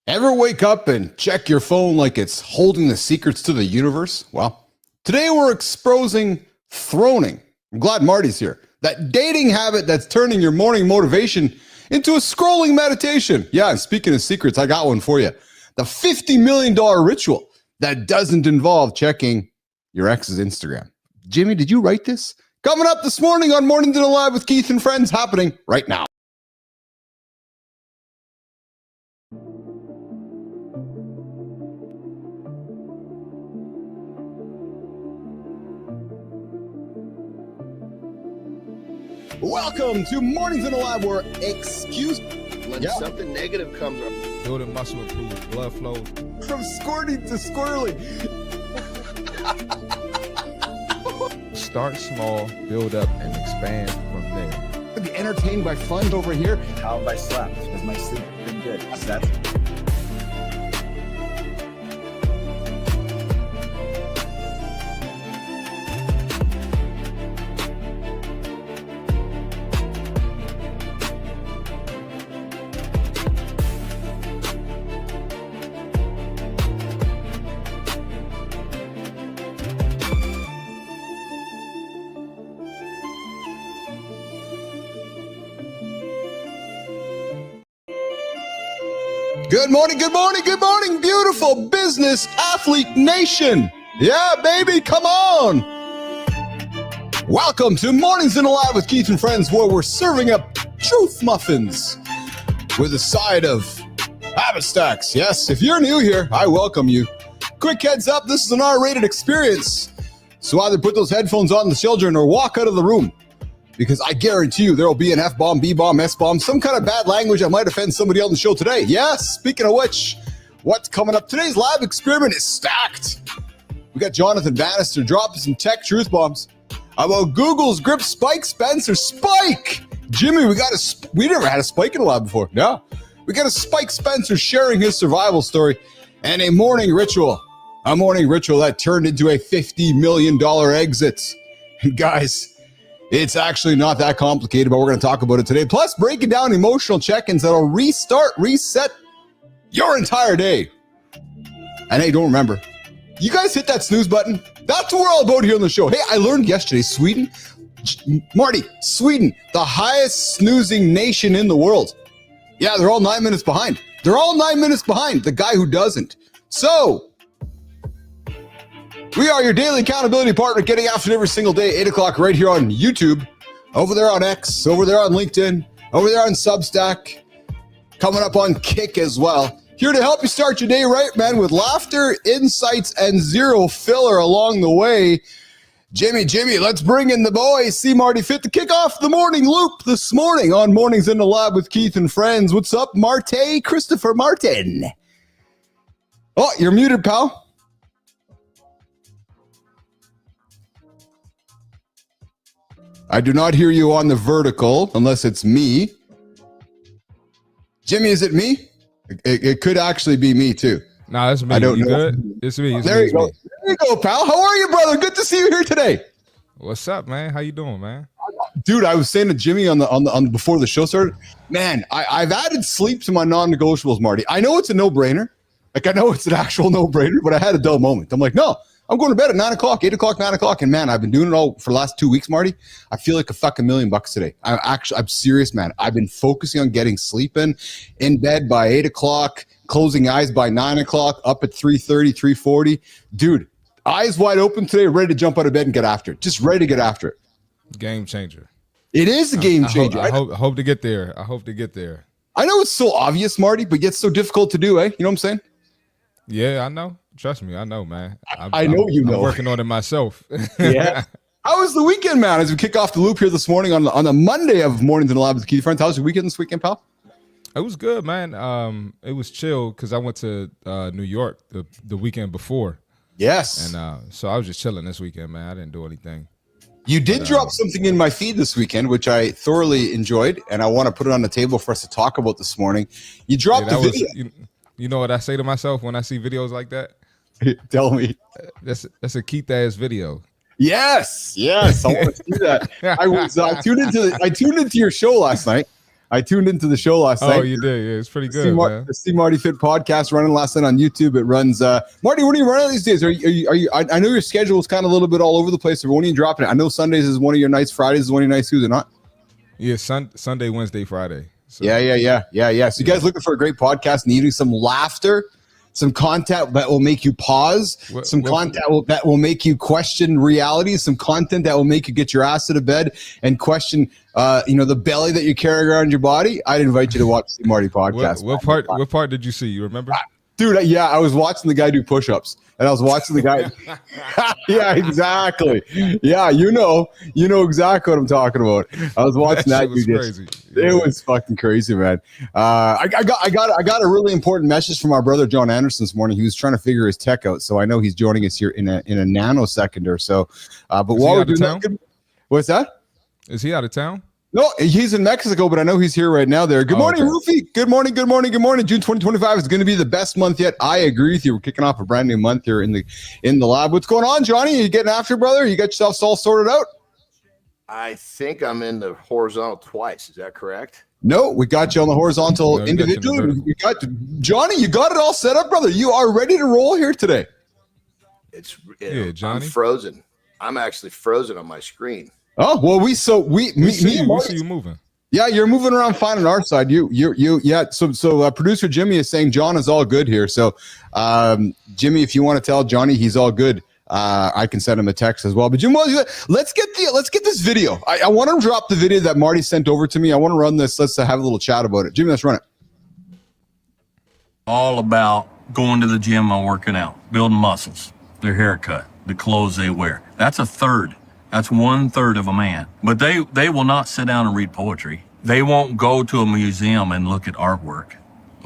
Ever wake up and check your phone like it's holding the secrets to the universe? Well, today we're exposing throning. I'm glad Marty's here. That dating habit that's turning your morning motivation into a scrolling meditation. Yeah, and speaking of secrets, I got one for you. The $50 million ritual that doesn't involve checking your ex's Instagram. Jimmy, did you write this? Coming up this morning on Morning Dinner Live with Keith and Friends, happening right now. Welcome to Mornings in the Lab, where when something negative comes up. Building muscle improves blood flow. From squirting to squirrely. Start small, build up, and expand from there. Be entertained by fun over here. How have I slept? Has my sleep been good? That's Good morning, good morning, good morning, beautiful business athlete nation. Yeah, baby, come on. Welcome to Mornings in the Lab with Keith and Friends, where we're serving up truth muffins with a side of habit stacks. Yes, if you're new here, I welcome you. Quick heads up, this is an R-rated experience. So either put those headphones on, the children, or walk out of the room. Because I guarantee you there will be an F-bomb, B-bomb, S-bomb, some kind of bad language that might offend somebody on the show today. Yes, speaking of which, what's coming up? Today's lab experiment is stacked. We got Jonathan Bannister dropping some tech truth bombs about Google's grip spike, Spencer. Spike! Jimmy, we never had a spike in a lab before. No. We got a Spike Spencer sharing his survival story and a morning ritual. A morning ritual that turned into a $50 million exit. And guys, it's actually not that complicated, but we're going to talk about it today. Plus, breaking down emotional check-ins that'll reset your entire day. And hey, don't remember, you guys hit that snooze button. That's what we're all about here on the show. Hey, I learned yesterday, Sweden, the highest snoozing nation in the world. Yeah, they're all 9 minutes behind. They're all 9 minutes behind the guy who doesn't. So, we are your daily accountability partner, getting after it every single day, 8 o'clock right here on YouTube, over there on X, over there on LinkedIn, over there on Substack, coming up on Kick as well. Here to help you start your day right, man, with laughter, insights, and zero filler along the way. Jimmy, let's bring in the boys. See Marty fit to kick off the morning loop this morning on Mornings in the Lab with Keith and Friends. What's up, Marte? Christopher Martin. Oh, you're muted, pal. I do not hear you on the vertical, unless it's me. Jimmy, is it me? It could actually be me, too. Nah, it's me. I don't you know. Good? It's me. There you go. There you go, pal. How are you, brother? Good to see you here today. What's up, man? How you doing, man? Dude, I was saying to Jimmy on the before the show started, man, I've added sleep to my non-negotiables, Marty. I know it's a no-brainer. Like, I know it's an actual no-brainer, but I had a dull moment. I'm like, no. I'm going to bed at 9 o'clock, 8 o'clock, 9 o'clock. And man, I've been doing it all for the last 2 weeks, Marty. I feel like a fucking $1 million today. I'm serious, man. I've been focusing on getting sleep in bed by 8 o'clock, closing eyes by 9 o'clock, up at 3:30, 3:40. Dude, eyes wide open today, ready to jump out of bed and get after it. Just ready to get after it. Game changer. It is a game changer. I hope to get there. I hope to get there. I know it's so obvious, Marty, but yet so difficult to do, eh? You know what I'm saying? Yeah, I know. Trust me, I know, man. I know you know. I'm working on it myself. Yeah. How was the weekend, man? As we kick off the loop here this morning on the Monday of Mornings in the Lab with Keith Friends. How was your weekend this weekend, pal? It was good, man. It was chill because I went to New York the weekend before. Yes. And so I was just chilling this weekend, man. I didn't do anything. You did drop something in my feed this weekend, which I thoroughly enjoyed, and I want to put it on the table for us to talk about this morning. You dropped the video. You know what I say to myself when I see videos like that? Tell me. That's a Keith ass video. Yes, I want to see that. I tuned into your show last night, I tuned into the show last night. Oh, you did? Yeah, it's pretty good, man. The See Marty Fit podcast running last night on YouTube. It runs. Marty, what are you running these days? Are you? I know your schedule is kind of a little bit all over the place. So when are you dropping it? I know Sundays is one of your nights. Fridays is one of your nights. Who's it not? Yeah, Sunday, Wednesday, Friday. So, Yeah. So you guys looking for a great podcast, needing some laughter, some content that will make you pause, content that will make you question reality, some content that will make you get your ass out of bed and question, the belly that you carry around your body. I'd invite you to watch the Marty podcast. What part did you see? You remember? Dude, I was watching the guy do push-ups, and I was watching the guy. Yeah, exactly. Yeah, you know exactly what I'm talking about. I was watching that. Was crazy. It was fucking crazy, man. I got a really important message from our brother John Anderson this morning. He was trying to figure his tech out, so I know he's joining us here in a nanosecond or so. But while we're doing that, what's that? Is he out of town? No, he's in Mexico, but I know he's here right now there. Good morning, okay. Rufy. Good morning. June 2025 is going to be the best month yet. I agree with you. We're kicking off a brand new month here in the lab. What's going on, Johnny? Are you getting after, brother? You got yourself all sorted out? I think I'm in the horizontal twice. Is that correct? No, we got you on the horizontal individual. We got Johnny. You got it all set up, brother. You are ready to roll here today. Johnny. I'm frozen. I'm actually frozen on my screen. Oh, well, we see you moving. Yeah, you're moving around fine on our side. So producer Jimmy is saying John is all good here. So Jimmy, if you want to tell Johnny he's all good, I can send him a text as well. But Jim, let's get this video. I want to drop the video that Marty sent over to me. I want to run this. Let's have a little chat about it. Jimmy, let's run it. All about going to the gym and working out, building muscles, their haircut, the clothes they wear. That's a third. That's 1/3 of a man. But they will not sit down and read poetry. They won't go to a museum and look at artwork.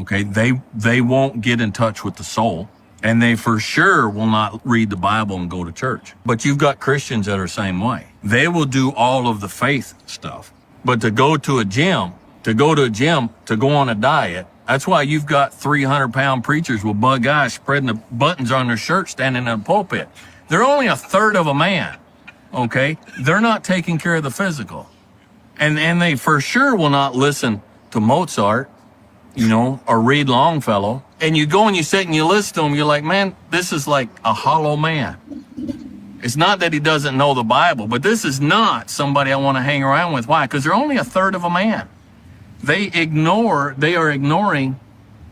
Okay? They won't get in touch with the soul. And they for sure will not read the Bible and go to church. But you've got Christians that are the same way. They will do all of the faith stuff. But to go to a gym, to go on a diet, that's why you've got 300-pound preachers with bug eyes spreading the buttons on their shirt standing in a pulpit. They're only a third of a man. Okay? They're not taking care of the physical. And they for sure will not listen to Mozart, or read Longfellow. And you go and you sit and you listen to them, you're like, man, this is like a hollow man. It's not that he doesn't know the Bible, but this is not somebody I want to hang around with. Why? Because they're only a third of a man. They are ignoring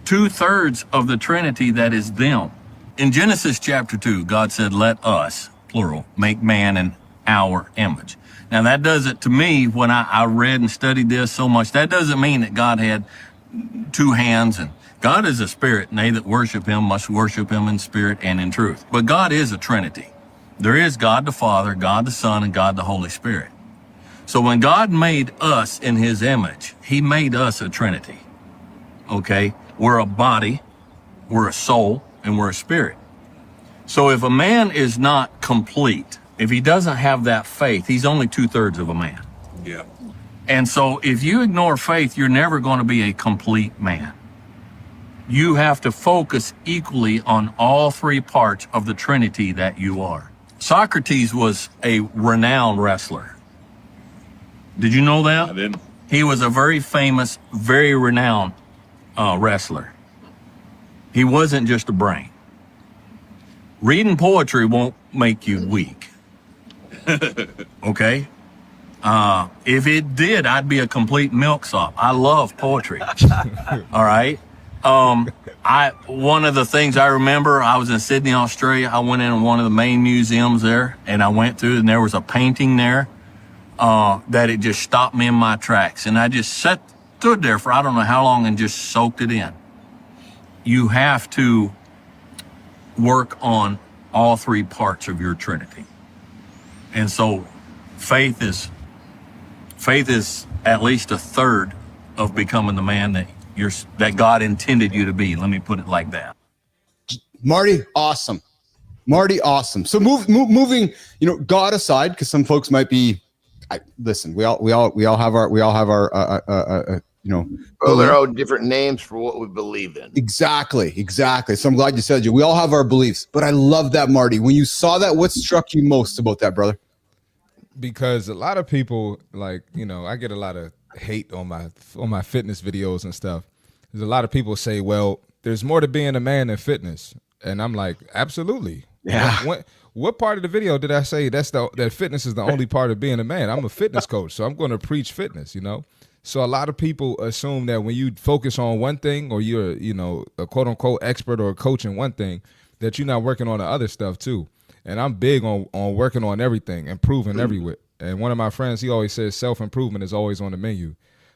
2/3 of the Trinity that is them. In Genesis chapter 2, God said, let us, plural, make man in our image. Now that doesn't, to me, when I read and studied this so much, that doesn't mean that God had two hands. And God is a spirit, and they that worship him must worship him in spirit and in truth. But God is a Trinity. There is God the Father, God the Son, and God the Holy Spirit. So when God made us in his image, he made us a Trinity. Okay? We're a body, we're a soul, and we're a spirit. So if a man is not complete, if he doesn't have that faith, he's only 2/3 of a man. Yeah. And so if you ignore faith, you're never going to be a complete man. You have to focus equally on all three parts of the Trinity that you are. Socrates was a renowned wrestler. Did you know that? I didn't. He was a very famous, very renowned wrestler. He wasn't just a brain. Reading poetry won't make you weak. Okay? If it did, I'd be a complete milksop. I love poetry. All right? One of the things I remember, I was in Sydney, Australia. I went in one of the main museums there, and I went through, and there was a painting there that it just stopped me in my tracks. And I just stood there for I don't know how long and just soaked it in. You have to work on all three parts of your Trinity. And so faith is at least a third of becoming the man that God intended you to be. Let me put it like that. Marty, awesome. So moving, God aside, because some folks might be. Listen, we all have our there are different names for what we believe in. Exactly. So I'm glad you said we all have our beliefs, but I love that, Marty. When you saw that, what struck you most about that, brother? Because a lot of people, I get a lot of hate on my fitness videos and stuff. There's a lot of people say, well, there's more to being a man than fitness. And I'm like, absolutely. Yeah. What part of the video did I say that fitness is the only part of being a man? I'm a fitness coach, so I'm going to preach fitness, you know? So a lot of people assume that when you focus on one thing, or you're, you know, a quote unquote expert or a coach in one thing, that you're not working on the other stuff too. And I'm big on working on everything, improving everywhere. And one of my friends, he always says self-improvement is always on the menu.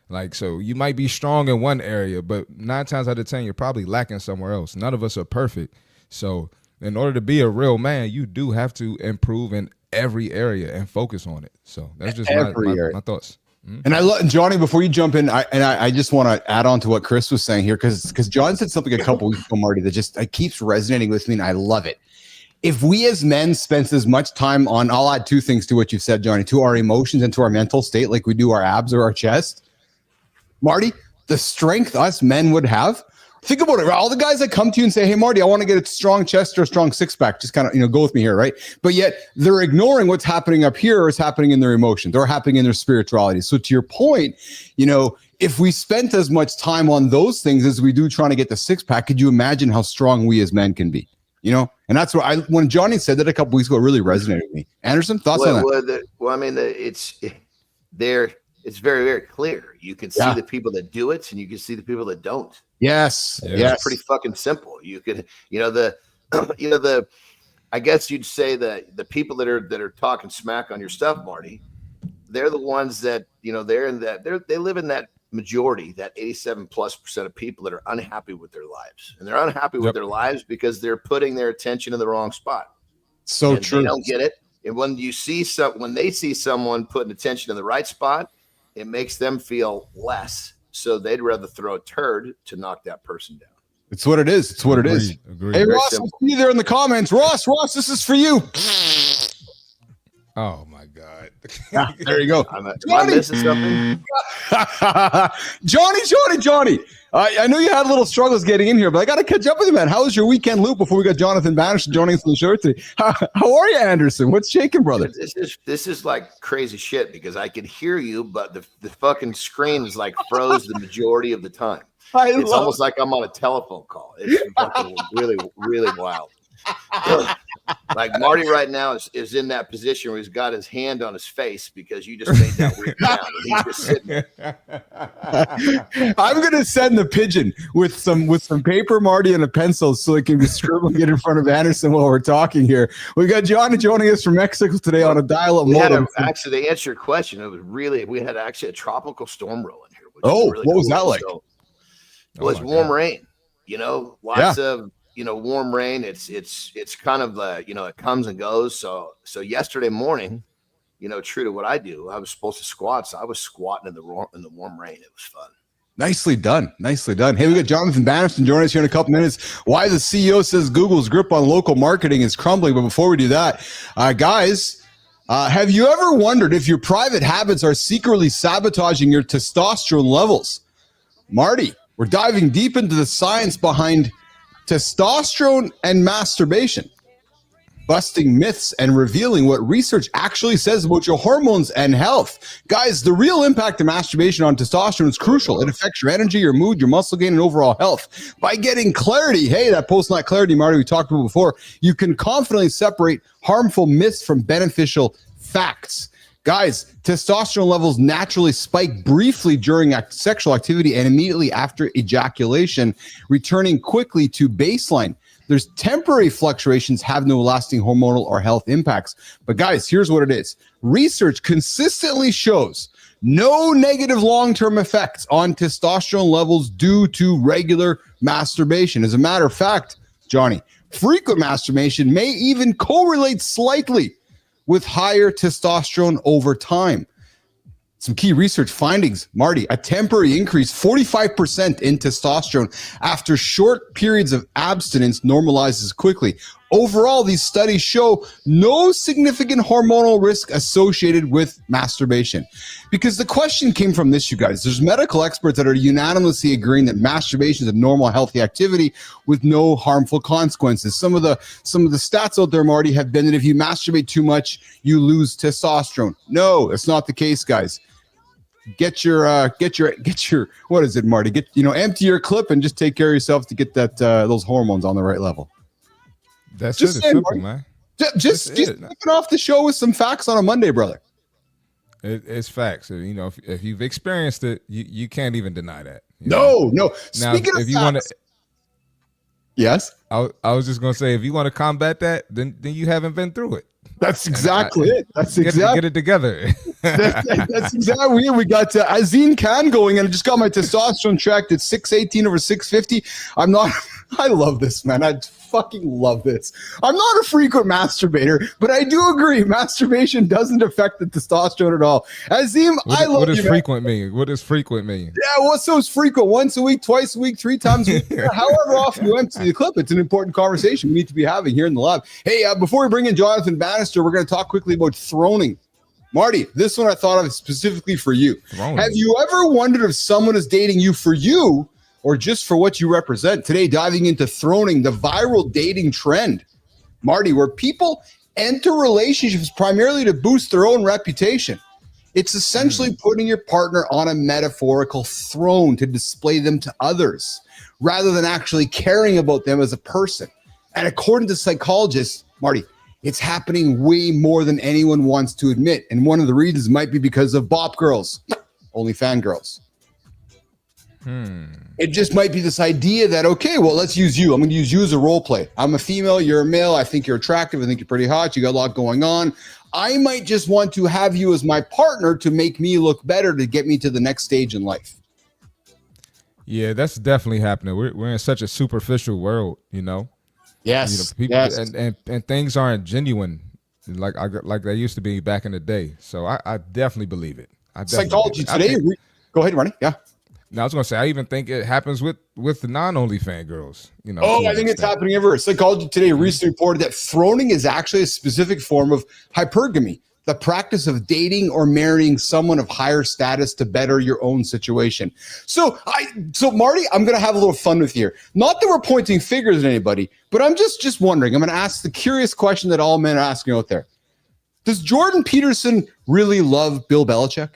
Like, so you might be strong in one area, but 9 times out of 10, you're probably lacking somewhere else. None of us are perfect. So in order to be a real man, you do have to improve in every area and focus on it. So that's just my thoughts. And I love Johnny. Before you jump in, I just want to add on to what Chris was saying here, because John said something a couple weeks ago, Marty, that just keeps resonating with me, and I love it. If we as men spent as much time on, I'll add 2 things to what you've said, Johnny, to our emotions and to our mental state, like we do our abs or our chest, Marty, the strength us men would have. Think about it. All the guys that come to you and say, hey, Marty, I want to get a strong chest or a strong six-pack. Just kind of, go with me here, right? But yet they're ignoring what's happening up here or is happening in their emotions or happening in their spirituality. So to your point, if we spent as much time on those things as we do trying to get the six-pack, could you imagine how strong we as men can be? And that's what when Johnny said that a couple weeks ago, it really resonated with me. Anderson, thoughts on that? It's very, very clear. You can see the people that do it, and you can see the people that don't. Yes. It's pretty fucking simple. You could, I guess you'd say that the people that are talking smack on your stuff, Marty, they're the ones that, they live in that majority, that 87+% of people that are unhappy with their lives. And they're unhappy with their lives because they're putting their attention in the wrong spot. So true. They don't get it. And when they see someone putting attention in the right spot, it makes them feel less. So they'd rather throw a turd to knock that person down. It's what it is. It's what it is. Agreed. Hey, Ross, I'll see you there in the comments. Ross, this is for you. Oh, my God. There you go. Am I missing something? Johnny. I know you had a little struggles getting in here, but I got to catch up with you, man. How was your weekend loop before we got Jonathan Bannister joining us on the show today? How are you, Anderson? What's shaking, brother? This is like crazy shit because I could hear you, but the fucking screen is like froze the majority of the time. It's almost like I'm on a telephone call. It's fucking really, really wild. Like Marty right now is in that position where he's got his hand on his face because you just made that weird sound. And he's just sitting there. I'm gonna send the pigeon with some paper, Marty, and a pencil so it can be scribbling it in front of Anderson while we're talking here. We got Johnny joining us from Mexico today on a dial-up modem. Actually, to answer your question, we had actually a tropical storm rolling here. Really what was that like? So, it was warm rain. Lots of warm rain. It's kind of it comes and goes. So yesterday morning, true to what I do, I was supposed to squat. So I was squatting in the warm rain. It was fun. Nicely done. Hey, we got Jonathan Bannister joining us here in a couple minutes. Why the CEO says Google's grip on local marketing is crumbling. But before we do that, guys, have you ever wondered if your private habits are secretly sabotaging your testosterone levels? Marty, we're diving deep into the science behind testosterone and masturbation, busting myths and revealing what research actually says about your hormones and health. Guys, the real impact of masturbation on testosterone is crucial. It affects your energy, your mood, your muscle gain, and overall health. By getting clarity, that post-nut clarity, Marty, we talked about before, you can confidently separate harmful myths from beneficial facts. Guys, testosterone levels naturally spike briefly during sexual activity and immediately after ejaculation, returning quickly to baseline. There's temporary fluctuations, have no lasting hormonal or health impacts. But guys, here's what it is. Research consistently shows no negative long-term effects on testosterone levels due to regular masturbation. As a matter of fact, Johnny, frequent masturbation may even correlate slightly with higher testosterone over time. Some key research findings, Marty, a temporary increase, 45% in testosterone after short periods of abstinence normalizes quickly. Overall, these studies show no significant hormonal risk associated with masturbation. Because the question came from this, you guys. There's medical experts that are unanimously agreeing that masturbation is a normal, healthy activity with no harmful consequences. Some of the stats out there, Marty, have been that if you masturbate too much, you lose testosterone. No, that's not the case, guys. get your what is it, Marty? Empty your clip and just take care of yourself to get that those hormones on the right level. That's Just It's saying, simple, Marty. man. Just kicking off the show with some facts on a Monday, brother. It's facts. If you've experienced it, you can't even deny that. No. Now, Speaking if of you want facts, to, yes, I was just gonna say, if you want to combat that, then you haven't been through it. that's exactly it. That's exactly get it together. that's exactly it. We got Azine Khan going, and I just got my testosterone tracked at 618 over 650. I love this, man. I fucking love this. I'm not a frequent masturbator, but I do agree masturbation doesn't affect the testosterone at all. Azim, I love you. What does frequent mean? What does frequent mean? Yeah, what's so frequent? Once a week, twice a week, 3 times a week, however often you empty the clip. It's an important conversation we need to be having here in the lab. Hey, before we bring in Jonathan Bannister, we're going to talk quickly about throning. Marty, this one I thought of specifically for you. Throning. Have you ever wondered if someone is dating you for you or just for what you represent? Today, diving into throning, the viral dating trend, Marty, where people enter relationships primarily to boost their own reputation. It's essentially putting your partner on a metaphorical throne to display them to others, rather than actually caring about them as a person. And according to psychologists, Marty, it's happening way more than anyone wants to admit. And one of the reasons might be because of bop girls, only fangirls. It just might be this idea that, okay, well, let's use you. I'm going to use you as a role play. I'm a female. You're a male. I think you're attractive. I think you're pretty hot. You got a lot going on. I might just want to have you as my partner to make me look better, to get me to the next stage in life. Yeah, that's definitely happening. We're in such a superficial world, Yes. People, yes. and things aren't genuine like they used to be back in the day. So I definitely believe it. Psychology today. Go ahead, Ronnie. Yeah. Now I was gonna say, I even think it happens with the non-OnlyFans girls. I think it's happening everywhere. Psychology Today recently reported that throning is actually a specific form of hypergamy, the practice of dating or marrying someone of higher status to better your own situation. So Marty, I'm gonna have a little fun with you here. Not that we're pointing fingers at anybody, but I'm just wondering. I'm gonna ask the curious question that all men are asking out there: does Jordan Peterson really love Bill Belichick?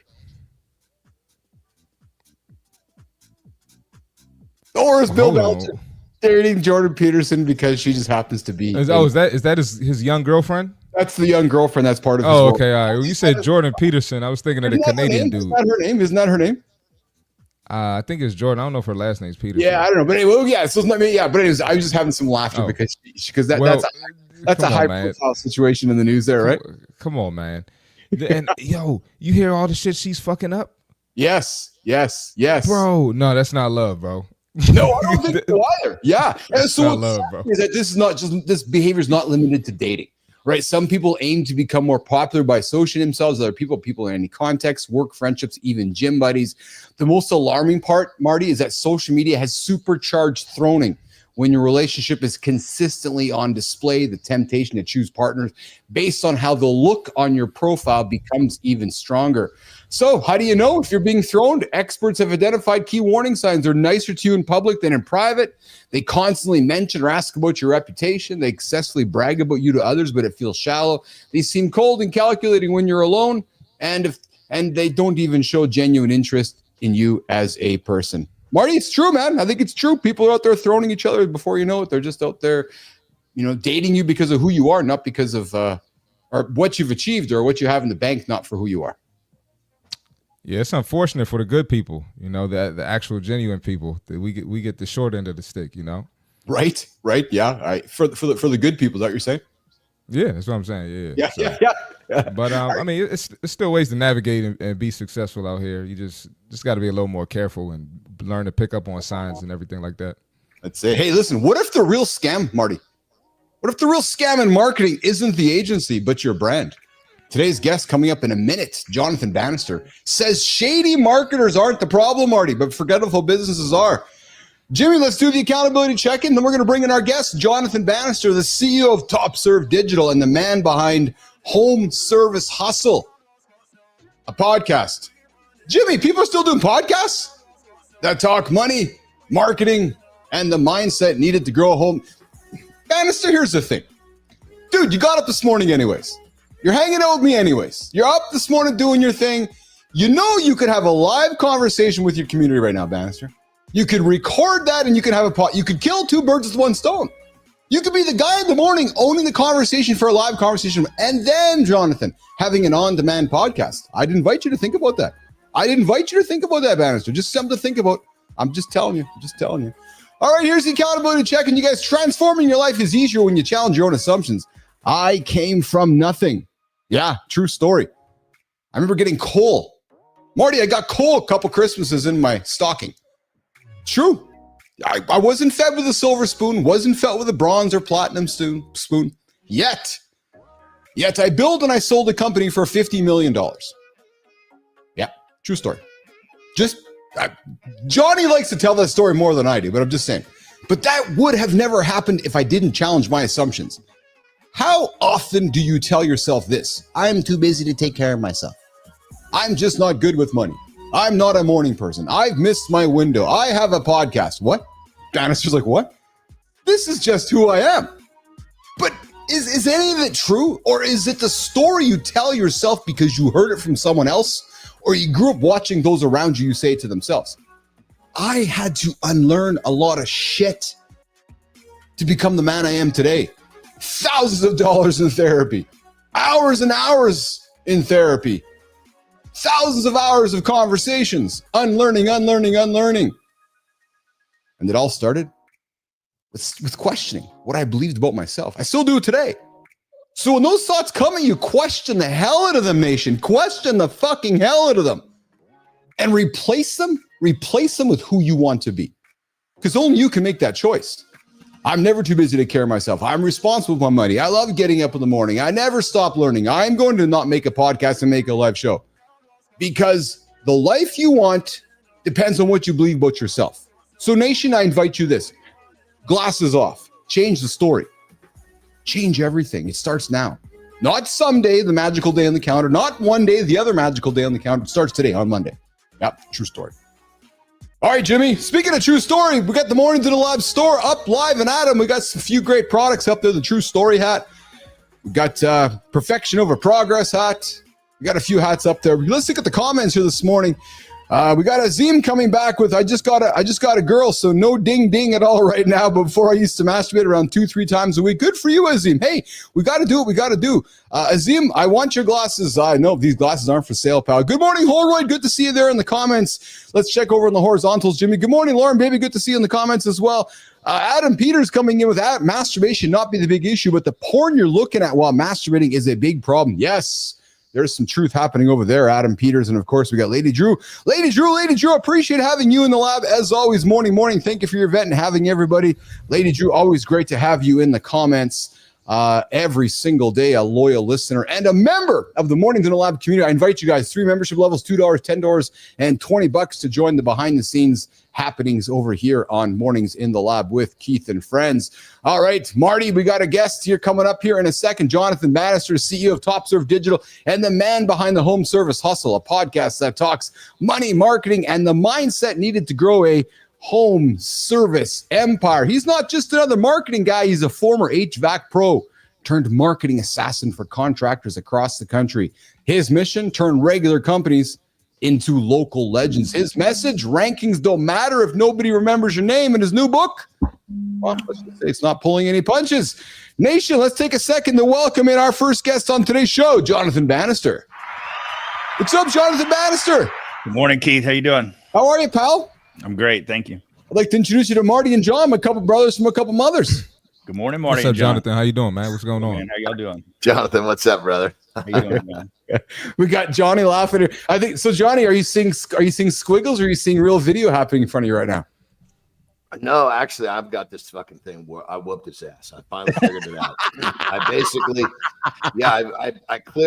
Or is Bill Belichick dating Jordan Peterson because she just happens to be? Is that his young girlfriend? That's the young girlfriend. That's part of his role. All right. When you said Jordan Peterson, I was thinking of the Canadian dude. Isn't that her name? Isn't that her name? I think it's Jordan. I don't know if her last name's Peterson. Yeah, I don't know. But anyway, yeah. So but anyways, I was just having some laughter because that's a high profile situation in the news there, right? Come on, man. And yo, you hear all the shit she's fucking up? Yes. Bro, no, that's not love, bro. No, I don't think so either. Yeah. And so not love, bro. Is that this behavior is not limited to dating, right? Some people aim to become more popular by associating themselves with other people in any context, work, friendships, even gym buddies. The most alarming part, Marty, is that social media has supercharged throning. When your relationship is consistently on display, the temptation to choose partners based on how the look on your profile becomes even stronger. So how do you know if you're being throned? Experts have identified key warning signs. They're nicer to you in public than in private. They constantly mention or ask about your reputation. They excessively brag about you to others, but it feels shallow. They seem cold and calculating when you're alone, and they don't even show genuine interest in you as a person. Marty, it's true, man. I think it's true. People are out there throning each other before you know it. They're just out there, dating you because of who you are, not because of or what you've achieved or what you have in the bank, not for who you are. Yeah, it's unfortunate for the good people, the actual genuine people, that we get the short end of the stick, Right. Yeah. For the good people, is that what you're saying? Yeah, that's what I'm saying. Yeah. But I mean, it's still ways to navigate and be successful out here. You just got to be a little more careful and learn to pick up on signs and everything like that. Let's say, hey, listen, what if the real scam, Marty? What if the real scam in marketing isn't the agency, but your brand? Today's guest, coming up in a minute, Jonathan Bannister, says shady marketers aren't the problem, Marty, but forgetful businesses are. Jimmy, let's do the accountability check-in. Then we're going to bring in our guest, Jonathan Bannister, the CEO of Top Serve Digital and the man behind Home Service Hustle, a podcast. Jimmy, people are still doing podcasts that talk money, marketing, and the mindset needed to grow a home. Bannister, here's the thing. Dude, you got up this morning anyways. You're hanging out with me anyways. You're up this morning doing your thing. You know you could have a live conversation with your community right now, Bannister. You could record that and you could have you could kill two birds with one stone. You could be the guy in the morning owning the conversation for a live conversation, and then, Jonathan, having an on-demand podcast. I'd invite you to think about that. I'd invite you to think about that, Bannister. Just something to think about. I'm just telling you. All right, here's the accountability check, and you guys, transforming your life is easier when you challenge your own assumptions. I came from nothing. Yeah, true story. I remember getting coal. Marty, I got coal a couple Christmases in my stocking. True. I wasn't fed with a silver spoon, wasn't fed with a bronze or platinum spoon. Yet I built and I sold a company for $50 million. Yeah, true story. Johnny likes to tell that story more than I do, but I'm just saying. But that would have never happened if I didn't challenge my assumptions. How often do you tell yourself this? I'm too busy to take care of myself. I'm just not good with money. I'm not a morning person. I've missed my window. I have a podcast. What? Bannister's like, what? This is just who I am. But is any of it true? Or is it the story you tell yourself because you heard it from someone else? Or you grew up watching those around you say it to themselves? I had to unlearn a lot of shit to become the man I am today. Thousands of dollars in therapy. Hours and hours in therapy. Thousands of hours of conversations, unlearning. And it all started with questioning what I believed about myself. I still do it today. So when those thoughts come at you, question the hell out of them, nation. Question the fucking hell out of them. And replace them with who you want to be. Because only you can make that choice. I'm never too busy to take care of myself. I'm responsible with my money. I love getting up in the morning. I never stop learning. I'm going to not make a podcast and make a live show. Because the life you want depends on what you believe about yourself. So nation, I invite you this. Glasses off. Change the story. Change everything. It starts now. Not someday, the magical day on the calendar. Not one day, the other magical day on the calendar. It starts today on Monday. Yep, true story. All right, Jimmy. Speaking of true story, we got the Mornings in the Lab store up live and at 'em. We got a few great products up there. The True Story hat. We got Perfection Over Progress hat. We got a few hats up there. Let's look at the comments here this morning. We got Azim coming back with, I just got a girl, so no ding at all right now. But before I used to masturbate around 2-3 times a week. Good for you, Azim. Hey, we got to do what we got to do. Azim, I want your glasses. I know these glasses aren't for sale, pal. Good morning, Holroyd. Good to see you there in the comments. Let's check over on the horizontals, Jimmy. Good morning, Lauren, baby. Good to see you in the comments as well. Adam Peters coming in with that. Masturbation not be the big issue, but the porn you're looking at while masturbating is a big problem. Yes. There's some truth happening over there, Adam Peters. And of course, we got Lady Drew. Lady Drew, appreciate having you in the lab as always. Morning. Thank you for your event and having everybody. Lady Drew, always great to have you in the comments every single day. A loyal listener and a member of the Mornings in the Lab community. I invite you guys, 3 membership levels, $2, $10, and $20 to join the behind the scenes happenings over here on Mornings in the Lab with Keith and friends. All right, Marty, we got a guest here coming up here in a second. Jonathan Bannister, CEO of TopServe Digital and the man behind the Home Service Hustle, a podcast that talks money, marketing, and the mindset needed to grow a home service empire. He's not just another marketing guy. He's a former HVAC pro turned marketing assassin for contractors across the country. His mission, turn regular companies into local legends. His message, rankings don't matter if nobody remembers your name. In his new book, well, let's just say it's not pulling any punches. Nation, let's take a second to welcome in our first guest on today's show, Jonathan Bannister. What's up, Jonathan Bannister? Good morning, Keith. How you doing? How are you, pal? I'm great, thank you. I'd like to introduce you to Marty and John, a couple brothers from a couple mothers. Good morning, Marty. What's up, and John. Jonathan? How you doing, man? What's going on? Man, how y'all doing? Jonathan, what's up, brother? How you doing, man? We got Johnny laughing here. I think so. Johnny, are you seeing squiggles, or are you seeing real video happening in front of you right now? No, actually, I've got this fucking thing where I whooped his ass. I finally figured it out. I basically,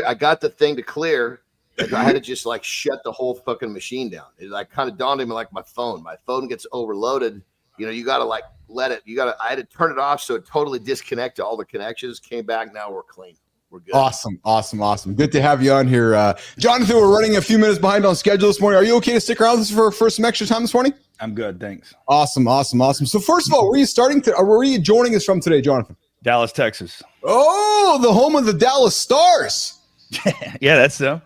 I got the thing to clear. And I had to just like shut the whole fucking machine down. It like kind of dawned on me like my phone. My phone gets overloaded. You know, you got to like let it. I had to turn it off so it totally disconnected all the connections. Came back. Now we're clean. We're good. Awesome. Good to have you on here. Jonathan, we're running a few minutes behind on schedule this morning. Are you okay to stick around with us for some extra time this morning? I'm good, thanks. Awesome. So first of all, where are you joining us from today, Jonathan? Dallas, Texas. Oh, the home of the Dallas Stars. Yeah, that's so.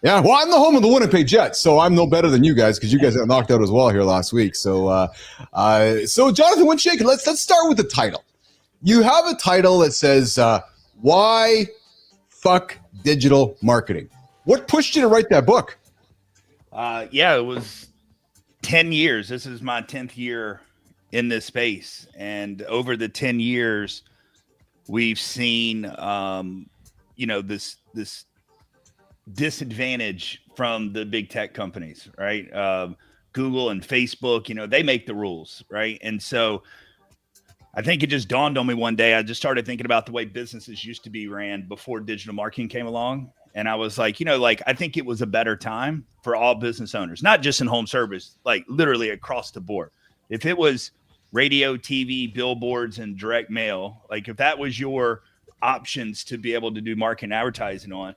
Yeah, well, I'm the home of the Winnipeg Jets, so I'm no better than you guys because you guys got knocked out as well here last week. So, so Jonathan Winshake, let's start with the title. You have a title that says, "Why Fuck Digital Marketing." What pushed you to write that book? Yeah, it was 10 years. This is my 10th year in this space, and over the 10 years, we've seen, this disadvantage from the big tech companies, right? Google and Facebook, they make the rules, right? And so I think it just dawned on me one day. I just started thinking about the way businesses used to be ran before digital marketing came along. And I was like, I think it was a better time for all business owners, not just in home service, like literally across the board. If it was radio, TV, billboards, and direct mail, like if that was your options to be able to do marketing advertising on,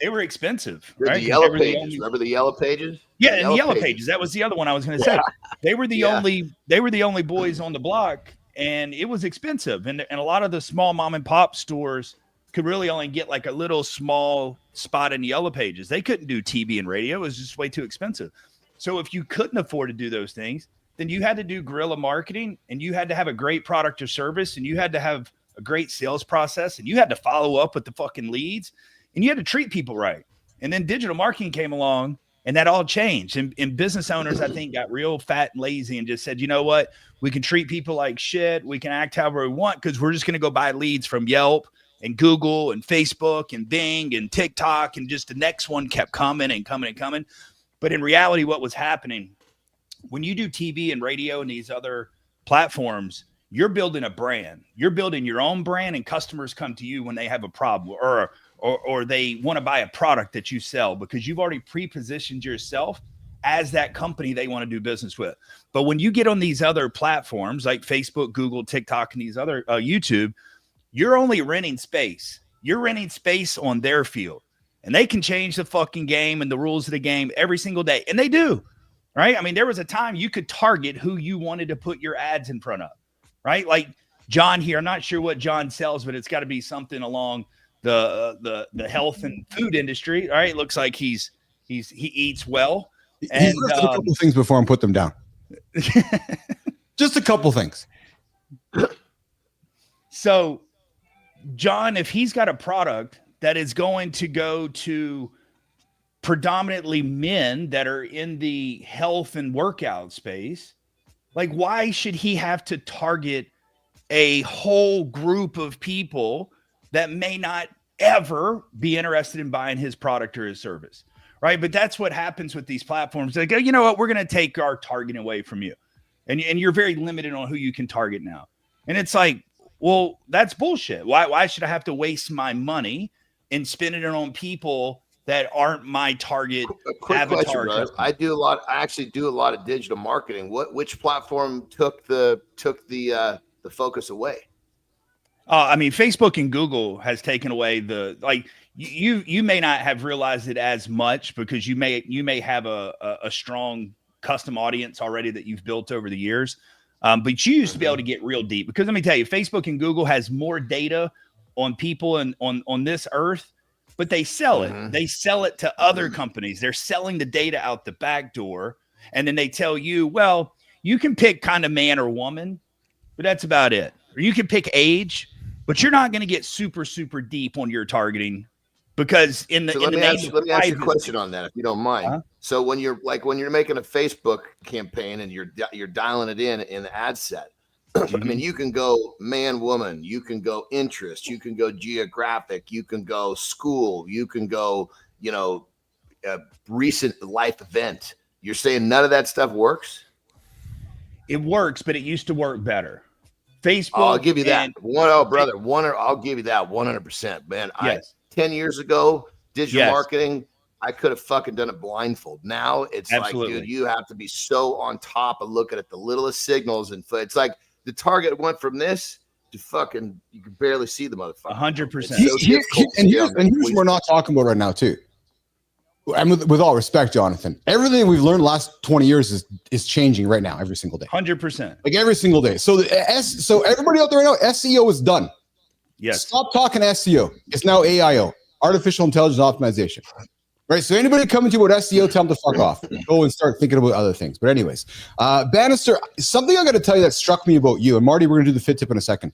they were expensive, right? The yellow pages. Remember the yellow pages? Yeah, and the yellow pages. That was the other one I was going to say. They were the only boys on the block, and it was expensive. And a lot of the small mom and pop stores could really only get like a little small spot in the yellow pages. They couldn't do TV and radio. It was just way too expensive. So if you couldn't afford to do those things, then you had to do guerrilla marketing, and you had to have a great product or service, and you had to have a great sales process, and you had to follow up with the fucking leads. And you had to treat people right. And then digital marketing came along, and that all changed. And business owners, I think, got real fat and lazy and just said, you know what? We can treat people like shit. We can act however we want because we're just going to go buy leads from Yelp and Google and Facebook and Bing and TikTok. And just the next one kept coming and coming and coming. But in reality, what was happening, when you do TV and radio and these other platforms, you're building a brand. You're building your own brand, and customers come to you when they have a problem or they want to buy a product that you sell because you've already pre-positioned yourself as that company they want to do business with. But when you get on these other platforms like Facebook, Google, TikTok, and these other YouTube, you're only renting space. You're renting space on their field, and they can change the fucking game and the rules of the game every single day. And they do, right? I mean, there was a time you could target who you wanted to put your ads in front of, right? Like John here, I'm not sure what John sells, but it's got to be something along the health and food industry. All right. It looks like he eats well. And a couple of things before I put them down. Just a couple things. So John, if he's got a product that is going to go to predominantly men that are in the health and workout space, like why should he have to target a whole group of people that may not ever be interested in buying his product or his service, right? But that's what happens with these platforms. They go, you know what? We're going to take our targeting away from you. And you're very limited on who you can target now. And it's like, well, that's bullshit. Why should I have to waste my money and spend it on people that aren't my target avatar? Question, I actually do a lot of digital marketing. Which platform took the focus away? I mean, Facebook and Google has taken away you may not have realized it as much because you may have a strong custom audience already that you've built over the years. But you used to be able to get real deep because let me tell you, Facebook and Google has more data on people and on this earth, but they sell it. They sell it to other companies. They're selling the data out the back door. And then they tell you, well, you can pick kind of man or woman, but that's about it. Or you can pick age, but you're not going to get super, super deep on your targeting because let me ask you a question on that, if you don't mind. Uh-huh. So when you're making a Facebook campaign and you're dialing it in the ad set, I mean, you can go man, woman, you can go interest, you can go geographic, you can go school, you can go, recent life event. You're saying none of that stuff works? It works, but it used to work better. Facebook. I'll give you that. I'll give you that 100%, man. Yes. 10 years ago, digital marketing, I could have fucking done it blindfold. Now it's like, dude, you have to be so on top of looking at the littlest signals. And it's like the target went from this to fucking, you can barely see the motherfucker. 100%. Here's what we're not talking about right now, too. And with all respect, Jonathan, everything we've learned the last 20 years is changing right now, every single day. 100%. Like every single day. So so everybody out there right now, SEO is done. Yes. Stop talking SEO. It's now AIO, artificial intelligence optimization. Right. So anybody coming to you about SEO, tell them to fuck off. Go and start thinking about other things. But anyways, Bannister, something I got to tell you that struck me about you, and Marty, we're going to do the fit tip in a second.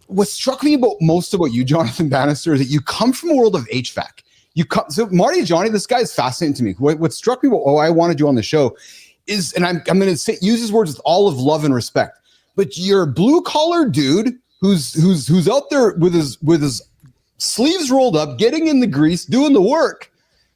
What struck me most about you, Jonathan Bannister, is that you come from a world of HVAC. So Marty and Johnny, this guy is fascinating to me. What struck me about I wanted you on the show is, and I'm going to use his words with all of love and respect, but you're a blue collar dude who's out there with his sleeves rolled up, getting in the grease, doing the work.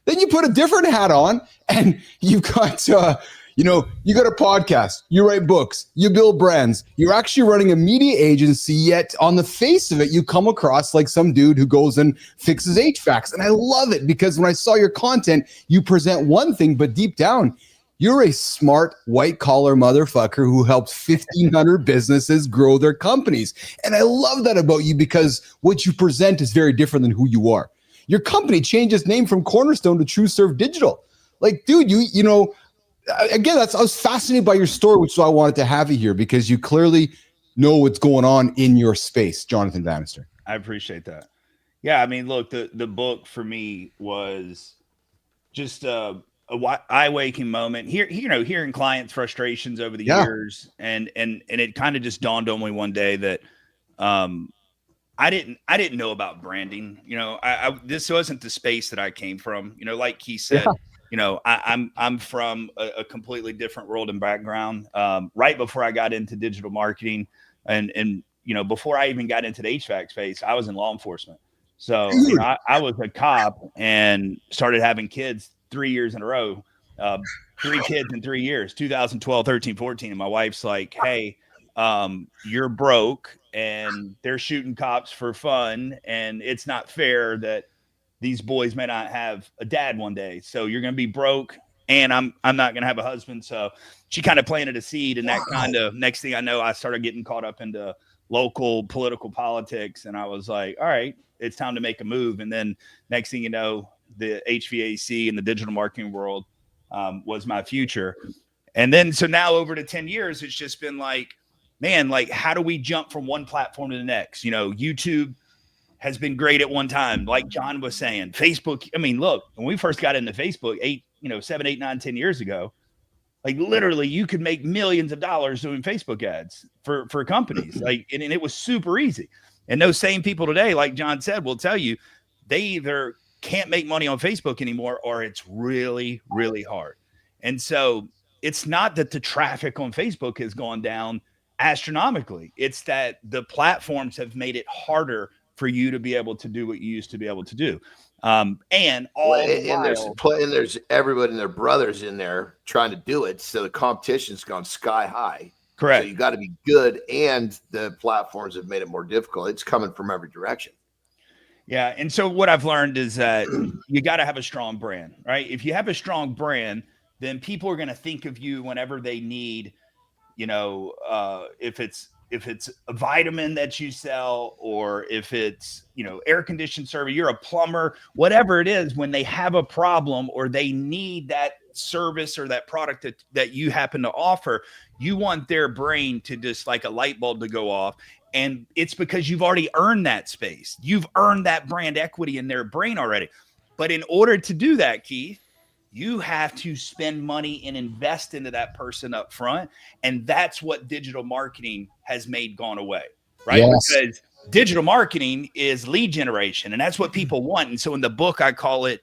Then you put a different hat on, and you got, you got a podcast, you write books, you build brands. You're actually running a media agency, yet on the face of it, you come across like some dude who goes and fixes HVACs. And I love it because when I saw your content, you present one thing, but deep down, you're a smart white collar motherfucker who helps 1,500 businesses grow their companies. And I love that about you because what you present is very different than who you are. Your company changed its name from Cornerstone to TrueServe Digital. Like, dude, again, I was fascinated by your story, which is why I wanted to have you here, because you clearly know what's going on in your space, Jonathan Bannister. I appreciate that. Yeah, I mean, look, the book for me was just a eye-waking moment. Hearing clients' frustrations over the years, and it kind of just dawned on me one day that I didn't know about branding. This wasn't the space that I came from. Like he said, I'm from a completely different world and background. Right before I got into digital marketing, and before I even got into the HVAC space, I was in law enforcement. So I was a cop and started having kids 3 years in a row. 3 kids in 3 years, 2012, 13, 14. And my wife's like, hey, you're broke and they're shooting cops for fun, and it's not fair that these boys may not have a dad one day. So you're going to be broke, and I'm not going to have a husband. So she kind of planted a seed, and that kind of, next thing I know, I started getting caught up into local political politics, and I was like, all right, it's time to make a move. And then next thing you know, the HVAC and the digital marketing world was my future. And then, so now over to 10 years, it's just been like, man, like, how do we jump from one platform to the next? YouTube has been great at one time. Like John was saying, Facebook. I mean, look, when we first got into Facebook 7, 8, 9, 10 years ago, like literally you could make millions of dollars doing Facebook ads for companies. Like, and it was super easy. And those same people today, like John said, will tell you they either can't make money on Facebook anymore, or it's really, really hard. And so it's not that the traffic on Facebook has gone down astronomically. It's that the platforms have made it harder for you to be able to do what you used to be able to do. And there's everybody and their brothers in there trying to do it. So the competition's gone sky high. Correct. So you got to be good, and the platforms have made it more difficult. It's coming from every direction. Yeah. And so what I've learned is that you got to have a strong brand, right? If you have a strong brand, then people are going to think of you whenever they need, if it's a vitamin that you sell, or if it's, air conditioned service, you're a plumber, whatever it is, when they have a problem or they need that service or that product that you happen to offer, you want their brain to just like a light bulb to go off. And it's because you've already earned that space. You've earned that brand equity in their brain already. But in order to do that, Keith, you have to spend money and invest into that person up front. And that's what digital marketing has made gone away, right? Yes. Because digital marketing is lead generation, and that's what people want. And so in the book, I call it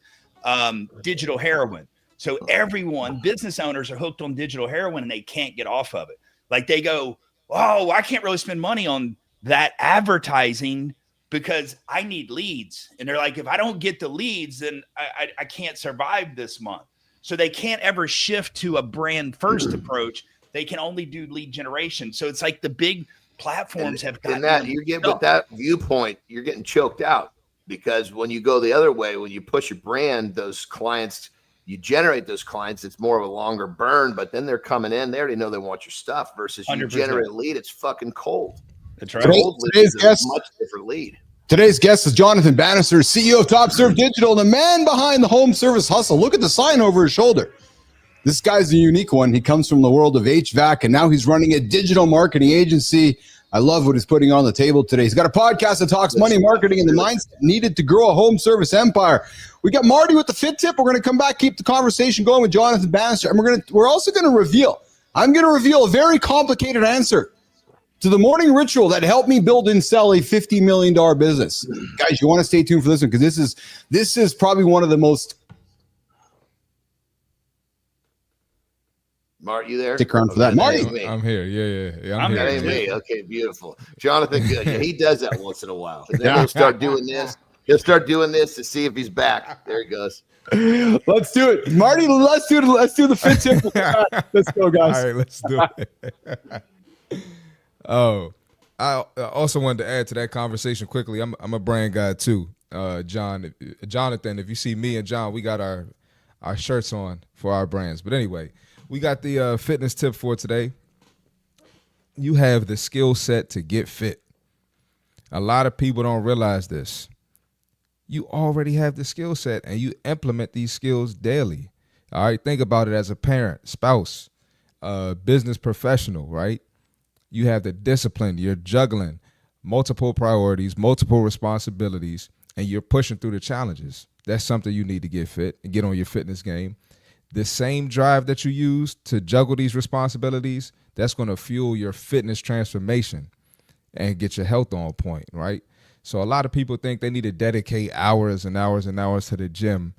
digital heroin. So everyone, business owners are hooked on digital heroin, and they can't get off of it. Like they go, oh, I can't really spend money on that advertising because I need leads. And they're like, if I don't get the leads, then I can't survive this month. So they can't ever shift to a brand first approach. They can only do lead generation. So it's like the big platforms have gotten that you get with that viewpoint, you're getting choked out, because when you go the other way, when you push a brand, those clients, you generate those clients, it's more of a longer burn, but then they're coming in, they already know they want your stuff, versus you 100%. generate a lead, it's fucking cold. That's right. Cold lead is a much different lead. Today's guest is Jonathan Bannister, CEO of TopServe Digital, the man behind the home service hustle. Look at the sign over his shoulder. This guy's a unique one. He comes from the world of HVAC, and now he's running a digital marketing agency. I love what he's putting on the table today. He's got a podcast that talks money, marketing, and the mindset needed to grow a home service empire. We got Marty with the fit tip. We're going to come back, keep the conversation going with Jonathan Bannister, and we're also going to reveal. I'm going to reveal a very complicated answer to the morning ritual that helped me build and sell a $50 million business. Guys, you want to stay tuned for this one because this is probably one of the most. Mart, you there? Stick around for that. Marty. I'm here. Yeah. I'm That here. ain't me. Okay, beautiful. Jonathan, good. Yeah, he does that once in a while. And then Yeah. he'll start doing this. He'll start doing this to see if he's back. There he goes. Let's do it, Marty. Let's do the fit tip. Let's go, guys. All right, let's do it. Oh, I also wanted to add to that conversation quickly. I'm a brand guy too, Jonathan. If you see me and John, we got our shirts on for our brands. But anyway, we got the fitness tip for today. You have the skill set to get fit. A lot of people don't realize this. You already have the skill set, and you implement these skills daily. All right, think about it as a parent, spouse, business professional, right? You have the discipline, you're juggling multiple priorities, multiple responsibilities, and you're pushing through the challenges. That's something you need to get fit and get on your fitness game. The same drive that you use to juggle these responsibilities, that's going to fuel your fitness transformation and get your health on point, right? So a lot of people think they need to dedicate hours and hours and hours to the gym,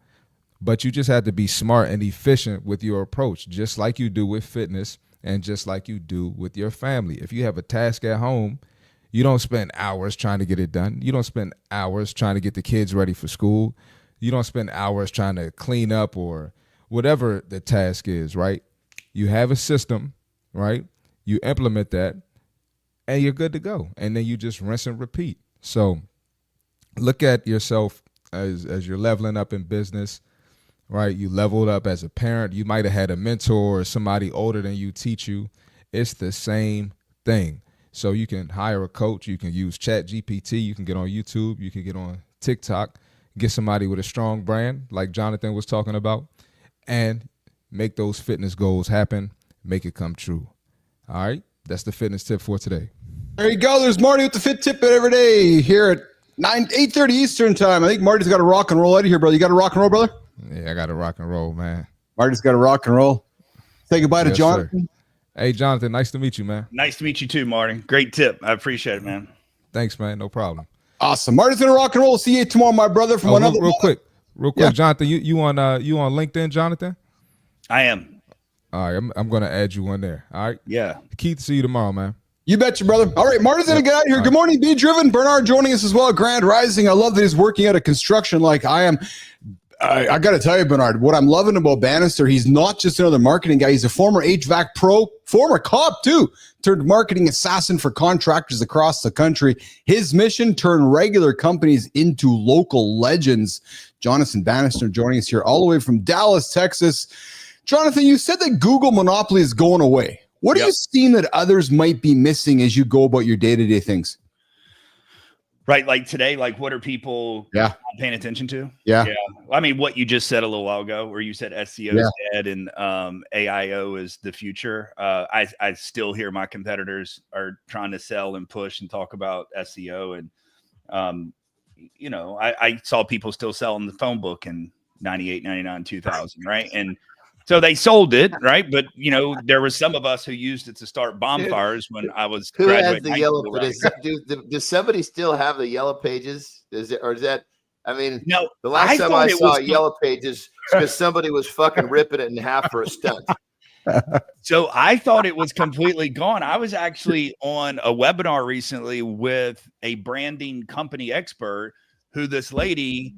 but you just have to be smart and efficient with your approach, just like you do with fitness. And just like you do with your family. If you have a task at home, you don't spend hours trying to get it done. You don't spend hours trying to get the kids ready for school. You don't spend hours trying to clean up or whatever the task is, right? You have a system, right? You implement that, and you're good to go. And then you just rinse and repeat. So look at yourself as you're leveling up in business. Right, you leveled up as a parent. You might have had a mentor or somebody older than you teach you. It's the same thing. So you can hire a coach. You can use Chat GPT. You can get on YouTube. You can get on TikTok. Get somebody with a strong brand like Jonathan was talking about and make those fitness goals happen. Make it come true. All right, that's the fitness tip for today. There you go. There's Marty with the fit tip every day here at 8:30 Eastern time. I think Marty's got a rock and roll out of here, brother. You got a rock and roll, brother? Yeah, I got to rock and roll, man. Marty's got a rock and roll. Say goodbye to Jonathan. Sir. Hey, Jonathan, nice to meet you, man. Nice to meet you too, Marty. Great tip. I appreciate it, man. Thanks, man. No problem. Awesome. Marty's gonna rock and roll. See you tomorrow, my brother. From another real quick, Yeah. Jonathan. You on LinkedIn, Jonathan? I am. All right, I'm gonna add you on there. All right. Yeah. Keith, see you tomorrow, man. You betcha, brother. All right, Marty's gonna get out of here. All Good morning, Be Driven. Bernard joining us as well. Grand Rising. I love that he's working out of construction like I am. I got to tell you, Bernard, what I'm loving about Bannister, he's not just another marketing guy. He's a former HVAC pro, former cop too, turned marketing assassin for contractors across the country. His mission, turn regular companies into local legends. Jonathan Bannister joining us here all the way from Dallas, Texas. Jonathan, you said that Google monopoly is going away. What are you seeing that others might be missing as you go about your day-to-day things? Right, like today, like what are people paying attention to? Yeah. I mean, what you just said a little while ago, where you said SEO is dead and AIO is the future. I still hear my competitors are trying to sell and push and talk about SEO, and I saw people still selling the phone book in 98, 99, 2000, right? And so they sold it, right? But there was some of us who used it to start bonfires when I was Who has graduating. the yellow? Does somebody still have the yellow pages? Is that? I mean, no. The last time I saw yellow pages, because somebody was fucking ripping it in half for a stunt. So I thought it was completely gone. I was actually on a webinar recently with a branding company expert who this lady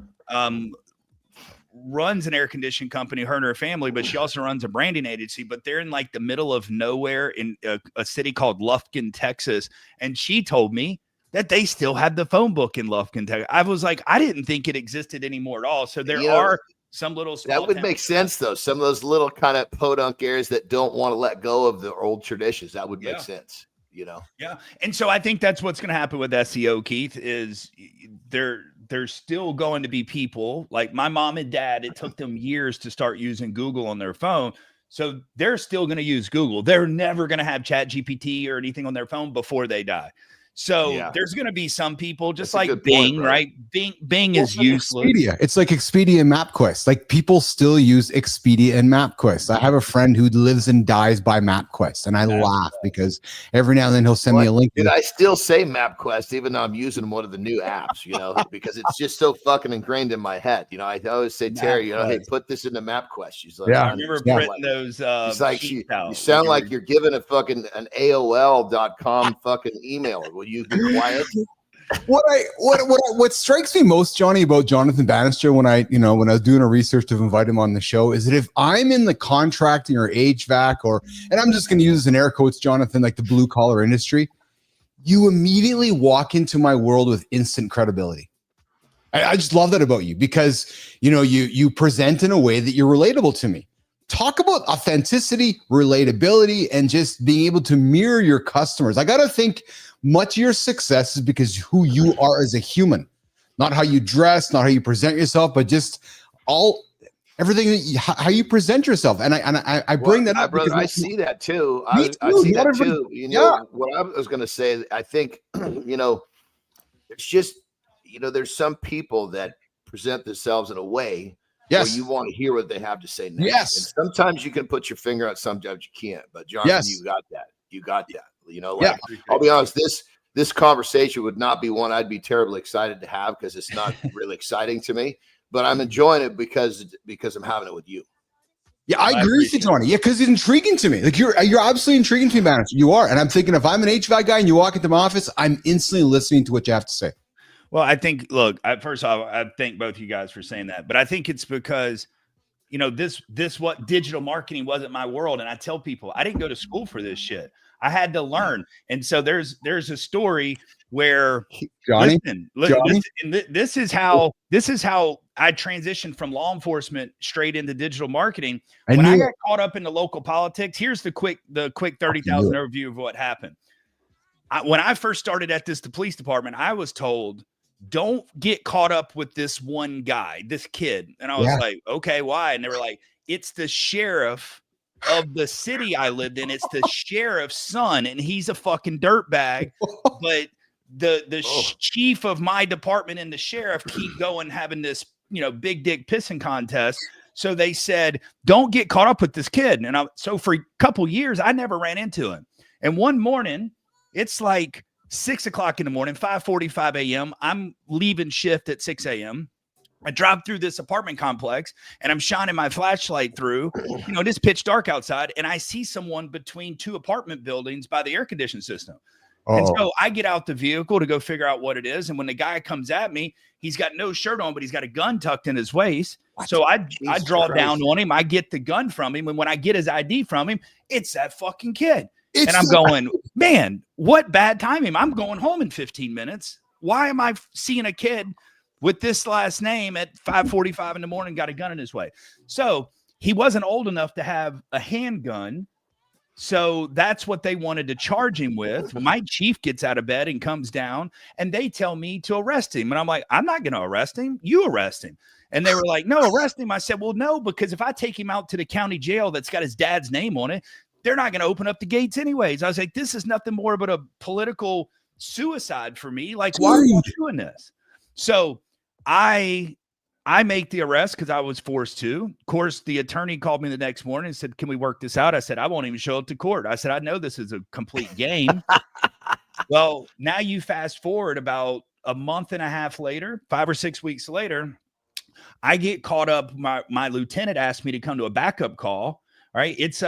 runs an air conditioning company, her and her family, but she also runs a branding agency, but they're in like the middle of nowhere in a city called Lufkin, Texas. And she told me that they still had the phone book in Lufkin, Texas. I was like, I didn't think it existed anymore at all. So there are some little small that would make sense though. Some of those little kind of podunk areas that don't want to let go of the old traditions. That would make sense. Yeah. And so I think that's what's going to happen with SEO, Keith, is there's still going to be people like my mom and dad. It took them years to start using Google on their phone. So they're still going to use Google. They're never going to have Chat GPT or anything on their phone before they die. So Yeah. there's going to be some people just That's a like good point, Bing, bro. right? Bing is useless. Expedia. It's like Expedia and MapQuest. Like people still use Expedia and MapQuest. I have a friend who lives and dies by MapQuest, and I laugh because every now and then he'll send me a link. Dude, I still say MapQuest, even though I'm using one of the new apps, because it's just so fucking ingrained in my head. I always say, Terry, hey, put this into MapQuest. She's like, Yeah. I remember yeah. printing those. It's like you out sound like you're giving a fucking an AOL.com fucking email. Will you be quiet? What strikes me most, Johnny, about Jonathan Bannister when I was doing a research to invite him on the show is that if I'm in the contracting or HVAC and I'm just going to use this in air quotes, Jonathan, like the blue collar industry, you immediately walk into my world with instant credibility. I just love that about you because you present in a way that you're relatable to me. Talk about authenticity, relatability, and just being able to mirror your customers. I got to think much of your success is because who you are as a human, not how you dress, not how you present yourself, but just everything how you present yourself. And I bring that up because I see that too. Me I too. see Not that everybody- too. Yeah. What I was going to say, I think, it's just, there's some people that present themselves in a way where you want to hear what they have to say next. Yes. And sometimes you can put your finger out, sometimes you can't. But Jonathan, you got that. You got that. I'll be honest, this conversation would not be one I'd be terribly excited to have because it's not really exciting to me. But I'm enjoying it because I'm having it with you. Yeah, I agree with you, Tony. Yeah, because it's intriguing to me. Like you're absolutely intriguing to me, Bannister. You are, and I'm thinking if I'm an HVAC guy and you walk into my office, I'm instantly listening to what you have to say. Well, I think, look, first off, I thank both you guys for saying that, but I think it's because, what digital marketing wasn't my world. And I tell people I didn't go to school for this shit. I had to learn. And so there's a story where Johnny, this is how I transitioned from law enforcement straight into digital marketing. When I got caught up in the local politics, here's the quick 30,000 overview of what happened. When I first started at the police department, I was told, don't get caught up with this one guy, this kid. And I was like, okay, why? And they were like, it's the sheriff of the city I lived in. It's the sheriff's son, and he's a fucking dirtbag. But the chief of my department and the sheriff keep going, having this, big dick pissing contest. So they said, don't get caught up with this kid. And so for a couple years, I never ran into him. And one morning, it's like 6 o'clock in the morning, 5:45 a.m. I'm leaving shift at 6 a.m. I drive through this apartment complex and I'm shining my flashlight through, it's pitch dark outside. And I see someone between two apartment buildings by the air conditioning system. And so I get out the vehicle to go figure out what it is. And when the guy comes at me, he's got no shirt on, but he's got a gun tucked in his waist. So I draw down on him. I get the gun from him. And when I get his ID from him, it's that fucking kid. And I'm going, man, what bad timing. I'm going home in 15 minutes. Why am I seeing a kid with this last name at 5:45 in the morning, got a gun in his way? So he wasn't old enough to have a handgun. So that's what they wanted to charge him with. My chief gets out of bed and comes down and they tell me to arrest him. And I'm like, I'm not going to arrest him. You arrest him. And they were like, no, arrest him. I said, well, no, because if I take him out to the county jail that's got his dad's name on it, they're not going to open up the gates anyways. I was like, this is nothing more but a political suicide for me. Like, why are you doing this? So I make the arrest because I was forced to. Of course, the attorney called me the next morning and said, can we work this out? I said, I won't even show up to court. I said, I know this is a complete game. Well, now you fast forward about a month and a half later, 5 or 6 weeks later, I get caught up. My lieutenant asked me to come to a backup call. All right. It's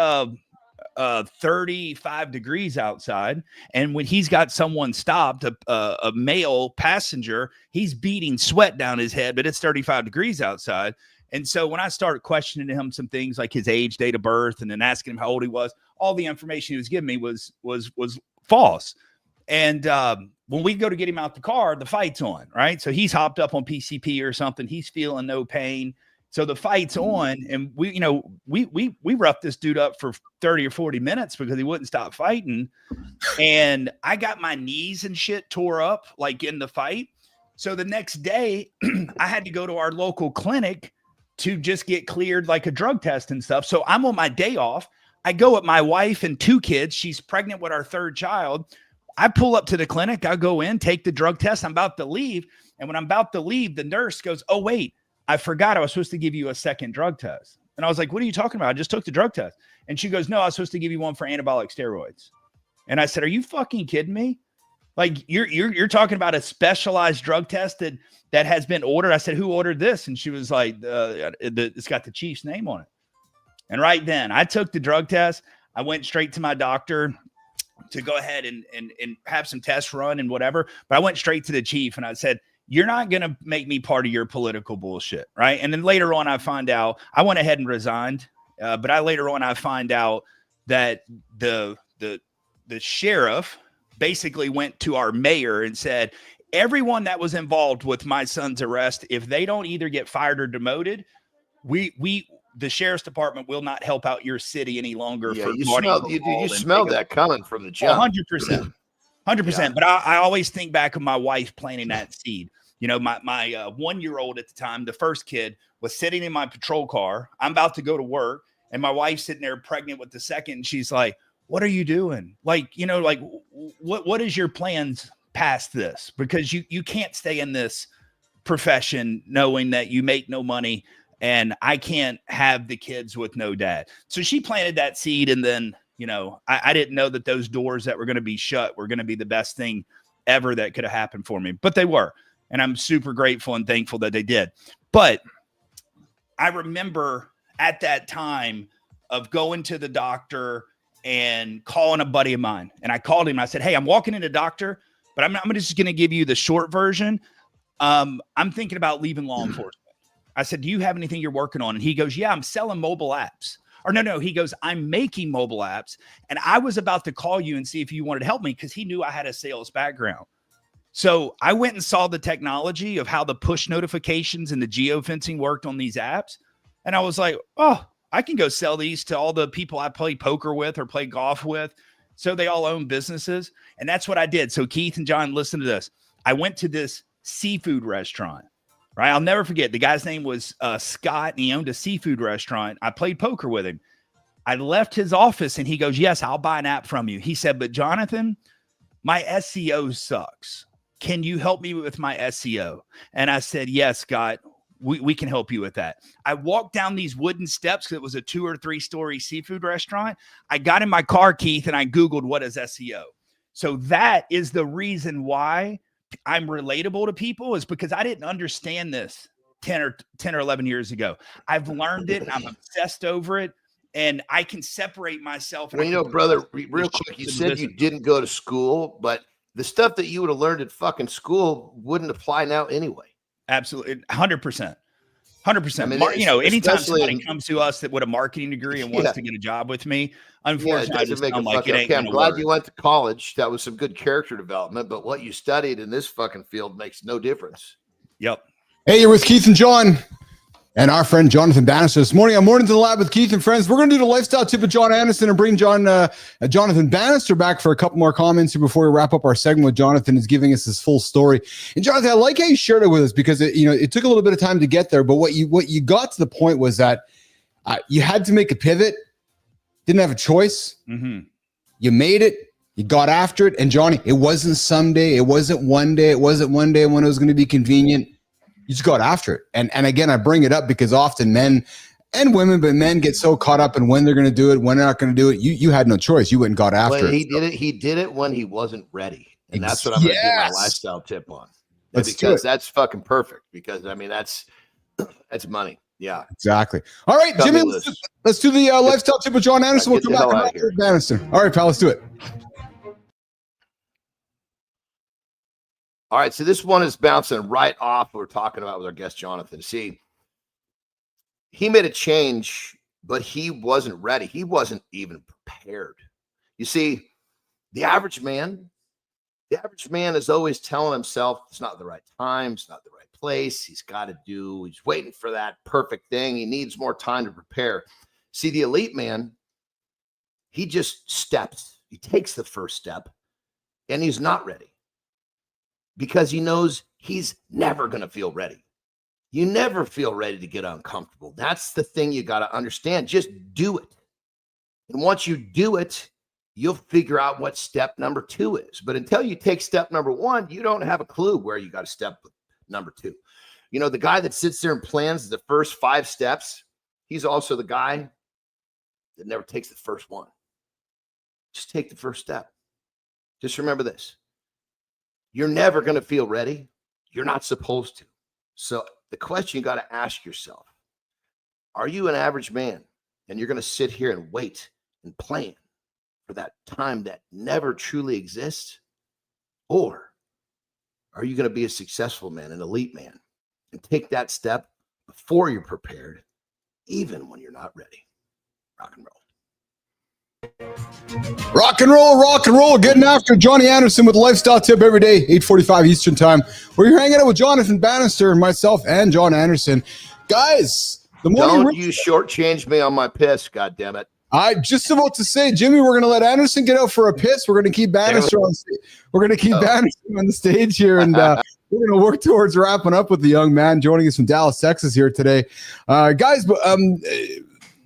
35 degrees outside. And when he's got someone stopped, a male passenger, he's beating sweat down his head, but it's 35 degrees outside. And so when I started questioning him some things like his age, date of birth, and then asking him how old he was, all the information he was giving me was false. And when we go to get him out the car, the fight's on, right? So he's hopped up on PCP or something. He's feeling no pain. So the fight's on, and we roughed this dude up for 30 or 40 minutes because he wouldn't stop fighting. And I got my knees and shit tore up like in the fight. So the next day I had to go to our local clinic to just get cleared like a drug test and stuff. So I'm on my day off. I go with my wife and 2 kids. She's pregnant with our 3rd child. I pull up to the clinic. I go in, take the drug test. I'm about to leave. And when I'm about to leave, the nurse goes, oh, wait, I forgot I was supposed to give you a second drug test. And I was like, what are you talking about? I just took the drug test. And she goes, no, I was supposed to give you one for anabolic steroids. And I said, are you fucking kidding me? Like you're talking about a specialized drug test that has been ordered. I said, who ordered this? And she was like, it's got the chief's name on it. And right then I took the drug test. I went straight to my doctor to go ahead and have some tests run and whatever. But I went straight to the chief and I said, you're not going to make me part of your political bullshit. Right. And then later on, I find out I went ahead and resigned. But I find out that the sheriff basically went to our mayor and said, everyone that was involved with my son's arrest, if they don't either get fired or demoted, the sheriff's department will not help out your city any longer. Yeah, for you smelled that coming from the jump. 100%. 100%. Yeah. But I always think back of my wife planting that seed. You know, my 1-year-old at the time, the first kid, was sitting in my patrol car. I'm about to go to work, and my wife's sitting there pregnant with the second. And she's like, what are you doing? Like, you know, like what is your plans past this? Because you can't stay in this profession knowing that you make no money, and I can't have the kids with no dad. So she planted that seed. And then, you know, I didn't know that those doors that were going to be shut were going to be the best thing ever that could have happened for me, but they were. And I'm super grateful and thankful that they did. But I remember at that time of going to the doctor and calling a buddy of mine. And I called him. I said, hey, I'm walking in the doctor, but I'm just going to give you the short version. I'm thinking about leaving law enforcement. I said, do you have anything you're working on? And he goes, yeah, I'm selling mobile apps. Or no, he goes, I'm making mobile apps. And I was about to call you and see if you wanted to help me, because he knew I had a sales background. So I went and saw the technology of how the push notifications and the geofencing worked on these apps. And I was like, oh, I can go sell these to all the people I play poker with or play golf with. So they all own businesses. And that's what I did. So Keith and John, listen to this. I went to this seafood restaurant, right? I'll never forget. The guy's name was Scott, and he owned a seafood restaurant. I played poker with him. I left his office and he goes, yes, I'll buy an app from you. He said, but Jonathan, my SEO sucks. Can you help me with my SEO? And I said, yes, Scott, we can help you with that. I walked down these wooden steps because it was a 2 or 3 story seafood restaurant. I got in my car, Keith, and I Googled what is SEO. So that is the reason why I'm relatable to people, is because I didn't understand this 10 or 11 years ago. I've learned it. I'm obsessed over it. And I can separate myself. Well, you know, brother, real quick, you said you didn't go to school, but the stuff that you would have learned at fucking school wouldn't apply now anyway. Absolutely. 100%. 100%. I mean, you know, anytime somebody comes to us that with a marketing degree and wants to get a job with me, unfortunately, I'm like, I'm glad you went to college. That was some good character development, but what you studied in this fucking field makes no difference. Yep. Hey, you're with Keith and John and our friend Jonathan Bannister this morning. I'm Morning to the Lab with Keith and friends. We're going to do the lifestyle tip of John Anderson and bring Jonathan Bannister back for a couple more comments here before we wrap up our segment with Jonathan is giving us his full story. And Jonathan, I like how you shared it with us, because it took a little bit of time to get there, but what you got to the point was that you had to make a pivot, didn't have a choice. Mm-hmm. You made it. You got after it. And Johnny, it wasn't someday. It wasn't one day. It wasn't one day when it was going to be convenient. You just got after it. And again, I bring it up because often men and women, but men get so caught up in when they're going to do it, when they're not going to do it. You had no choice. You went and got after it. He did it when he wasn't ready. And that's what I'm going to do my lifestyle tip on. Because that's fucking perfect. Because, I mean, that's money. Yeah. Exactly. All right, Jimmy, let's do the lifestyle tip with John Anderson. We'll come back to Bannister. All right, pal, let's do it. All right, so this one is bouncing right off what we're talking about with our guest, Jonathan. See, he made a change, but he wasn't ready. He wasn't even prepared. You see, the average man is always telling himself it's not the right time, it's not the right place. He's waiting for that perfect thing. He needs more time to prepare. See, the elite man, he just steps. He takes the first step, and he's not ready. Because he knows he's never going to feel ready. You never feel ready to get uncomfortable. That's the thing you got to understand. Just do it. And once you do it, you'll figure out what step number 2 is. But until you take step number 1, you don't have a clue where you got to step number 2. You know, the guy that sits there and plans the first 5 steps, he's also the guy that never takes the first one. Just take the first step. Just remember this. You're never going to feel ready. You're not supposed to. So the question you got to ask yourself, are you an average man and you're going to sit here and wait and plan for that time that never truly exists? Or are you going to be a successful man, an elite man, and take that step before you're prepared, even when you're not ready? Rock and roll. Rock and roll, getting after Johnny Anderson with a lifestyle tip every day, 8:45 Eastern time, where you're hanging out with Jonathan Bannister and myself and John Anderson. Guys, the morning Don't you shortchange me on my piss, goddammit. I just about to say, Jimmy, we're going to let Anderson get out for a piss. We're going to keep Bannister on stage. We're going to keep Bannister on the stage here, and we're going to work towards wrapping up with the young man joining us from Dallas, Texas here today. Guys,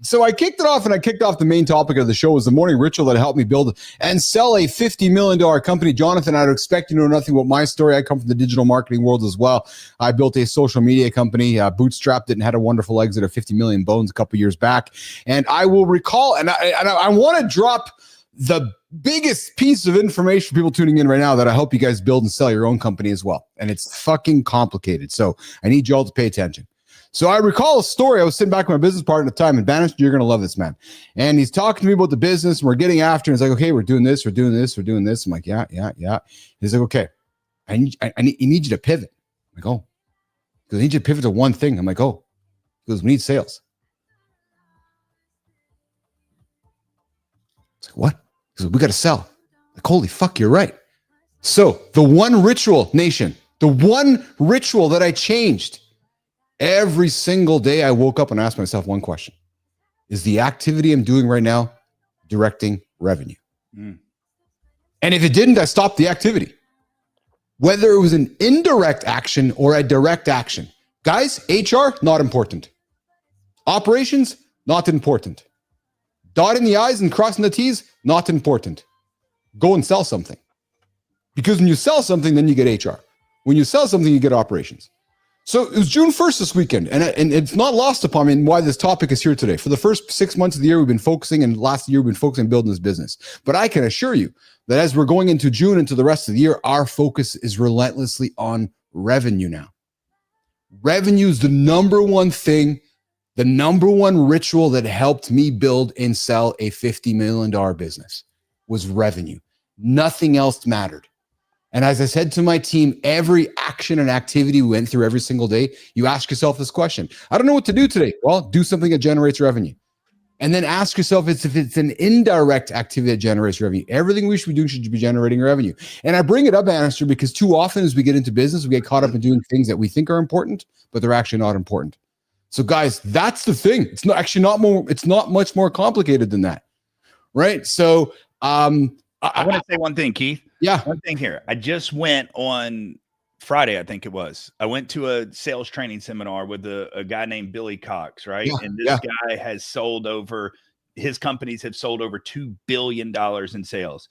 so I kicked it off, and I kicked off the main topic of the show was the morning ritual that helped me build and sell a $50 million company. Jonathan, I'd expect you to know nothing about my story. I come from the digital marketing world as well. I built a social media company, bootstrapped it, and had a wonderful exit of 50 million bones a couple years back. And I will recall, and I want to drop the biggest piece of information for people tuning in right now that I hope you guys build and sell your own company as well. And it's fucking complicated. So I need y'all to pay attention. So I recall a story. I was sitting back with my business partner at the time, and Bannister, you're going to love this, man. And he's talking to me about the business, and we're getting after, and he's like, okay, we're doing this, we're doing this, we're doing this. I'm like, yeah. He's like, okay, I need you to pivot. I'm like, oh. Because I need you to pivot to one thing. I'm like, oh. He goes, we need sales. I was like, what? He goes, we got to sell. I'm like, holy fuck, you're right. So the one ritual, nation, the one ritual that I changed, every single day I woke up and asked myself one question. Is the activity I'm doing right now directing revenue? And if it didn't, I stopped the activity. Whether it was an indirect action or a direct action. Guys, HR, not important. Operations, not important. Dotting the I's and crossing the T's, not important. Go and sell something. Because when you sell something, then you get HR. When you sell something, you get operations. So it was June 1st this weekend, and it's not lost upon me why this topic is here today. For the first 6 months of the year, we've been focusing, and last year we've been focusing on building this business. But I can assure you that as we're going into June, into the rest of the year, our focus is relentlessly on revenue now. Revenue is the number one thing, the number one ritual that helped me build and sell a $50 million business was revenue. Nothing else mattered. And as I said to my team, every action and activity we went through every single day, you ask yourself this question. I don't know what to do today. Well, do something that generates revenue. And then ask yourself if it's an indirect activity that generates revenue. Everything we should be doing should be generating revenue. And I bring it up, Bannister, because too often as we get into business, we get caught up in doing things that we think are important, but they're actually not important. So guys, that's the thing. It's not actually not more, it's not much more complicated than that. Right? So I want to say one thing, Keith. Yeah. One thing here. I just went on Friday, I think it was. I went to a sales training seminar with a guy named Billy Cox, right? Yeah, and this guy has sold over, his companies have sold over $2 billion in sales.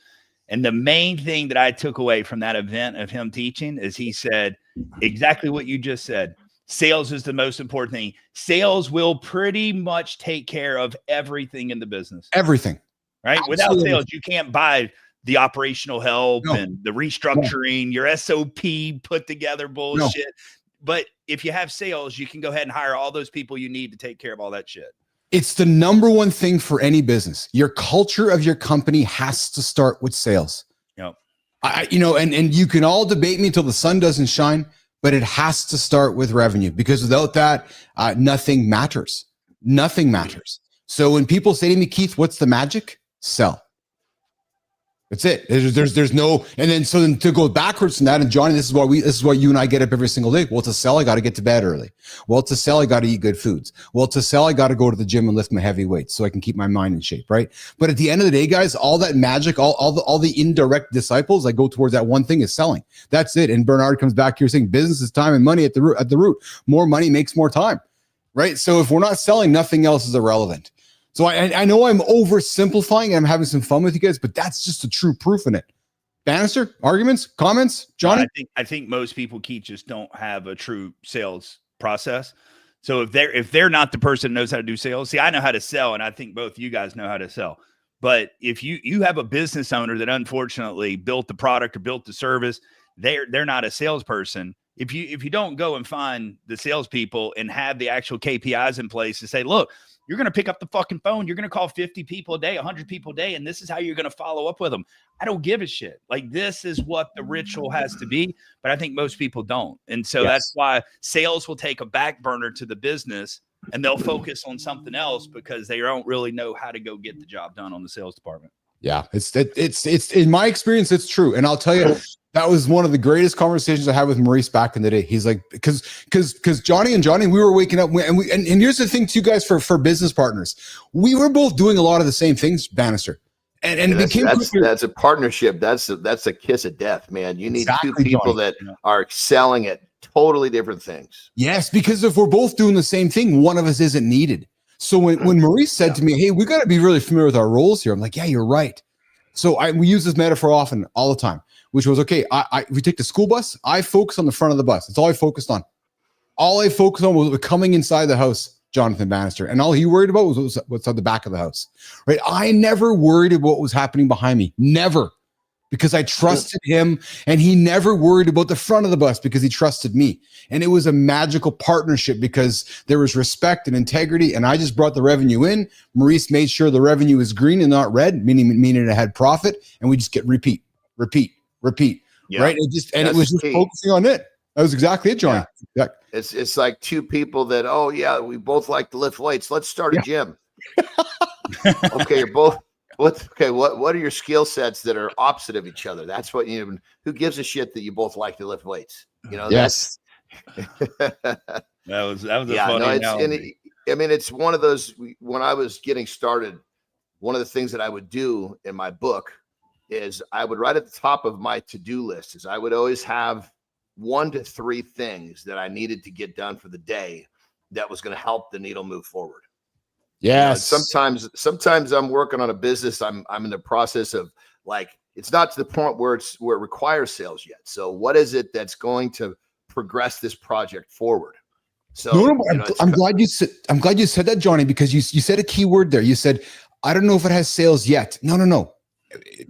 And the main thing that I took away from that event of him teaching is he said exactly what you just said. Sales is the most important thing. Sales will pretty much take care of everything in the business. Everything. Right? Absolutely. Without sales, you can't buy the operational help and the restructuring, your SOP put together bullshit. But if you have sales, you can go ahead and hire all those people you need to take care of all that shit. It's the number one thing for any business. Your culture of your company has to start with sales. Yep. And you can all debate me till the sun doesn't shine, but it has to start with revenue, because without that, nothing matters. Nothing matters. So when people say to me, Keith, what's the magic? Sell. That's it. There's no, and then so then to go backwards from that, and Johnny, this is why you and I get up every single day. Well, to sell, I got to get to bed early. Well, to sell, I got to eat good foods. Well, to sell, I got to go to the gym and lift my heavy weights so I can keep my mind in shape, right? But at the end of the day, guys, all that magic, all the indirect disciples, I go towards that one thing is selling. That's it. And Bernard comes back here saying business is time and money at the root. More money makes more time, right? So if we're not selling, nothing else is irrelevant. So I know I'm oversimplifying and I'm having some fun with you guys, but that's just the true proof in it. Bannister, arguments, comments, Johnny? I think most people, Keith, just don't have a true sales process. So if they're not the person that knows how to do sales, see, I know how to sell, and I think both you guys know how to sell. But if you have a business owner that unfortunately built the product or built the service, they're not a salesperson. If you don't go and find the salespeople and have the actual KPIs in place to say, look, you're going to pick up the fucking phone. You're going to call 50 people a day, 100 people a day, and this is how you're going to follow up with them. I don't give a shit. Like, this is what the ritual has to be, but I think most people don't. And so that's why sales will take a back burner to the business, and they'll focus on something else because they don't really know how to go get the job done on the sales department. Yeah, it's in my experience, it's true. And I'll tell you, that was one of the greatest conversations I had with Maurice back in the day. He's like, because Johnny, we were waking up and here's the thing too, guys, for business partners, we were both doing a lot of the same things, Bannister. And it became that's a partnership. That's a kiss of death, man. You need two people that are excelling at totally different things. Yes, because if we're both doing the same thing, one of us isn't needed. So when Maurice said to me, hey, we got to be really familiar with our roles here, I'm like, yeah, you're right. So we use this metaphor often, all the time, which was, okay, we take the school bus, I focus on the front of the bus. That's all I focused on. All I focused on was coming inside the house, Jonathan Bannister. And all he worried about was what's on the back of the house, right? I never worried about what was happening behind me. Never. Because I trusted him, and he never worried about the front of the bus because he trusted me. And it was a magical partnership because there was respect and integrity, and I just brought the revenue in. Maurice made sure the revenue was green and not red, meaning it had profit, and we just get repeat, yeah. Right? It was just focusing on it. That was exactly it, Johnny. Yeah. It's like two people that, we both like to lift weights. Let's start a gym. Okay, you're both. What are your skill sets that are opposite of each other? That's what who gives a shit that you both like to lift weights? Yes. that was a funny analogy. It's one of those. When I was getting started, one of the things that I would do in my book is I would write at the top of my to-do list is I would always have 1 to 3 things that I needed to get done for the day that was going to help the needle move forward. Yes. Sometimes I'm working on a business. I'm in the process of, like, it's not to the point where it requires sales yet. So what is it that's going to progress this project forward? So I'm glad you said that, Johnny, because you said a key word there. You said, I don't know if it has sales yet. No.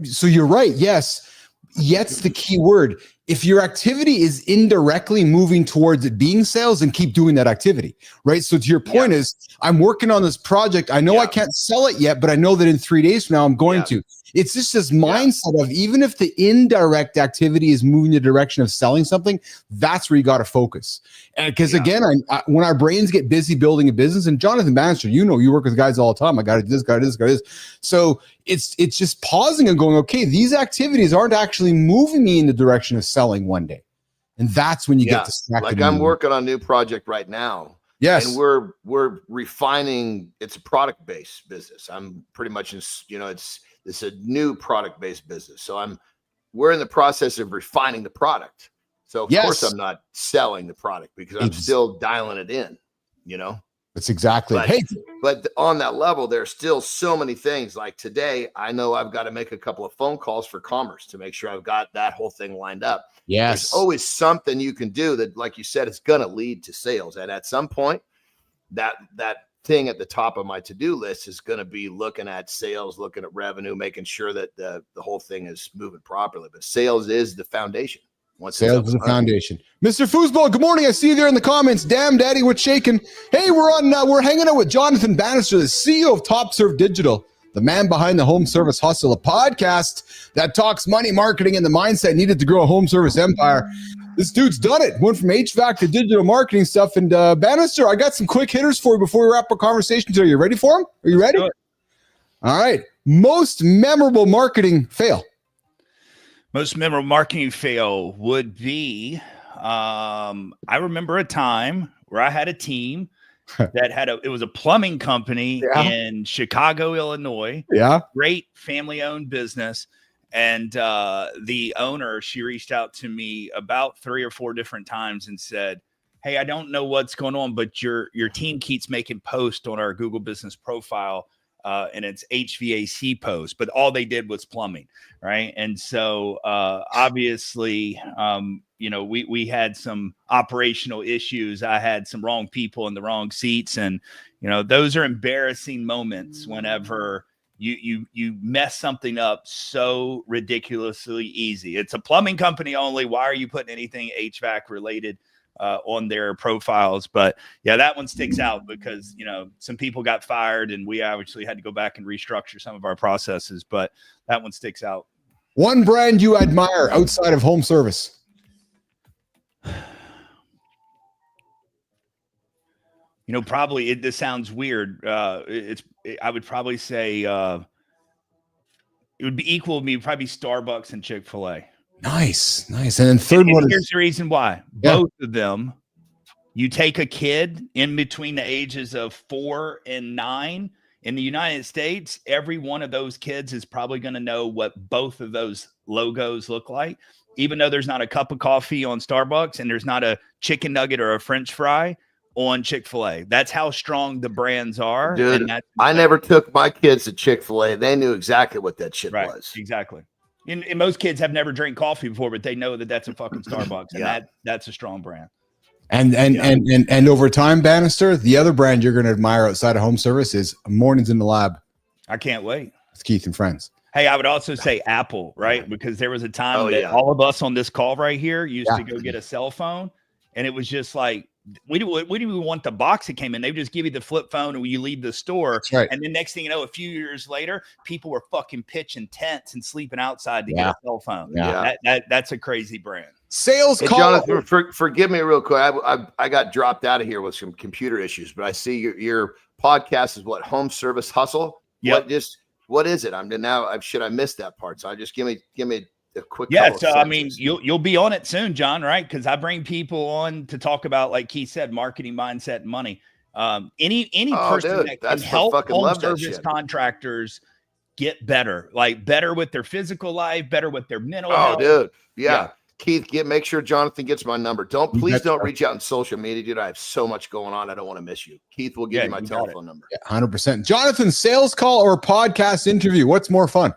So you're right. Yes. Yet's the key word. If your activity is indirectly moving towards it being sales, then keep doing that activity, right? So to your point is, I'm working on this project. I know I can't sell it yet, but I know that in 3 days from now, I'm going to. It's just this mindset of, even if the indirect activity is moving the direction of selling something, that's where you got to focus. And because again, when our brains get busy building a business, and Jonathan Bannister, you work with guys all the time. I got to do this, got to do this, got to do this. So it's just pausing and going, okay, these activities aren't actually moving me in the direction of selling one day. And that's when you get distracted. Like, I'm working on a new project right now. Yes. And we're refining. It's a product-based business. I'm pretty much it's a new product-based business. So we're in the process of refining the product. So of course I'm not selling the product because I'm still dialing it in, That's exactly. But on that level, there's still so many things. Like today, I know I've got to make a couple of phone calls for commerce to make sure I've got that whole thing lined up. Yes. There's always something you can do that, like you said, is going to lead to sales. And at some point, that thing at the top of my to-do list is going to be looking at sales, looking at revenue, making sure that the whole thing is moving properly. But sales is the foundation. Sales is the foundation. Mr. Foosball, good morning. I see you there in the comments. Damn, Daddy, what's shaking? Hey, we're hanging out with Jonathan Bannister, the CEO of Top Serve Digital, the man behind the Home Service Hustle, a podcast that talks money, marketing, and the mindset needed to grow a home service empire. This dude's done it. Went from HVAC to digital marketing stuff. And Bannister, I got some quick hitters for you before we wrap our conversation today. You ready for them? Are you ready? All right. Most memorable marketing fail. Most memorable marketing fail would be, I remember a time where I had a team that it was a plumbing company in Chicago, Illinois. Yeah. Great family-owned business. And the owner, she reached out to me about 3 or 4 different times and said, hey, I don't know what's going on, but your team keeps making posts on our Google business profile and it's HVAC post, but all they did was plumbing, right? And so obviously, we had some operational issues. I had some wrong people in the wrong seats, and those are embarrassing moments whenever you mess something up so ridiculously easy. It's a plumbing company only. Why are you putting anything HVAC related on their profiles? But yeah, that one sticks out because some people got fired, and we obviously had to go back and restructure some of our processes. But that one sticks out. One brand you admire outside of home service. Probably this sounds weird. I would probably say it would be equal to me, probably Starbucks and Chick-fil-A. Nice. And then third one. Here's the reason why. Yeah. Both of them, you take a kid in between the ages of 4 and 9 in the United States, every one of those kids is probably going to know what both of those logos look like, even though there's not a cup of coffee on Starbucks and there's not a chicken nugget or a French fry on Chick-fil-A. That's how strong the brands are. Dude, and I never took my kids to Chick-fil-A. They knew exactly what that shit was. Exactly. And most kids have never drank coffee before, but they know that that's a fucking Starbucks, and that's a strong brand. And over time, Bannister, the other brand you're going to admire outside of home service is Mornings in the Lab. I can't wait. It's Keith and Friends. Hey, I would also say Apple, right? Because there was a time that all of us on this call right here used to go get a cell phone, and it was just like, we didn't even want the box that came in. They would just give you the flip phone and you leave the store. That's right. And then next thing you know, a few years later, people were fucking pitching tents and sleeping outside to get a cell phone. Yeah. That's a crazy brand. Sales hey, call. Jonathan, forgive me real quick. I got dropped out of here with some computer issues, but I see your podcast is what, Home Service Hustle? Yep. What is it? I missed that part. So I just give me a quick. Yeah. So, I mean, you'll be on it soon, John, right? Because I bring people on to talk about, like Keith said, marketing, mindset, and money. Any person that can help home service contractors get better, like better with their physical life, better with their mental health. Dude. Yeah. Keith, make sure Jonathan gets my number. Please don't reach out on social media, dude. I have so much going on. I don't want to miss you. Keith will give you my telephone number. 100%. Jonathan, sales call or podcast interview? What's more fun?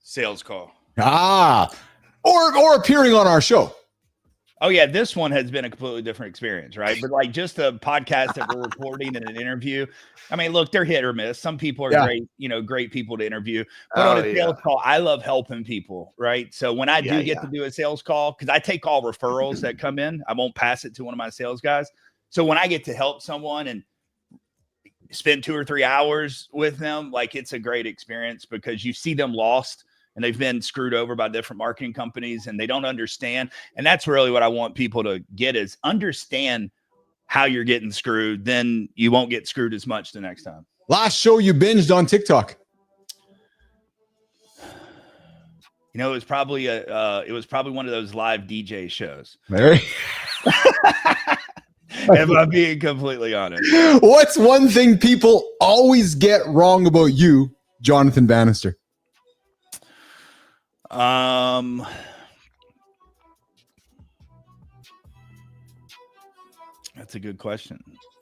Sales call. Or appearing on our show. Oh yeah, this one has been a completely different experience, right? But like just a podcast that we're recording and an interview. I mean, look, they're hit or miss. Some people are great, great people to interview. But on a sales call, I love helping people, right? So when I do get to do a sales call, because I take all referrals that come in, I won't pass it to one of my sales guys. So when I get to help someone and spend 2 or 3 hours with them, like it's a great experience because you see them lost. And they've been screwed over by different marketing companies and they don't understand. And that's really what I want people to get is understand how you're getting screwed. Then you won't get screwed as much the next time. Last show you binged on TikTok. It was probably one of those live DJ shows. Mary. If I'm being completely honest. What's one thing people always get wrong about you, Jonathan Bannister? That's a good question.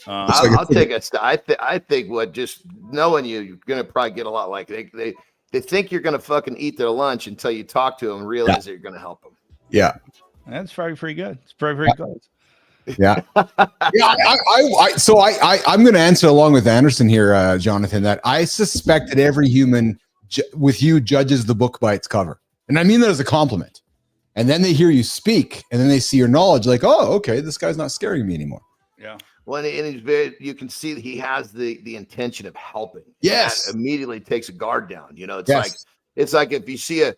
I'll take a step. I think what just knowing you're gonna probably get a lot like they think you're gonna fucking eat their lunch until you talk to them and realize that you're gonna help them. Yeah, that's probably pretty good. It's very close. Yeah, So I'm going to answer along with Anderson here, Jonathan. That I suspect that every human with you judges the book by its cover. And I mean that as a compliment. And then they hear you speak and then they see your knowledge like, oh, okay, this guy's not scaring me anymore. Yeah. Well, and he's you can see that he has the intention of helping. Yes. That immediately takes a guard down. It's like if you see a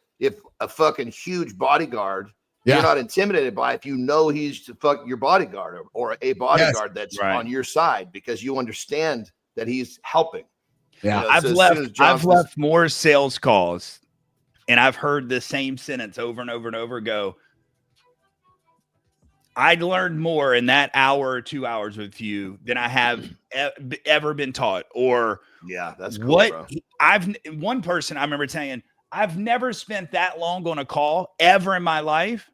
fucking huge bodyguard, you're not intimidated by if you know he's your bodyguard or a bodyguard that's on your side because you understand that he's helping. Yeah. I've left more sales calls. And I've heard the same sentence over and over and over go, I learned more in that hour or 2 hours with you than I have ever been taught. Or that's cool, bro. One person I remember saying, I've never spent that long on a call ever in my life.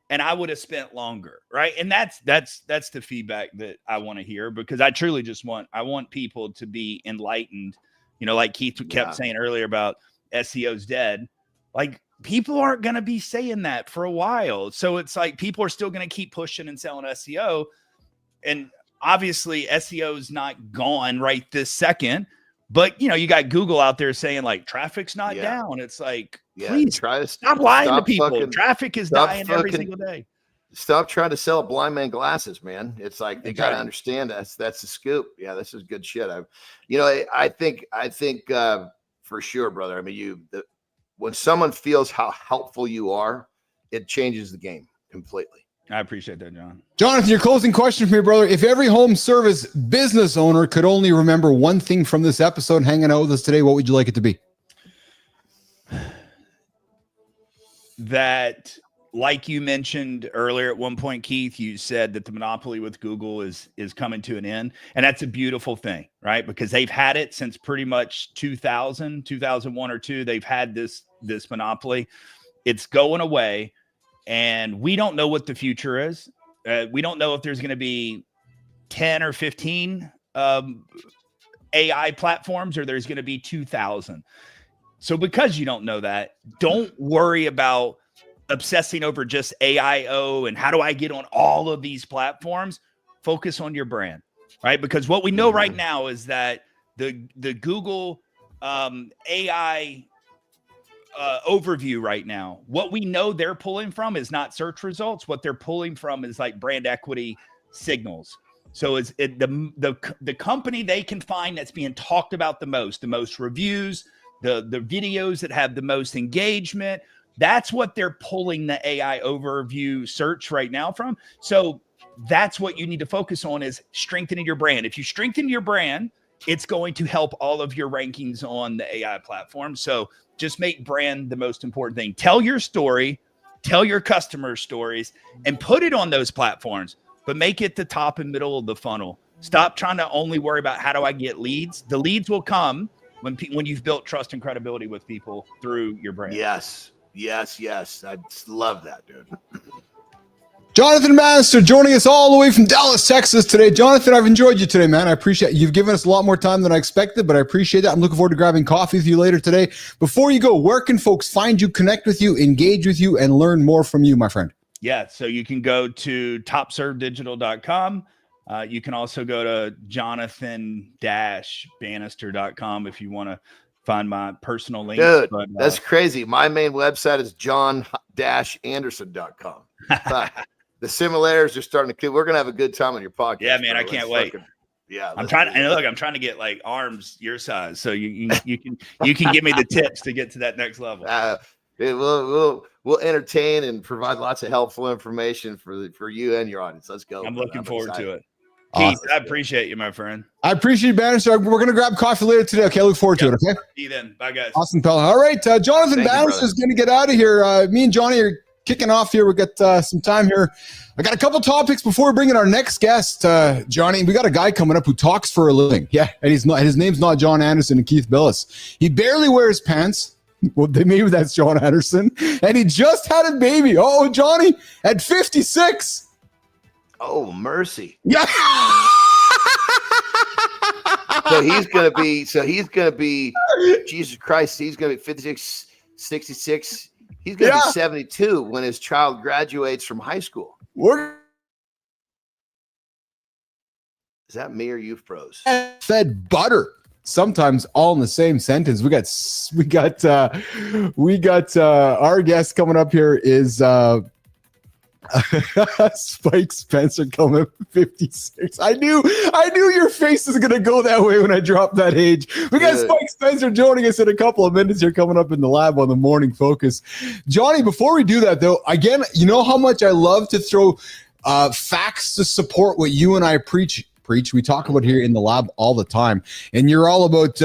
And I would have spent longer. Right. And that's the feedback that I want to hear because I truly I want people to be enlightened Like Keith kept saying earlier about SEO's dead. Like, people aren't going to be saying that for a while. So it's like people are still going to keep pushing and selling SEO. And obviously SEO is not gone right this second. But, you got Google out there saying like traffic's not down. It's like, please try to stop lying to people. Traffic is dying every single day. Stop trying to sell a blind man glasses, man. It's like they got to understand that's the scoop. Yeah, this is good shit. I think for sure, brother. I mean, when someone feels how helpful you are, it changes the game completely. I appreciate that, John. Jonathan, your closing question for me, brother. If every home service business owner could only remember one thing from this episode hanging out with us today, what would you like it to be? That, like you mentioned earlier at one point, Keith, you said that the monopoly with Google is coming to an end. And that's a beautiful thing, right? Because they've had it since pretty much 2001 or 2. They've had this monopoly. It's going away. And we don't know what the future is. We don't know if there's going to be 10 or 15 AI platforms, or there's going to be 2,000. So because you don't know that, don't worry about obsessing over just AIO and how do I get on all of these platforms. Focus on your brand, right? Because what we know right now is that the Google AI overview right now, what we know they're pulling from is not search results. What they're pulling from is like brand equity signals. So is it the company they can find that's being talked about the most reviews, the videos that have the most engagement. That's what they're pulling the AI overview search right now from. So that's what you need to focus on, is strengthening your brand. If you strengthen your brand, it's going to help all of your rankings on the AI platform. So just make brand the most important thing. Tell your story, tell your customer stories, and put it on those platforms, but make it the top and middle of the funnel. Stop trying to only worry about how do I get leads. The leads will come when you've built trust and credibility with people through your brand. Yes. I love that, dude. Jonathan Bannister joining us all the way from Dallas, Texas today. Jonathan, I've enjoyed you today, man. I appreciate it. You've given us a lot more time than I expected, but I appreciate that. I'm looking forward to grabbing coffee with you later today. Before you go, where can folks find you, connect with you, engage with you, and learn more from you, my friend? Yeah, so you can go to topservedigital.com. You can also go to jonathan-bannister.com if you want to find my personal links. Dude, that's crazy. My main website is john-anderson.com. The similarities are starting to. We're gonna have a good time on your podcast. Yeah, man, I can't wait. I'm trying to get like arms your size, so you can give me the tips to get to that next level. We'll entertain and provide lots of helpful information for you and your audience. Let's go. I'm looking forward to it. Keith, I appreciate you, my friend. I appreciate you, Bannister. We're going to grab coffee later today. Okay, I look forward to it. Okay. See you then. Bye, guys. Awesome, pal. All right, Jonathan Bannister is going to get out of here. Me and Johnny are kicking off here. We got some time here. I got a couple topics before we bring in our next guest, Johnny. We got a guy coming up who talks for a living. Yeah, and his name's not John Anderson and Keith Bilous. He barely wears pants. Well, maybe that's John Anderson. And he just had a baby. Oh, Johnny, at 56. Oh, mercy. Yeah. So he's gonna be Jesus Christ, he's gonna be 56, 66. He's gonna be 72 when his child graduates from high school. Is that me or you froze? Fed butter. Sometimes all in the same sentence. We got our guest coming up here is Spike Spencer coming up 56. I knew your face is gonna go that way when I drop that age. We got Spike Spencer joining us in a couple of minutes here, coming up in the lab on the Morning Focus. Johnny, before we do that though, again, you know how much I love to throw facts to support what you and I preach. We talk about here in the lab all the time, and you're all about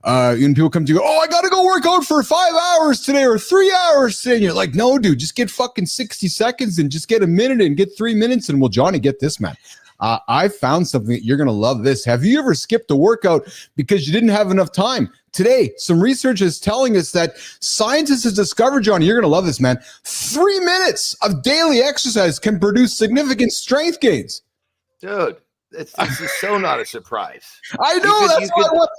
when people come to you, I got to go work out for 5 hours today or 3 hours today. And you're like, no, dude, just get fucking 60 seconds and just get a minute and get 3 minutes. And well, Johnny, get this, man. I found something that you're going to love this. Have you ever skipped a workout because you didn't have enough time? Today, some research is telling us that scientists have discovered, Johnny, you're going to love this, man. 3 minutes of daily exercise can produce significant strength gains. Dude. It's just so not a surprise. I know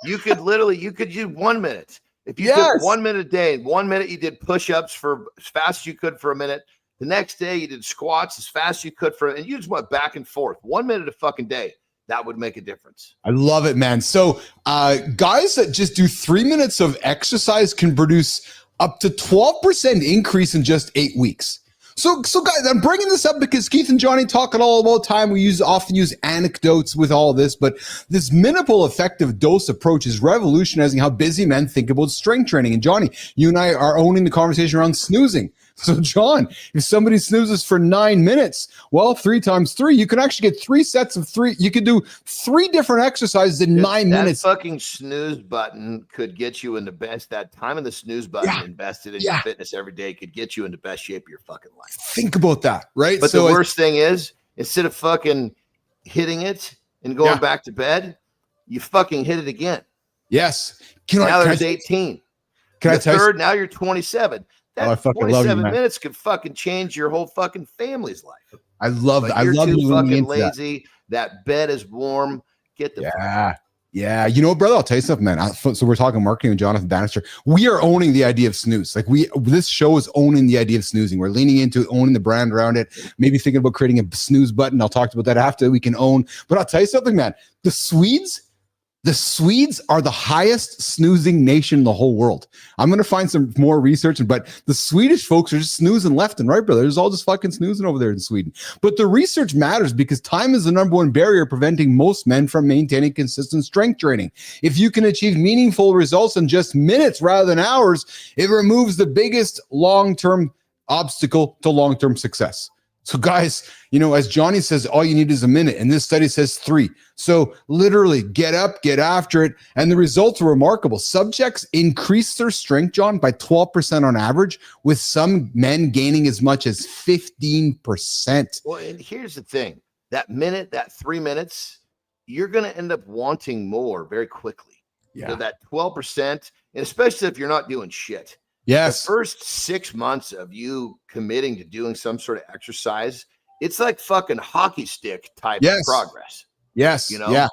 You could do 1 minute. If you Yes. took 1 minute a day, 1 minute you did push-ups for as fast as you could for a minute. The next day you did squats as fast as you could and you just went back and forth 1 minute a fucking day. That would make a difference. I love it, man. So guys that just do 3 minutes of exercise can produce up to 12% increase in just 8 weeks. So guys, I'm bringing this up because Keith and Johnny talk it all about time. We often use anecdotes with all this, but this minimal effective dose approach is revolutionizing how busy men think about strength training. And Johnny, you and I are owning the conversation around snoozing. So John, if somebody snoozes for 9 minutes, well, 3 times 3, you can actually get 3 sets of 3. You could do 3 different exercises in 9 minutes. That fucking snooze button could get you in the best. That time in the snooze button invested in your fitness every day could get you in the best shape of your fucking life. Think about that, right? But the worst thing is, instead of fucking hitting it and going back to bed, you fucking hit it again. Yes. Now there's 18. Can I tell you? Now you're 27. That 27 minutes could fucking change your whole fucking family's life. I love that. I love you you fucking lazy. That bed is warm. Get the Yeah. You know what, brother? I'll tell you something, man. So we're talking marketing with Jonathan Bannister. We are owning the idea of snooze. Like this show is owning the idea of snoozing. We're leaning into owning the brand around it. Maybe thinking about creating a snooze button. I'll talk about that after we can own. But I'll tell you something, man. The Swedes are the highest snoozing nation in the whole world. I'm going to find some more research, but the Swedish folks are just snoozing left and right, brother. There's all just fucking snoozing over there in Sweden. But the research matters because time is the number one barrier preventing most men from maintaining consistent strength training. If you can achieve meaningful results in just minutes rather than hours, it removes the biggest long-term obstacle to long-term success. So guys, as Johnny says, all you need is a minute. And this study says 3. So literally get up, get after it. And the results are remarkable. Subjects increase their strength, John, by 12% on average, with some men gaining as much as 15%. Well, and here's the thing. That 3 minutes, you're going to end up wanting more very quickly. Yeah. So that 12%, and especially if you're not doing shit. Yes. The first 6 months of you committing to doing some sort of exercise, it's like fucking hockey stick type of progress. Yes. Yeah.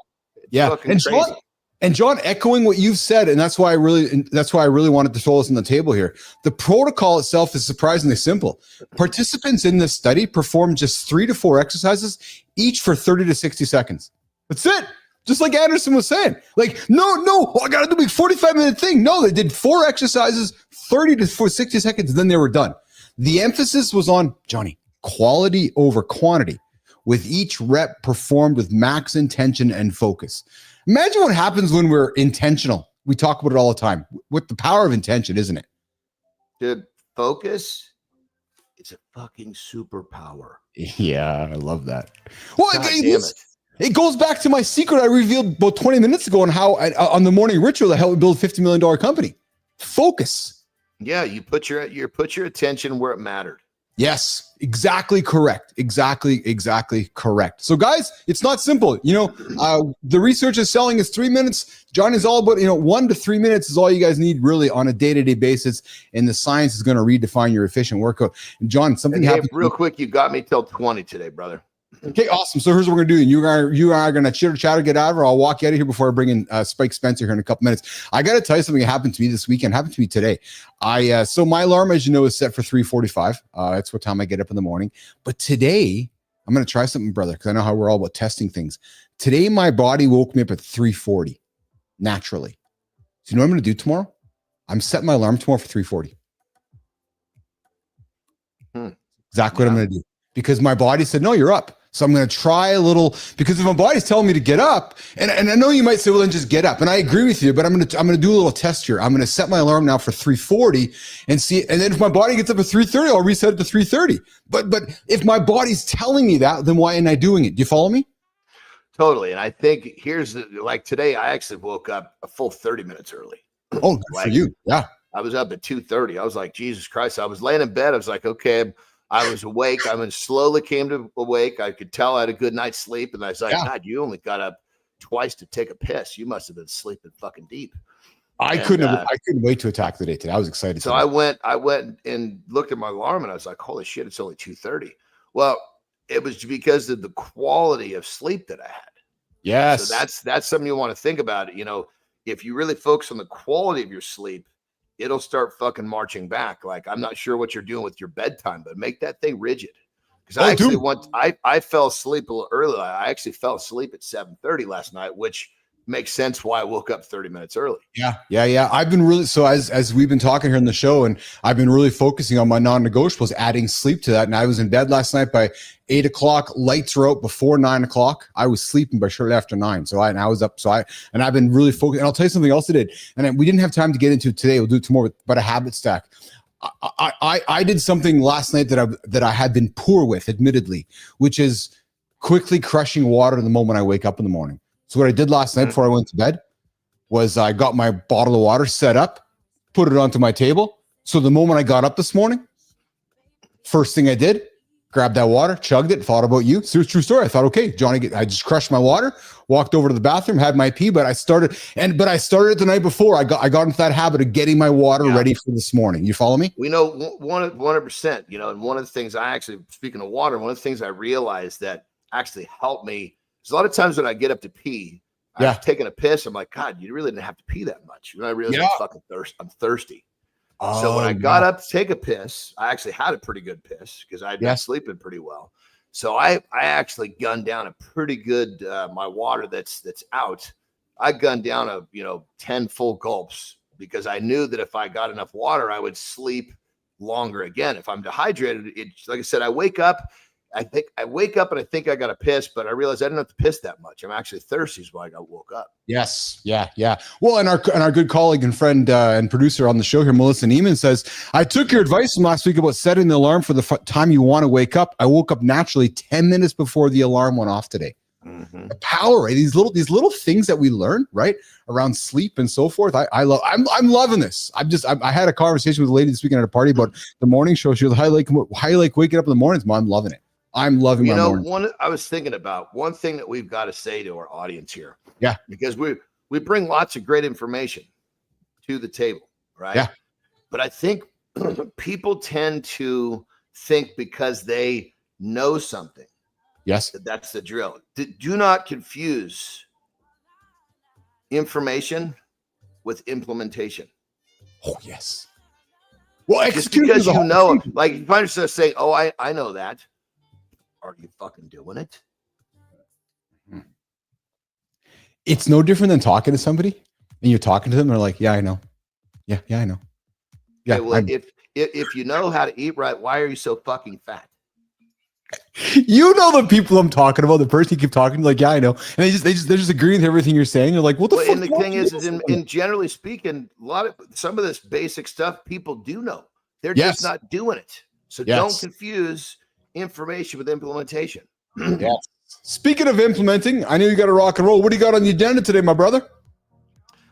And crazy. John, echoing what you've said, and that's why I really wanted to throw this on the table here. The protocol itself is surprisingly simple. Participants in this study performed just 3 to 4 exercises, each for 30 to 60 seconds. That's it. Just like Anderson was saying, like, no, I got to do a 45-minute thing. No, they did 4 exercises, 30 to 60 seconds, and then they were done. The emphasis was on, Johnny, quality over quantity, with each rep performed with max intention and focus. Imagine what happens when we're intentional. We talk about it all the time. With the power of intention, isn't it? Dude, focus is a fucking superpower. Yeah, I love that. Well, God damn it. It goes back to my secret I revealed about 20 minutes ago on how on the morning ritual that helped build a $50 million company. Focus. Yeah, you put your attention where it mattered. Yes, exactly correct. Exactly correct. So guys, it's not simple. The research is selling is 3 minutes. John is all about, 1 to 3 minutes is all you guys need really on a day-to-day basis. And the science is going to redefine your efficient workout. And John, something happened. Real quick, you got me till 20 today, brother. Okay, awesome. So here's what we're gonna do. You are gonna chitter chatter, get out of, or I'll walk you out of here before I bring in Spike Spencer here in a couple minutes. I gotta tell you something that happened to me this weekend. Happened to me today. So my alarm, as you know, is set for 3:45. That's what time I get up in the morning. But today I'm gonna try something, brother, because I know how we're all about testing things. Today my body woke me up at 3:40 naturally. So you know what I'm gonna do tomorrow? I'm setting my alarm tomorrow for 3:40. Exactly what I'm gonna do. Because my body said, no, you're up. So I'm going to try a little, because if my body's telling me to get up, and I know you might say, well, then just get up. And I agree with you, but I'm going to do a little test here. I'm going to set my alarm now for 3:40 and see. And then if my body gets up at 3:30, I'll reset it to 3:30. But if my body's telling me that, then why am I doing it? Do you follow me? Totally. And I think like today, I actually woke up a full 30 minutes early. Oh, good for you. Yeah. I was up at 2:30. I was like, Jesus Christ. I was laying in bed. I was like, okay, I was awake. Slowly came to awake. I could tell I had a good night's sleep. And I was like, God, you only got up twice to take a piss. You must have been sleeping fucking deep. I couldn't wait to attack the day today. I was excited. So I went and looked at my alarm and I was like, holy shit, it's only 2:30. Well, it was because of the quality of sleep that I had. Yes. So that's something you want to think about. You know, if you really focus on the quality of your sleep, it'll start fucking marching back. Like, I'm not sure what you're doing with your bedtime, but make that thing rigid. Because I actually I fell asleep a little early. I actually fell asleep at 7:30 last night, which makes sense why I woke up 30 minutes early. Yeah. I've been really, so as we've been talking here in the show, and I've been really focusing on my non-negotiables, adding sleep to that. And I was in bed last night by 8 o'clock. Lights were out before 9 o'clock. I was sleeping by shortly after 9. I was up. And I've been really focused. And I'll tell you something else I did. And we didn't have time to get into it today. We'll do it tomorrow, but a habit stack. I did something last night that I had been poor with, admittedly, which is quickly crushing water the moment I wake up in the morning. So what I did last night before I went to bed was I got my bottle of water set up, put it onto my table. So the moment I got up this morning, first thing I did, grabbed that water, chugged it, thought about you. True story. I thought, okay, Johnny, I just crushed my water, walked over to the bathroom, had my pee, but I started it the night before. I got into that habit of getting my water ready for this morning. You follow me? We know 100%, you know, and one of the things speaking of water, one of the things I realized that actually helped me is a lot of times when I get up to pee, I've taken a piss. I'm like, God, you really didn't have to pee that much. And I realized I'm thirsty. So when I got up to take a piss, I actually had a pretty good piss because I'd been sleeping pretty well. So I actually gunned down a pretty good my water that's out. I gunned down 10 full gulps because I knew that if I got enough water, I would sleep longer. Again, if I'm dehydrated, it's like I said, I wake up and I think I got to piss, but I realized I didn't have to piss that much. I'm actually thirsty, is why I woke up. Yes. Yeah. Well, and our good colleague and friend and producer on the show here, Melissa Neiman, says, I took your advice from last week about setting the alarm for the time you want to wake up. I woke up naturally 10 minutes before the alarm went off today. The power, right? These little things that we learn, right, around sleep and so forth. I'm loving this. I had a conversation with a lady this weekend at a party about the morning show. She was how you like waking up in the mornings. I'm loving it. I'm loving my morning. I was thinking about one thing that we've got to say to our audience here. Yeah. Because we bring lots of great information to the table, right? Yeah. But I think people tend to think because they know something. Yes. That's the drill. Do not confuse information with implementation. Oh, yes. Well, just because you know it, like if you find yourself saying, oh, I know that. Are you fucking doing it? It's no different than talking to somebody and you're talking to them and they're like, yeah, I know. Yeah, I know. Yeah. Okay, well, if you know how to eat right, why are you so fucking fat? You know the people I'm talking about, the person you keep talking to, like, yeah, I know. And they're just agreeing with everything you're saying. They're like, what the fuck? And the thing is in generally speaking, some of this basic stuff people do know. They're just not doing it. So don't confuse information with implementation. Yes. Speaking of implementing, I know you got to rock and roll. What do you got on the agenda today, my brother?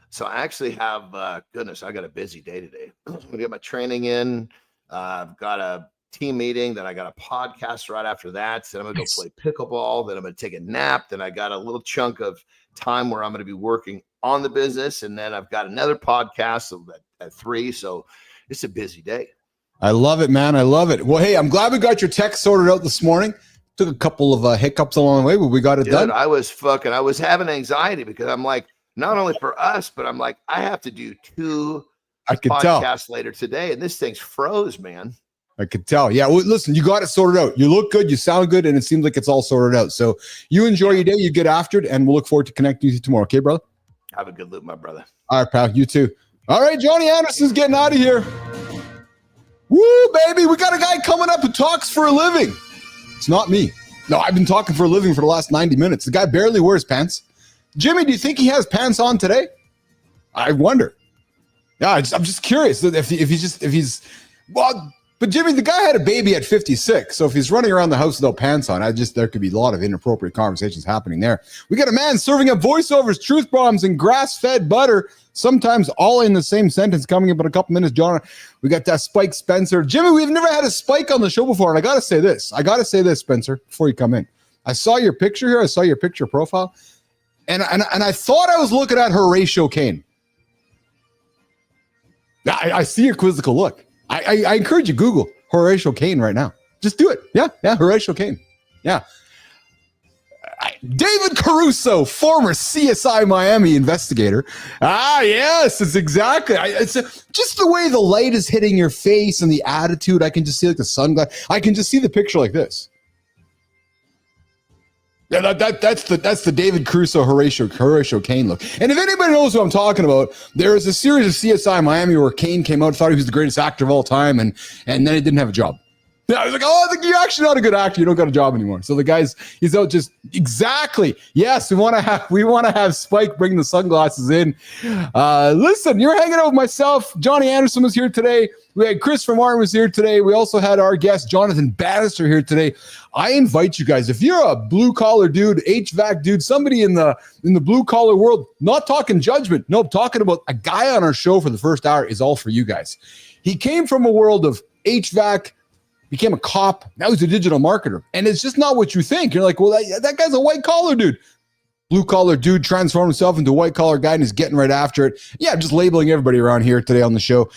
So I actually have, I got a busy day today. I'm going to get my training in. I've got a team meeting. Then I got a podcast right after that. Then I'm going to go play pickleball. Then I'm going to take a nap. Then I got a little chunk of time where I'm going to be working on the business. And then I've got another podcast at 3. So it's a busy day. I love it, man. I love it. Well, hey, I'm glad we got your text sorted out this morning. Took a couple of hiccups along the way, but we got it done. I was having anxiety because I'm like, not only for us, but I'm like, I have to do 2 podcasts later today. And this thing's froze, man. I could tell. Yeah. Well, listen, you got it sorted out. You look good. You sound good. And it seems like it's all sorted out. So you enjoy your day. You get after it. And we'll look forward to connecting with you tomorrow. Okay, brother? Have a good loop, my brother. All right, pal. You too. All right. Johnny Anderson's getting out of here. Woo, baby. We got a guy coming up who talks for a living. It's not me. No, I've been talking for a living for the last 90 minutes. The guy barely wears pants. Jimmy, do you think he has pants on today? I wonder. Yeah, I'm just curious if he's well, but Jimmy, the guy had a baby at 56. So if he's running around the house without pants on, there could be a lot of inappropriate conversations happening there. We got a man serving up voiceovers, truth bombs, and grass-fed butter, sometimes all in the same sentence, coming up in a couple minutes. John, we got that Spike Spencer. Jimmy, we've never had a Spike on the show before, and I got to say this, Spencer, before you come in. I saw your picture here. I saw your picture profile, and I thought I was looking at Horatio Kane. I see your quizzical look. I encourage you, Google Horatio Kane right now. Just do it. Yeah, Horatio Kane. Yeah. David Caruso, former CSI Miami investigator. Ah, yes, it's exactly. It's just the way the light is hitting your face and the attitude. I can just see like the sunglass. I can just see the picture like this. Yeah, that's the David Caruso Horatio Kane look. And if anybody knows what I'm talking about, there is a series of CSI Miami where Kane came out, thought he was the greatest actor of all time, and then he didn't have a job. Yeah, I was like, oh, I think you're actually not a good actor. You don't got a job anymore. So he's out just exactly. Yes, we want to have Spike bring the sunglasses in. Listen, you're hanging out with myself. Johnny Anderson was here today. We had Christopher Martin was here today. We also had our guest Jonathan Bannister here today. I invite you guys, if you're a blue collar dude, HVAC dude, somebody in the blue collar world, not talking judgment, no, talking about a guy on our show for the first hour is all for you guys. He came from a world of HVAC, became a cop. Now he's a digital marketer. And it's just not what you think. You're like, well, that guy's a white collar dude. Blue collar dude transformed himself into a white collar guy and is getting right after it. Yeah, just labeling everybody around here today on the show.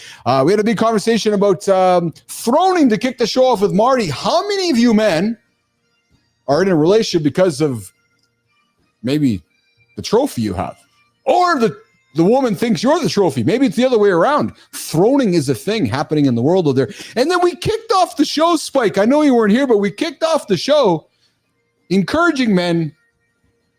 We had a big conversation about throning to kick the show off with Marty. How many of you men are in a relationship because of maybe the trophy you have? Or the woman thinks you're the trophy. Maybe it's the other way around. Throning is a thing happening in the world out there. And then we kicked off the show, Spike. I know you weren't here, but we kicked off the show encouraging men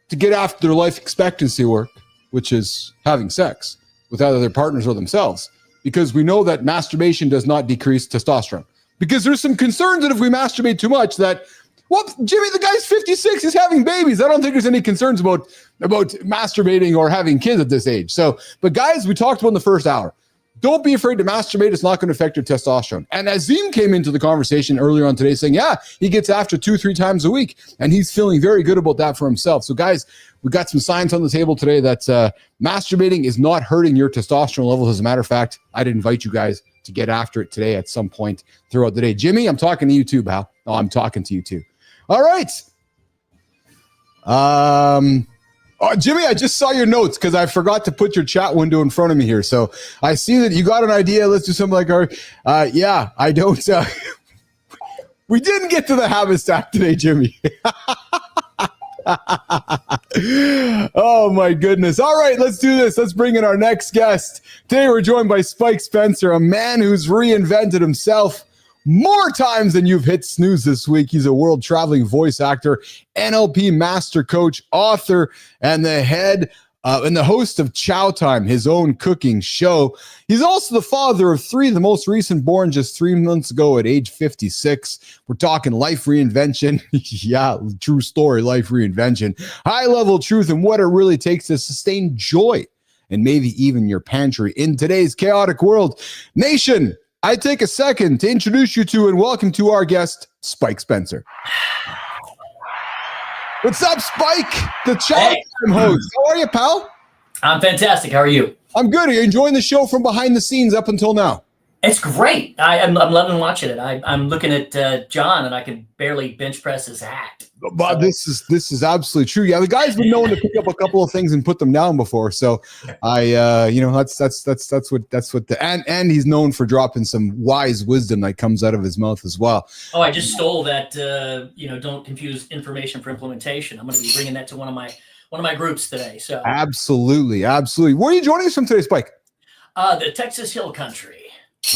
to get after their life expectancy work, which is having sex with either their partners or themselves, because we know that masturbation does not decrease testosterone. Because there's some concerns that if we masturbate too much that, well, Jimmy, the guy's 56, he's having babies. I don't think there's any concerns about masturbating or having kids at this age. So, but guys, we talked about in the first hour, don't be afraid to masturbate. It's not going to affect your testosterone. And Azim came into the conversation earlier on today saying, yeah, he gets after 2-3 times a week, and he's feeling very good about that for himself. So guys, we got some science on the table today that masturbating is not hurting your testosterone levels. As a matter of fact, I'd invite you guys to get after it today at some point throughout the day. Jimmy, I'm talking to you too, pal. Oh, I'm talking to you too. All right. Oh, Jimmy, I just saw your notes because I forgot to put your chat window in front of me here. So I see that you got an idea. Let's do something like yeah, I don't. We didn't get to the habit stack today, Jimmy. Oh, my goodness. All right, let's do this. Let's bring in our next guest. Today, we're joined by Spike Spencer, a man who's reinvented himself more times than you've hit snooze this week. He's a world-traveling voice actor, NLP master coach, author, and the head and the host of Chow Time, his own cooking show. He's also the father of 3, the most recent born just 3 months ago at age 56. We're talking life reinvention. Yeah, true story, life reinvention. High-level truth and what it really takes to sustain joy and maybe even your pantry in today's chaotic world. Nation, I take a second to introduce you to and welcome to our guest, Spike Spencer. What's up, Spike? The Chow Time host. How are you, pal? I'm fantastic. How are you? I'm good. Are you enjoying the show from behind the scenes up until now? It's great. I'm loving watching it. I'm looking at John, and I can barely bench press his hat. But this is absolutely true. Yeah, the guy's been known to pick up a couple of things and put them down before. So that's what and he's known for dropping some wise wisdom that comes out of his mouth as well. Oh, I just stole that. Don't confuse information for implementation. I'm going to be bringing that to one of my groups today. So absolutely. Where are you joining us from today, Spike? The Texas Hill Country.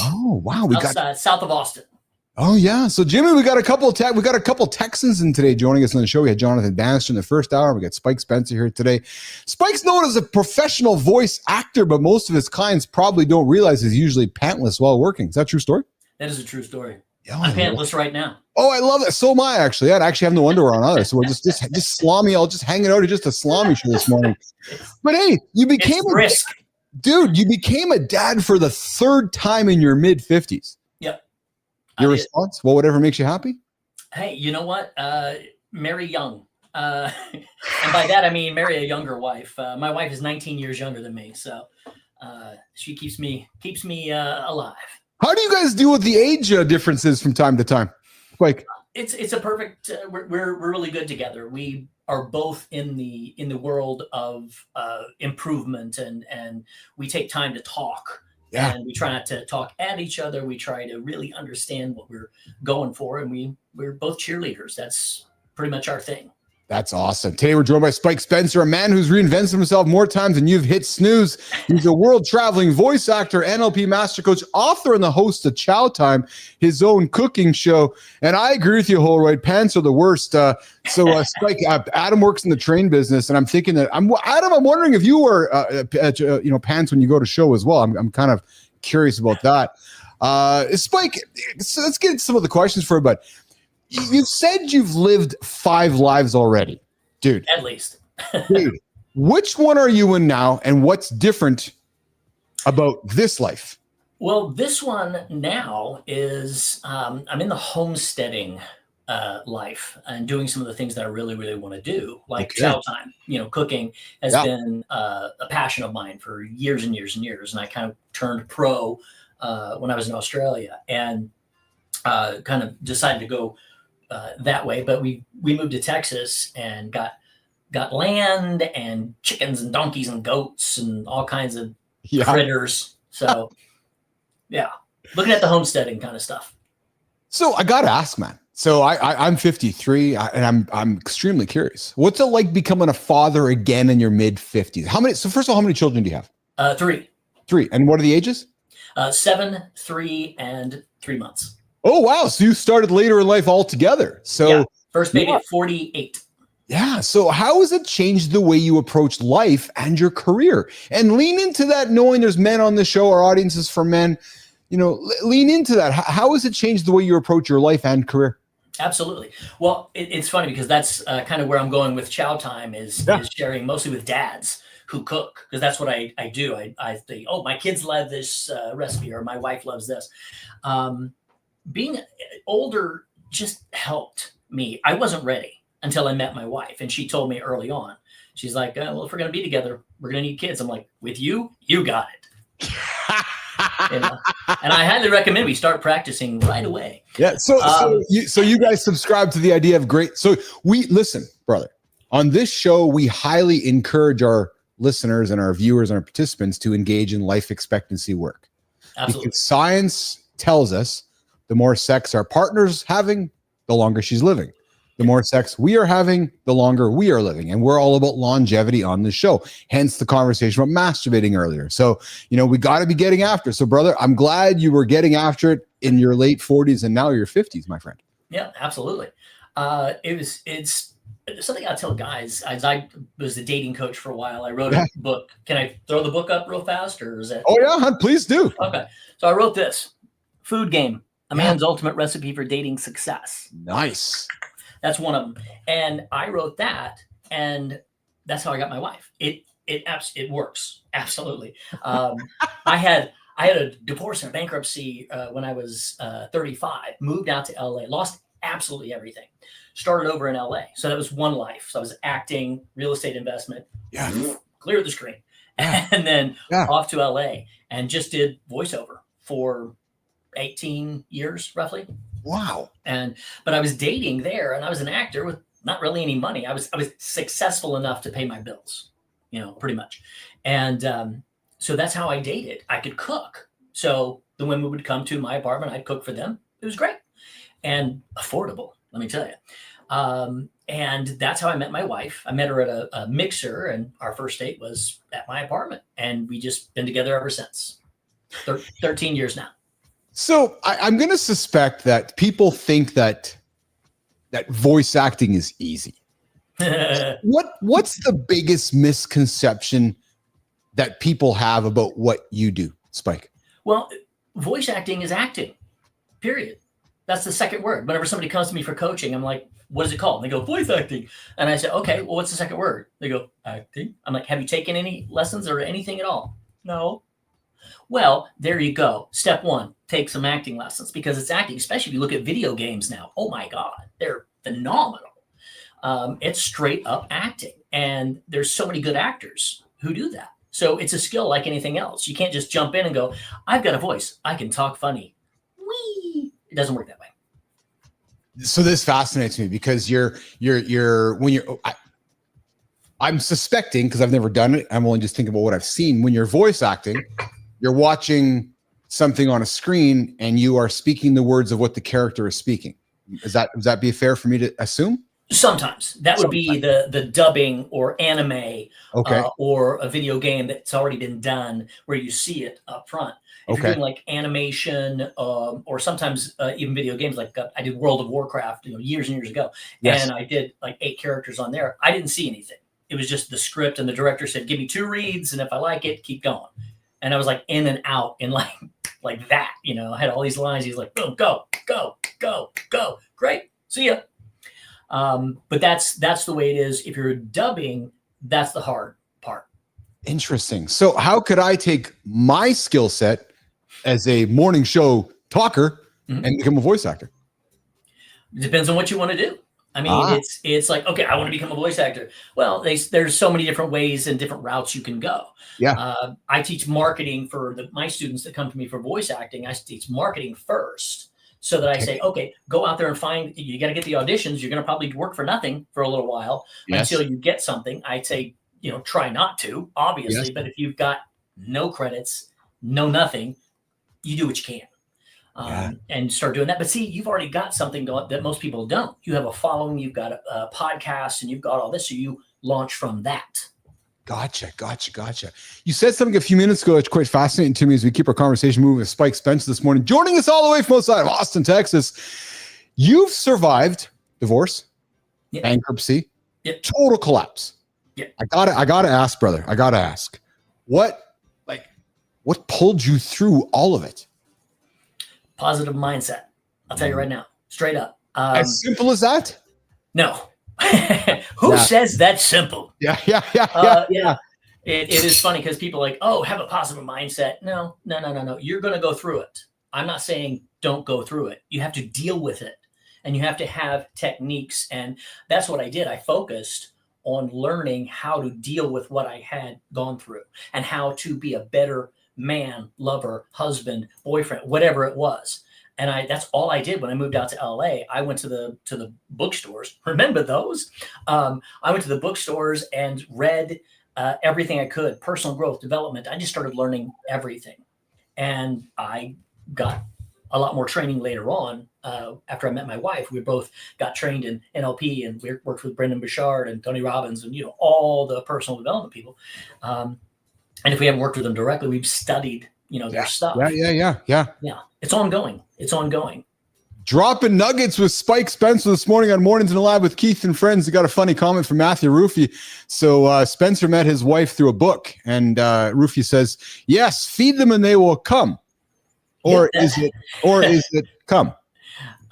Oh wow, we got south of Austin. Oh yeah, so Jimmy, we got a couple Texans in today joining us on the show. We had Jonathan Bannister in the first hour. We got Spike Spencer here today. Spike's known as a professional voice actor, but most of his clients probably don't realize he's usually pantless while working. Is that a true story? That is a true story. Yeah, I'm pantless right now. Oh, I love that. So am I actually. I actually have no underwear on either. So we're just salami. I'll just hang it out at just a salami show this morning. But hey, you became you became a dad for the 3rd time in your mid-50s. Yep. Your response? Well, whatever makes you happy? Hey, you know what? Marry young. And by that, I mean marry a younger wife. My wife is 19 years younger than me. So she keeps me alive. How do you guys deal with the age differences from time to time? Like, it's a perfect, we're really good together. We are both in the world of improvement, and we take time to talk. Yeah. And we try not to talk at each other. We try to really understand what we're going for, and we're both cheerleaders. That's pretty much our thing. That's awesome. Today we're joined by Spike Spencer, a man who's reinvented himself more times than you've hit snooze. He's a world-traveling voice actor, NLP master coach, author, and the host of Chow Time, his own cooking show. And I agree with you, Holroyd. Pants are the worst. Spike, Adam works in the train business, and I'm thinking that I'm wondering if you wear pants when you go to show as well. I'm kind of curious about that. Spike, so let's get into some of the questions for everybody. You've said you've lived 5 lives already, dude. At least. Dude, which one are you in now, and what's different about this life? Well, this one now is I'm in the homesteading life and doing some of the things that I really, really want to do, like chow time. Cooking has been a passion of mine for years and years and years. And I kind of turned pro when I was in Australia and kind of decided to go that way. But we moved to Texas and got land and chickens and donkeys and goats and all kinds of critters. So looking at the homesteading kind of stuff. So I got to ask, man. So I'm 53 and I'm extremely curious. What's it like becoming a father again in your mid 50s? First of all, how many children do you have? 3. 3. And what are the ages? 7, 3, and 3 months. Oh, wow. So you started later in life altogether. So first baby at 48. Yeah. So how has it changed the way you approach life and your career? And lean into that, knowing there's men on the show, our audience is for men. Lean into that. How has it changed the way you approach your life and career? Absolutely. Well, it's funny because that's kind of where I'm going with Chow Time is sharing mostly with dads who cook, because that's what I do. I think, my kids love this recipe, or my wife loves this. Being older just helped me. I wasn't ready until I met my wife, and she told me early on. She's like, well, if we're going to be together, we're going to need kids. I'm like, with you got it. And I highly recommend we start practicing right away. Yeah. So you guys subscribe to the idea of great. So listen, brother, on this show, we highly encourage our listeners and our viewers and our participants to engage in life expectancy work. Absolutely. Because science tells us the more sex our partner's having, the longer she's living. The more sex we are having, the longer we are living. And we're all about longevity on this show. Hence the conversation about masturbating earlier. So, we got to be getting after it. So, brother, I'm glad you were getting after it in your late 40s and now your 50s, my friend. Yeah, absolutely. It's something I tell guys. I was the dating coach for a while. I wrote a book. Can I throw the book up real fast, or is it? Oh, yeah, please do. Okay. So I wrote this Food Game, a man's ultimate recipe for dating success. Nice. That's one of them. And I wrote that, and that's how I got my wife. It works. Absolutely. I had a divorce and a bankruptcy when I was 35, moved out to LA, lost absolutely everything, started over in LA. So that was one life. So I was acting, real estate investment, clear the screen, and then off to LA and just did voiceover for 18 years roughly. Wow. But I was dating there, and I was an actor with not really any money. I was successful enough to pay my bills, pretty much. And so that's how I dated. I could cook. So the women would come to my apartment. I'd cook for them. It was great and affordable, let me tell you. And that's how I met my wife. I met her at a mixer, and our first date was at my apartment. And we just been together ever since. 13 years now. So I'm going to suspect that people think that voice acting is easy. What's the biggest misconception that people have about what you do, Spike? Well, voice acting is acting, period. That's the second word. Whenever somebody comes to me for coaching, I'm like, what is it called? And they go, voice acting. And I say, okay, well, what's the second word? They go, acting. I'm like, have you taken any lessons or anything at all? No. Well, there you go. Step 1, take some acting lessons, because it's acting, especially if you look at video games now. Oh my God, they're phenomenal. It's straight up acting. And there's so many good actors who do that. So it's a skill like anything else. You can't just jump in and go, I've got a voice. I can talk funny. Whee! It doesn't work that way. So this fascinates me because I'm suspecting, because I've never done it, I'm only just thinking about what I've seen. When you're voice acting, you're watching something on a screen and you are speaking the words of what the character is speaking. Would that be fair for me to assume? Sometimes that would be the dubbing or anime, Okay. or a video game that's already been done where you see it up front. If you're doing like animation, or sometimes even video games, like I did World of Warcraft, years and years ago, and I did like 8 characters on there. I didn't see anything. It was just the script, and the director said, "Give me 2 reads, and if I like it, keep going." And I was like in and out in like that. I had all these lines. He's like, "Boom, go, go, go, go, great, see ya." But that's the way it is. If you're dubbing, that's the hard part. Interesting. So how could I take my skill set as a morning show talker and become a voice actor? It depends on what you want to do. I mean, it's like, okay, I want to become a voice actor. Well, there's so many different ways and different routes you can go. Yeah. I teach marketing for my students that come to me for voice acting. I teach marketing first. So that I say, okay, go out there and you got to get the auditions. You're going to probably work for nothing for a little while until you get something. I'd say, try not to, obviously, but if you've got no credits, no nothing, you do what you can, and start doing that. But see, you've already got something going that most people don't. You have a following, you've got a podcast, and you've got all this. So you launch from that. Gotcha. You said something a few minutes ago that's quite fascinating to me as we keep our conversation moving with Spike Spencer this morning, joining us all the way from outside of Austin, Texas. You've survived divorce, bankruptcy, total collapse. Yeah. I gotta ask, brother. What pulled you through all of it? Positive mindset. I'll tell you right now, straight up. As simple as that? No. Who says that's simple? Yeah. It is funny because people are like, oh, have a positive mindset. No. You're going to go through it. I'm not saying don't go through it. You have to deal with it, and you have to have techniques. And that's what I did. I focused on learning how to deal with what I had gone through and how to be a better man, lover, husband, boyfriend, whatever it was. And that's all I did when I moved out to LA. I went to the bookstores. Remember those? I went to the bookstores and read everything I could, personal growth, development. I just started learning everything. And I got a lot more training later on. After I met my wife, we both got trained in NLP, and we worked with Brendan Bouchard and Tony Robbins and, all the personal development people. And if we haven't worked with them directly, we've studied, their stuff. Yeah. It's ongoing. Dropping nuggets with Spike Spencer this morning on Mornings in the Lab with Keith and Friends. We got a funny comment from Matthew Rufy. So Spencer met his wife through a book, and Rufy says, "Yes, feed them and they will come." Or is it come?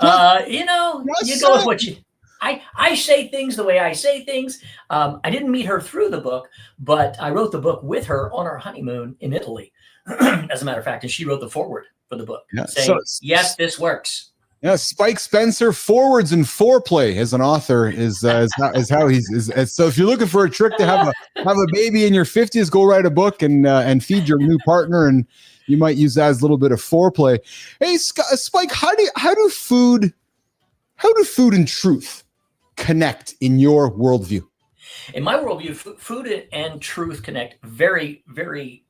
You go with what you. I say things the way I say things. I didn't meet her through the book, but I wrote the book with her on our honeymoon in Italy, as a matter of fact, and she wrote the foreword for the book, saying, "Yes, this works." Yeah, Spike Spencer, forwards and foreplay as an author is how he's. So if you're looking for a trick to have a baby in your 50s, go write a book and feed your new partner, and you might use that as a little bit of foreplay. Hey, Spike, how do food and truth connect in your worldview? In my worldview, food and truth connect very, very,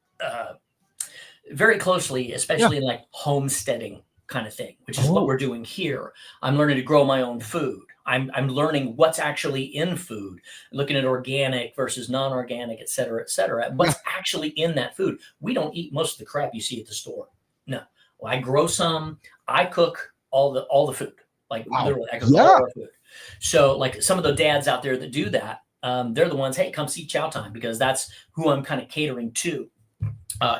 very closely, especially in like homesteading kind of thing, which is what we're doing here. I'm learning to grow my own food. I'm learning what's actually in food, looking at organic versus non-organic, et cetera, what's actually in that food. We don't eat most of the crap you see at the store. No. Well, I grow some, I cook all the food. Like literally, I cook all our food. So like some of the dads out there that do that, they're the ones, hey, come see Chow Time, because that's who I'm kind of catering to.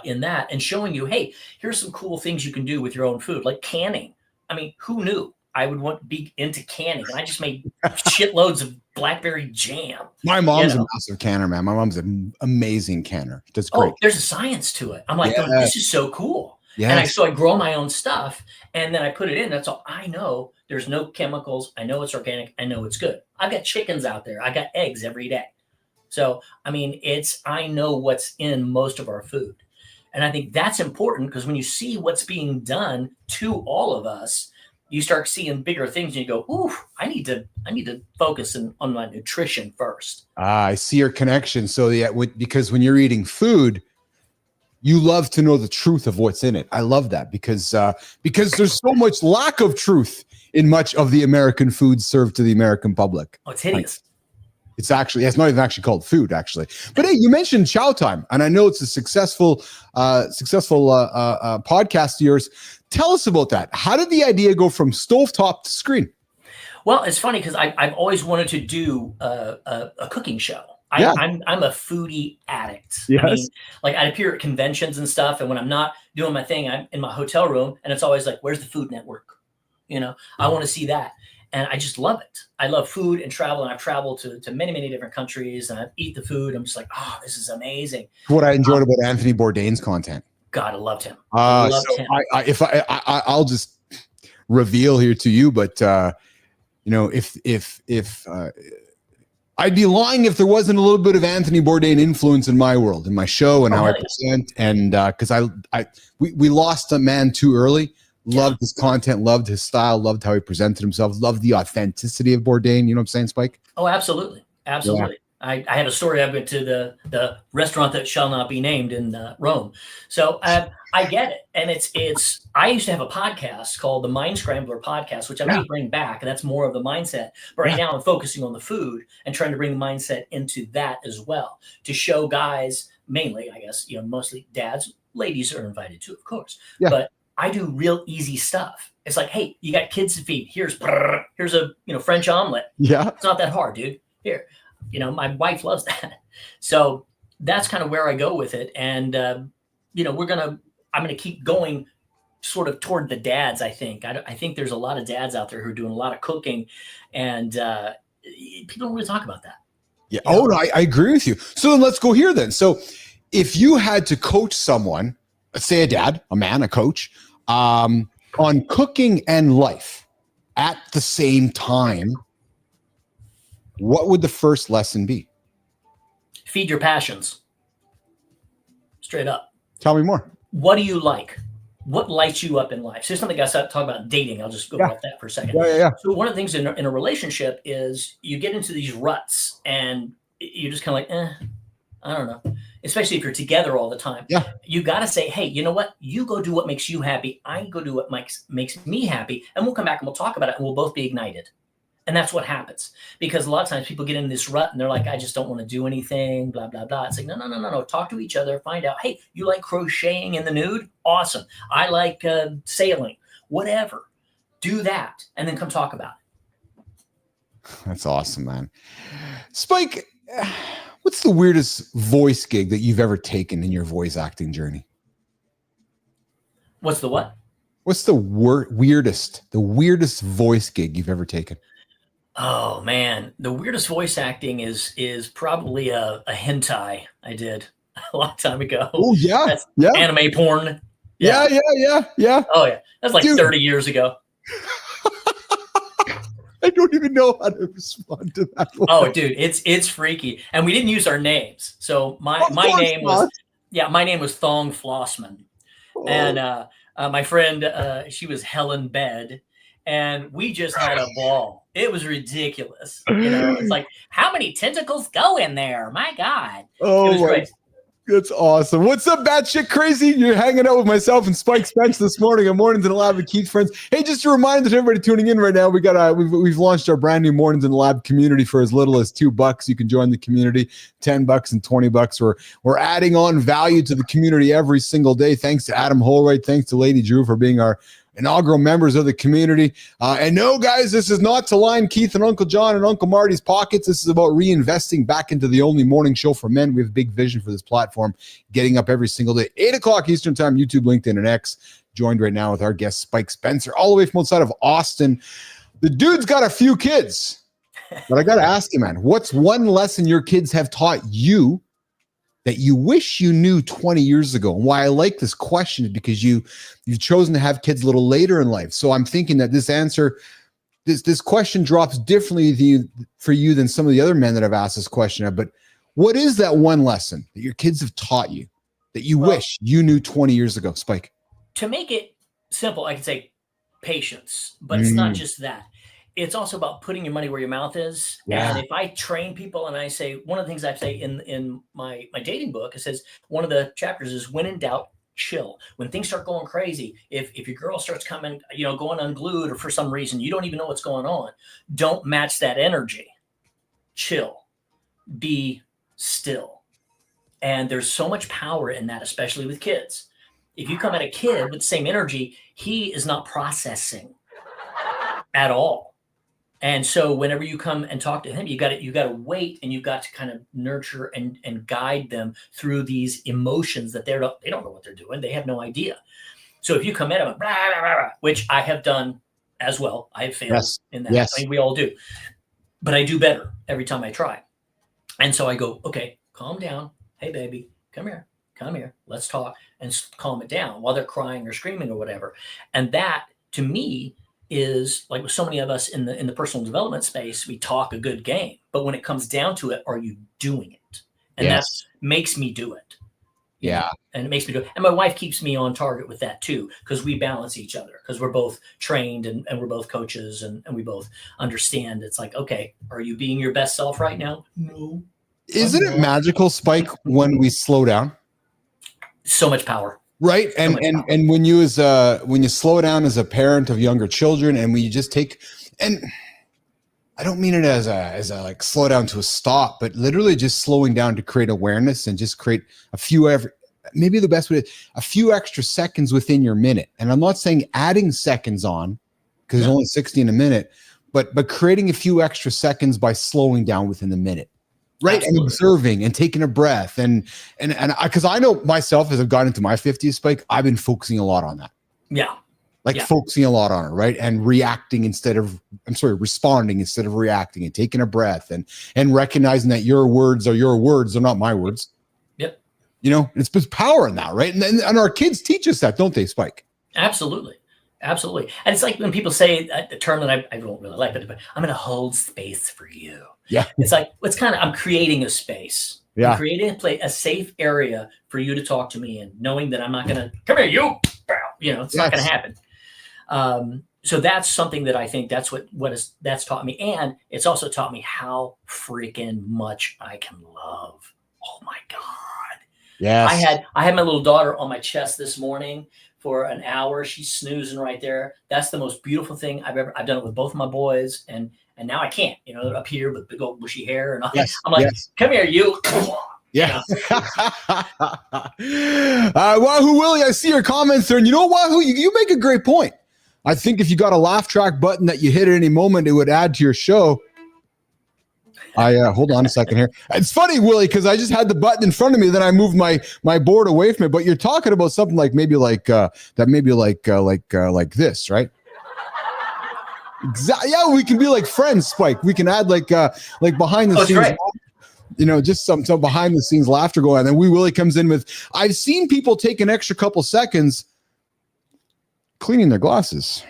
In that, and showing you, hey, here's some cool things you can do with your own food, like canning. I mean, who knew I would want to be into canning? And I just made shitloads of blackberry jam. My mom's a massive canner, man. My mom's an amazing canner. That's great. Oh, there's a science to it. I'm like, this is so cool. And so I grow my own stuff, and then I put it in. That's all I know. There's no chemicals. I know it's organic. I know it's good. I've got chickens out there. I got eggs every day. So, I mean, I know what's in most of our food. And I think that's important, because when you see what's being done to all of us, you start seeing bigger things and you go, ooh, I need to focus on my nutrition first. I see your connection. So because when you're eating food, you love to know the truth of what's in it. I love that because there's so much lack of truth in much of the American food served to the American public. Oh, it's hideous. It's not even actually called food, actually. But hey, you mentioned Chow Time, and I know it's a successful podcast of yours. Tell us about that. How did the idea go from stovetop to screen? Well, it's funny because I've always wanted to do a cooking show. I'm a foodie addict. Yes. I mean, like I appear at conventions and stuff, and when I'm not doing my thing, I'm in my hotel room, and it's always like, "Where's the Food Network?" I want to see that. And I just love it. I love food and travel, and I've traveled to many, many different countries, and I eat the food. I'm just like, oh, this is amazing. What I enjoyed about Anthony Bourdain's content. God, I loved him. Him. I'll just reveal here to you, but if I'd be lying if there wasn't a little bit of Anthony Bourdain influence in my world, in my show, and how I present, and because we lost a man too early. Loved his content, loved his style, loved how he presented himself, loved the authenticity of Bourdain. You know what I'm saying, Spike? Oh, absolutely. Absolutely. Yeah. I had a story. I went to the restaurant that shall not be named in Rome. So I get it. And I used to have a podcast called the Mind Scrambler podcast, which I may bring back. And that's more of the mindset. But right now I'm focusing on the food and trying to bring the mindset into that as well, to show guys, mainly, I guess, mostly dads, ladies are invited too, of course. Yeah. But I do real easy stuff. It's like, hey, you got kids to feed. Here's a French omelet. Yeah, it's not that hard, dude. Here, my wife loves that. So that's kind of where I go with it. And I'm gonna keep going sort of toward the dads. I think there's a lot of dads out there who are doing a lot of cooking, and people don't really talk about that. Yeah. Oh, no, I agree with you. So then let's go here then. So if you had to coach someone, let's say a dad, a man, a coach, on cooking and life at the same time, what would the first lesson be? Feed your passions. Straight up. Tell me more. What do you like? What lights you up in life? So something I started talking about dating. I'll just go off that for a second. Yeah. So one of the things in a relationship is you get into these ruts and you're just kind of like, I don't know. Especially if you're together all the time. Yeah. You got to say, hey, you know what? You go do what makes you happy. I go do what makes me happy. And we'll come back and we'll talk about it and we'll both be ignited. And that's what happens. Because a lot of times people get in this rut and they're like, I just don't want to do anything, blah, blah, blah. It's like, no. Talk to each other. Find out, hey, you like crocheting in the nude? Awesome. I like sailing. Whatever. Do that. And then come talk about it. That's awesome, man. Spike, what's the weirdest voice gig that you've ever taken in your voice acting journey? What's the what? What's the weirdest voice gig you've ever taken? Oh man, the weirdest voice acting is probably a hentai I did a long time ago. Oh yeah, that's anime porn. Yeah. Oh yeah, that's like 30 years ago. I don't even know how to respond to that one. Oh, dude, it's freaky. And we didn't use our names. So my name was Thong Flossman. Oh. And my friend, she was Helen Bed. And we just had a ball. It was ridiculous. It's like, how many tentacles go in there? My God. Oh, it was great. That's awesome. What's up, batshit crazy? You're hanging out with myself and Spike Spence this morning on Mornings in the Lab with Keith friends. Hey, just a reminder to everybody tuning in right now, we've launched our brand new Mornings in the Lab community for as little as $2. You can join the community, $10 and $20. We're adding on value to the community every single day. Thanks to Adam Holroyd. Thanks to Lady Drew for being our inaugural members of the community. And no, guys, this is not to line Keith and Uncle John and Uncle Marty's pockets. This is about reinvesting back into the only morning show for men. We have a big vision for this platform, getting up every single day, 8 o'clock Eastern time, YouTube, LinkedIn, and X. Joined right now with our guest, Spike Spencer, all the way from outside of Austin. The dude's got a few kids, but I got to ask you, man, what's one lesson your kids have taught you that you wish you knew 20 years ago? And why I like this question is because you've chosen to have kids a little later in life. So I'm thinking that this question drops differently for you than some of the other men that I've asked this question. But what is that one lesson that your kids have taught you that you wish you knew 20 years ago, Spike? To make it simple, I could say patience, but it's not just that. It's also about putting your money where your mouth is. Yeah. And if I train people and I say, one of the things I say in my dating book, it says one of the chapters is when in doubt, chill. When things start going crazy, if your girl starts coming, going unglued, or for some reason you don't even know what's going on, don't match that energy. Chill. Be still. And there's so much power in that, especially with kids. If you come at a kid with the same energy, he is not processing at all. And so whenever you come and talk to him, you got to wait, and you've got to kind of nurture and guide them through these emotions that they don't know what they're doing. They have no idea. So if you come at them, blah, blah, blah, blah, which I have done as well, I have failed in that. Yes. I mean, we all do, but I do better every time I try. And so I go, okay, calm down. Hey, baby, come here. Let's talk, and calm it down while they're crying or screaming or whatever. And that, to me, is like with so many of us in the personal development space, we talk a good game, but when it comes down to it, are you doing it? And that makes me do it. Yeah. And it makes me do it. And my wife keeps me on target with that too, because we balance each other, because we're both trained and we're both coaches, and we both understand. It's like, okay, are you being your best self right now? No. Isn't it magical, Spike, when we slow down? So much power. Right. And when you slow down as a parent of younger children, and when you just take, and I don't mean it as a like slow down to a stop, but literally just slowing down to create awareness and just create a few a few extra seconds within your minute. And I'm not saying adding seconds on, because there's only 60 in a minute, but creating a few extra seconds by slowing down within the minute. Right. Absolutely. And observing and taking a breath. And because I know myself, as I've gotten into my 50s, Spike, I've been focusing a lot on that. Yeah. Focusing a lot on it. Right. And responding instead of reacting, and taking a breath, and recognizing that your words are your words. They're not my words. Yep. It's power in that. Right. And our kids teach us that, don't they, Spike? Absolutely. Absolutely. And it's like when people say the term that I don't really like, but I'm going to hold space for you. Yeah. It's like, I'm creating a space. Yeah. I'm creating a safe area for you to talk to me in, knowing that I'm not going to come here, you, it's not going to happen. So that's something that I think that's that's taught me. And it's also taught me how freaking much I can love. Oh my God. Yes. I had my little daughter on my chest this morning for an hour. She's snoozing right there. That's the most beautiful thing I've done it with both of my boys. And now I can't, they're up here with big old bushy hair. And I'm like, come here, you. Yeah. Wahoo Willie, I see your comments there. And you know, Wahoo, you make a great point. I think if you got a laugh track button that you hit at any moment, it would add to your show. Hold on a second here. It's funny, Willie, because I just had the button in front of me, then I moved my board away from it. But you're talking about something like like this, right? Exactly. Yeah, we can be like friends, Spike. We can add like behind the scenes, right. Just some behind the scenes laughter going on. And then Willie comes in with, I've seen people take an extra couple seconds cleaning their glasses.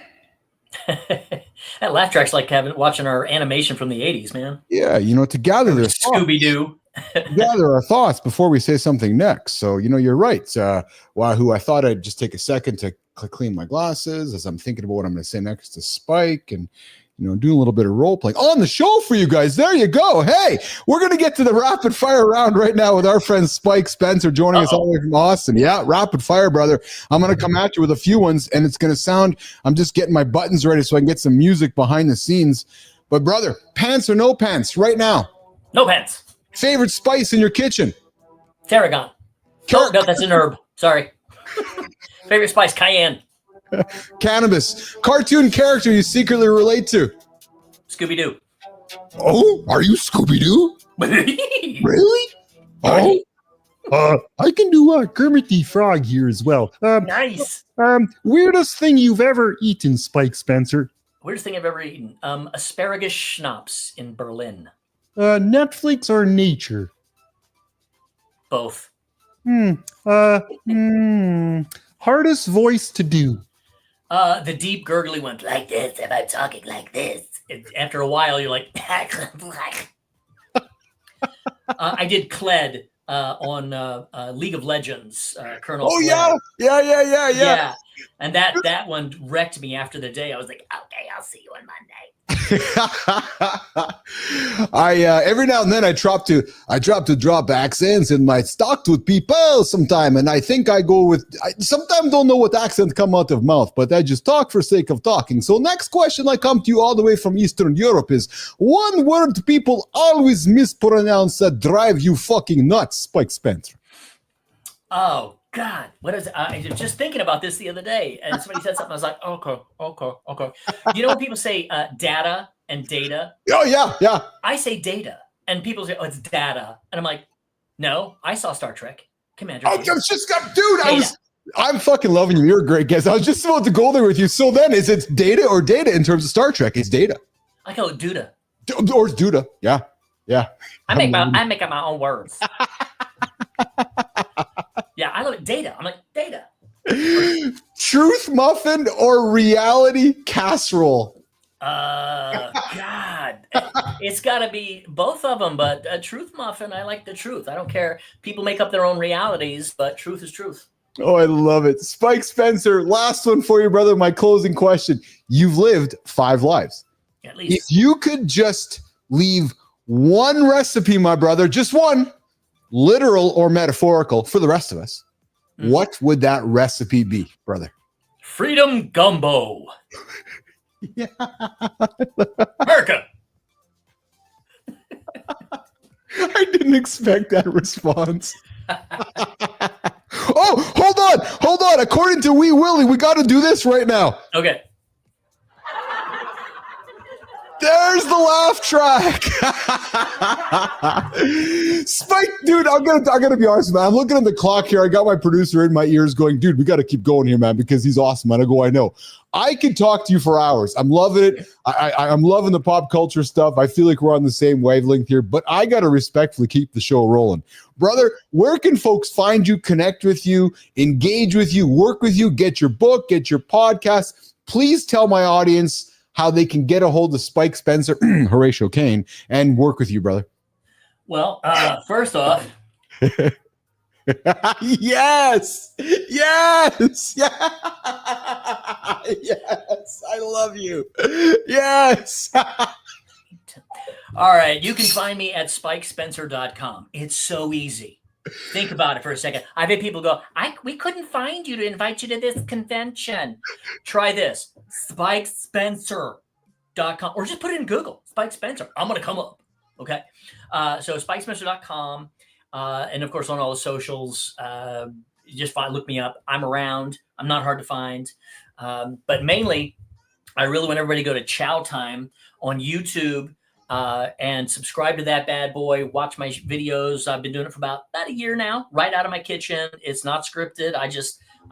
That laugh track's like watching our animation from the 80s, man. Yeah, to gather their Scooby-Doo. Gather our thoughts before we say something next. So, you're right. Wahoo, I thought I'd just take a second to clean my glasses as I'm thinking about what I'm going to say next to Spike, and doing a little bit of role playing on the show for you guys. There you go. Hey, we're going to get to the rapid fire round right now with our friend Spike Spencer joining us all the way from Austin. Yeah, rapid fire, brother. I'm going to come at you with a few ones, and it's going to sound, I'm just getting my buttons ready so I can get some music behind the scenes. But brother, pants or no pants right now? No pants. Favorite spice in your kitchen? Tarragon. No, that's an herb. Sorry. Favorite spice, cayenne. Cannabis. Cartoon character you secretly relate to? Scooby-Doo. Oh, are you Scooby-Doo? Really? Oh, I can do Kermit the Frog here as well. Nice. Weirdest thing you've ever eaten, Spike Spencer? Weirdest thing I've ever eaten. Asparagus schnapps in Berlin. Netflix or nature? Both. Hardest voice to do? The deep gurgly one, like this, if I'm talking like this. After a while, you're like, I did Kled on League of Legends, Colonel. Oh, Kled. Yeah. And that one wrecked me after the day. I was like, okay, I'll see you on Monday. Every now and then I drop to drop accents and I talk with people sometime, and I think I go with. I sometimes don't know what accent come out of mouth, but I just talk for sake of talking. So next question, I come to you all the way from Eastern Europe, is one word people always mispronounce that drive you fucking nuts, Spike Spencer. Oh God, what is it? I was just thinking about this the other day, and somebody said something. I was like, okay. You know when people say data and data? Oh yeah. I say data, and people say, oh, it's data, and I'm like, no, I saw Star Trek, Commander. I was just, dude, I'm fucking loving you. You're a great guest. I was just about to go there with you. So then, is it data or data in terms of Star Trek? It's data. I call it Duda. Or it's Duda. Yeah. I make up my own words. Yeah, I love it. Data. I'm like, data. Truth muffin or reality casserole? God. It's got to be both of them, but a truth muffin, I like the truth. I don't care. People make up their own realities, but truth is truth. Oh, I love it. Spike Spencer, last one for you, brother. My closing question. You've lived 5 lives. At least. If you could just leave one recipe, my brother, just one, literal or metaphorical, for the rest of us, what would that recipe be, brother? Freedom gumbo. Yeah. America. I didn't expect that response. Oh, hold on. According to Wee Willie, we got to do this right now. Okay. There's the laugh track. Spike, dude, I'm gonna be honest, man. I'm looking at the clock here. I got my producer in my ears going, dude, we got to keep going here, man, because he's awesome, man. I know. I could talk to you for hours. I'm loving it. I'm loving the pop culture stuff. I feel like we're on the same wavelength here, but I got to respectfully keep the show rolling. Brother, where can folks find you, connect with you, engage with you, work with you, get your book, get your podcast? Please tell my audience how they can get a hold of Spike Spencer, Horatio Kane, and work with you, brother. Well, first off. Yes. I love you. Yes. All right. You can find me at spikespencer.com. It's so easy. Think about it for a second. I've had people go, we couldn't find you to invite you to this convention. Try this, spikespencer.com, or just put it in Google, Spike Spencer. I'm going to come up. Okay. So spikespencer.com. And of course, on all the socials, just look me up. I'm around. I'm not hard to find. But mainly, I really want everybody to go to Chow Time on YouTube. And subscribe to that bad boy. Watch my videos. I've been doing it for about a year now, right out of my kitchen. It's not scripted. I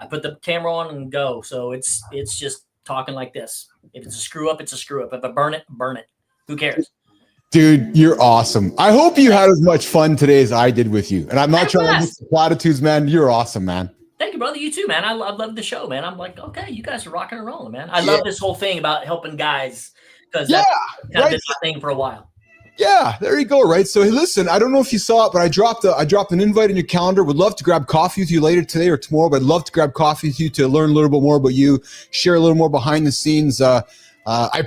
put the camera on and go. So it's just talking like this. If it's a screw up, it's a screw up. If I burn it, burn it. Who cares? Dude, you're awesome. I hope you had as much fun today as I did with you. And I'm not trying to use platitudes, man. You're awesome, man. Thank you, brother. You too, man. I love the show, man. I'm like, okay, you guys are rocking and rolling, man. I love this whole thing about helping guys. Because that's kind of been my thing for a while. Yeah, there you go. Right. So hey, listen, I don't know if you saw it, but I dropped an invite in your calendar. Would love to grab coffee with you later today or tomorrow. But I'd love to grab coffee with you to learn a little bit more about you, share a little more behind the scenes. I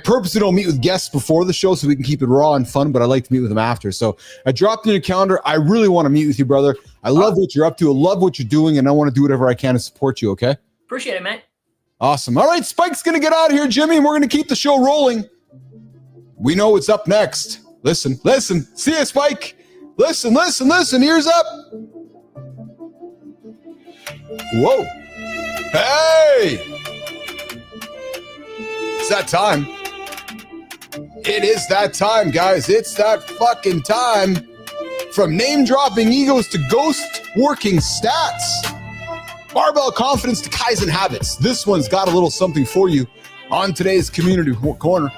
purposely don't meet with guests before the show so we can keep it raw and fun, but I like to meet with them after. So I dropped in your calendar. I really want to meet with you, brother. I love what you're up to. I love what you're doing, and I want to do whatever I can to support you. Okay. Appreciate it, man. Awesome. All right, Spike's gonna get out of here, Jimmy, and we're gonna keep the show rolling. We know what's up next. Listen. See ya, Spike. Listen. Ears up. Whoa. Hey. It's that time. It is that time, guys. It's that fucking time. From name-dropping egos to ghost-working stats. Barbell confidence to Kaizen habits. This one's got a little something for you on today's Community Corner.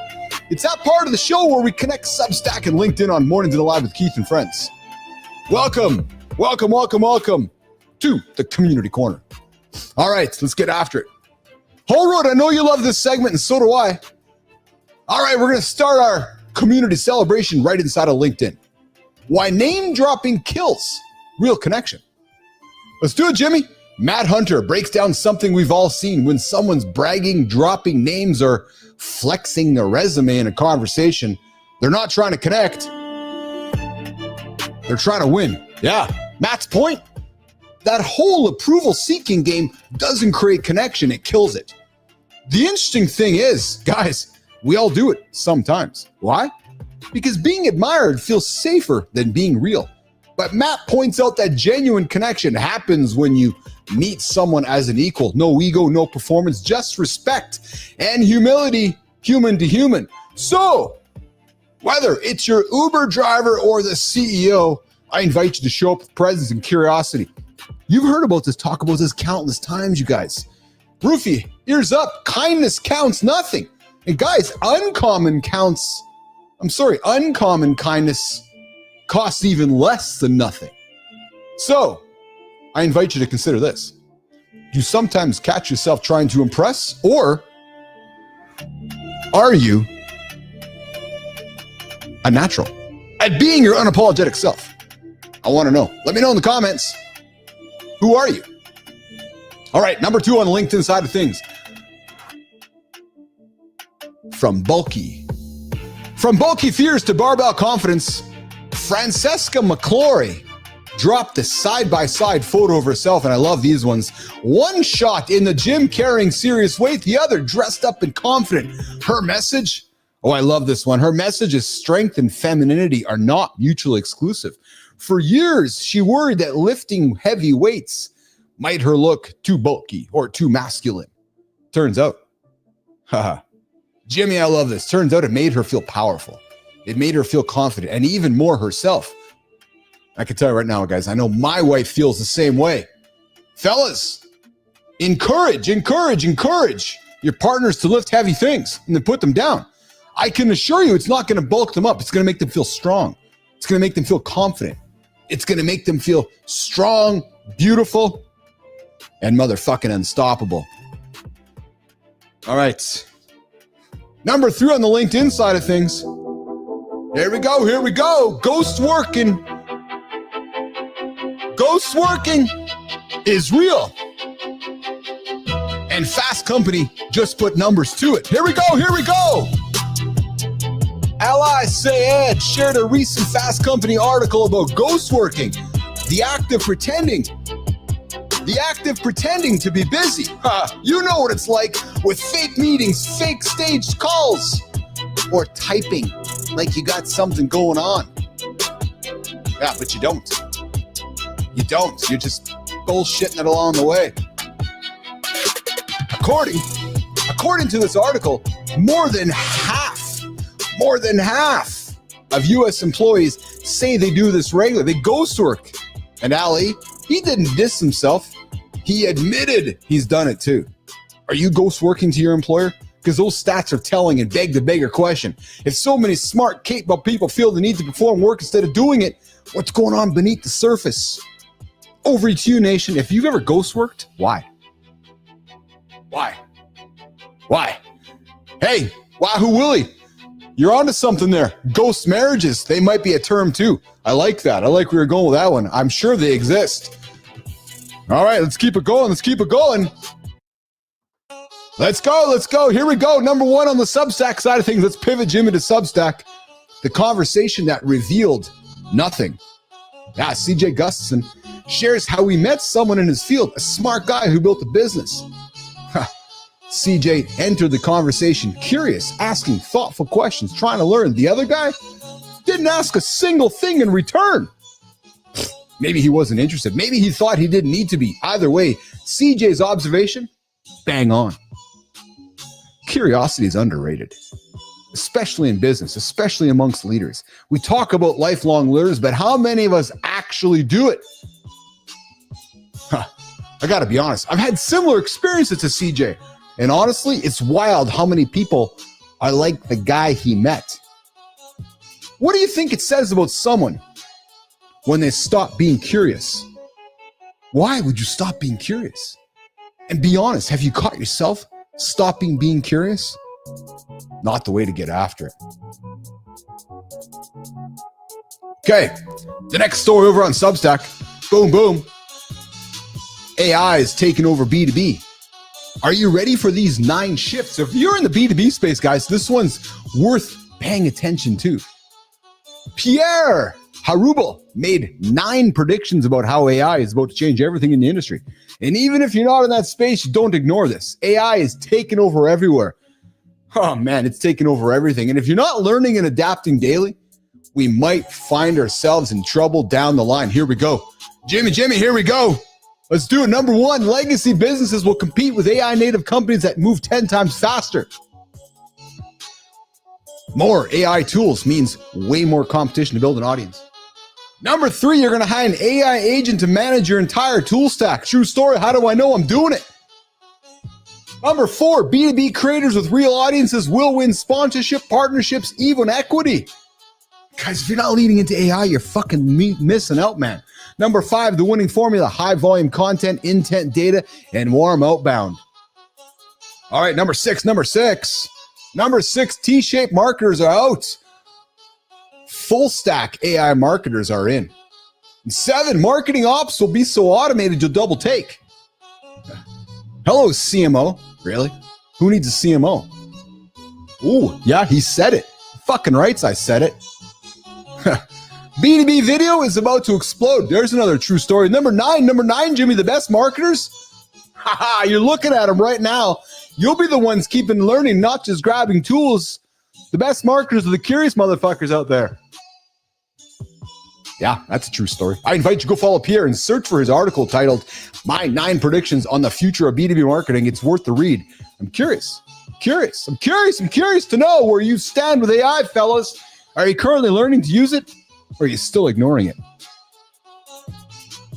It's that part of the show where we connect Substack and LinkedIn on Mornings in the Live with Keith and Friends. Welcome to the Community Corner. All right, let's get after it. Whole Road, I know you love this segment, and so do I. All right, we're going to start our community celebration right inside of LinkedIn. Why name dropping kills real connection. Let's do it, Jimmy. Matt Hunter breaks down something we've all seen when someone's bragging, dropping names, or flexing their resume in a conversation. They're not trying to connect. They're trying to win. Yeah, Matt's point. That whole approval-seeking game doesn't create connection. It kills it. The interesting thing is, guys, we all do it sometimes. Why? Because being admired feels safer than being real. But Matt points out that genuine connection happens when you meet someone as an equal. No ego, no performance, just respect and humility, human to human. So, whether it's your Uber driver or the CEO, I invite you to show up with presence and curiosity. You've heard about this, talk about this countless times, you guys. Roofie, ears up, kindness counts nothing. And guys, uncommon kindness costs even less than nothing. So, I invite you to consider this. You sometimes catch yourself trying to impress, or are you a natural at being your unapologetic self? I want to know. Let me know in the comments. Who are you? All right, number 2 on the LinkedIn side of things. From bulky fears to barbell confidence, Francesca McClory dropped a side-by-side photo of herself, and I love these ones. One shot in the gym carrying serious weight, the other dressed up and confident. Her message, oh, I love this one. Her message is strength and femininity are not mutually exclusive. For years, she worried that lifting heavy weights might her look too bulky or too masculine. Turns out, Jimmy, I love this. Turns out it made her feel powerful. It made her feel confident and even more herself. I can tell you right now, guys, I know my wife feels the same way. Fellas, encourage your partners to lift heavy things and then put them down. I can assure you it's not going to bulk them up. It's going to make them feel strong. It's going to make them feel confident. It's going to make them feel strong, beautiful, and motherfucking unstoppable. All right. Number 3 on the LinkedIn side of things. Here we go. Ghost working is real. And Fast Company just put numbers to it. Here we go. Ally Sayed shared a recent Fast Company article about ghost working, the act of pretending to be busy. You know what it's like with fake meetings, fake staged calls, or typing like you got something going on. Yeah, but you don't. You're just bullshitting it along the way. According to this article, more than half of U.S. employees say they do this regularly. They ghost work. And Ali, he didn't diss himself. He admitted he's done it too. Are you ghost working to your employer? Because those stats are telling and beg the bigger question. If so many smart, capable people feel the need to perform work instead of doing it, what's going on beneath the surface? Over to you, nation. If you've ever ghost worked, why? Hey, Wahoo Willie, you're onto something there. Ghost marriages, they might be a term too. I like that. I like where you're going with that one. I'm sure they exist. All right, let's keep it going. Let's go. Here we go. Number 1 on the Substack side of things. Let's pivot Jimmy to Substack. The conversation that revealed nothing. Yeah, CJ Gustafson shares how he met someone in his field, a smart guy who built a business. CJ entered the conversation curious, asking thoughtful questions, trying to learn. The other guy didn't ask a single thing in return. Maybe he wasn't interested. Maybe he thought he didn't need to be. Either way, CJ's observation, bang on. Curiosity is underrated, especially in business, especially amongst leaders. We talk about lifelong learners, but how many of us actually do it? I got to be honest. I've had similar experiences to CJ. And honestly, it's wild how many people are like the guy he met. What do you think it says about someone when they stop being curious? Why would you stop being curious? And be honest, have you caught yourself stopping being curious? Not the way to get after it. Okay, the next story over on Substack. Boom, boom. AI is taking over B2B. Are you ready for these 9 shifts? If you're in the B2B space, guys, this one's worth paying attention to. Pierre Harubel made 9 predictions about how AI is about to change everything in the industry. And even if you're not in that space, don't ignore this. AI is taking over everywhere. Oh man, it's taking over everything. And if you're not learning and adapting daily, we might find ourselves in trouble down the line. Here we go. Jimmy, here we go. Let's do it. Number 1, legacy businesses will compete with AI native companies that move 10 times faster. More AI tools means way more competition to build an audience. Number 3, you're going to hire an AI agent to manage your entire tool stack. True story. How do I know I'm doing it? Number 4, B2B creators with real audiences will win sponsorship, partnerships, even equity. Guys, if you're not leading into AI, you're fucking missing out, man. Number 5, the winning formula, high volume content, intent data, and warm outbound. All right, number 6. Number 6, T-shaped marketers are out. Full stack AI marketers are in. And 7, marketing ops will be so automated you'll double take. Hello, CMO. Really? Who needs a CMO? Ooh, yeah, he said it. Fucking rights, I said it. B2B video is about to explode. There's another true story. Number 9, Jimmy, the best marketers. Haha, you're looking at them right now. You'll be the ones keeping learning, not just grabbing tools. The best marketers are the curious motherfuckers out there. Yeah, that's a true story. I invite you to go follow Pierre and search for his article titled My 9 Predictions on the Future of B2B Marketing. It's worth the read. I'm curious to know where you stand with AI, fellas. Are you currently learning to use it, or are you still ignoring it?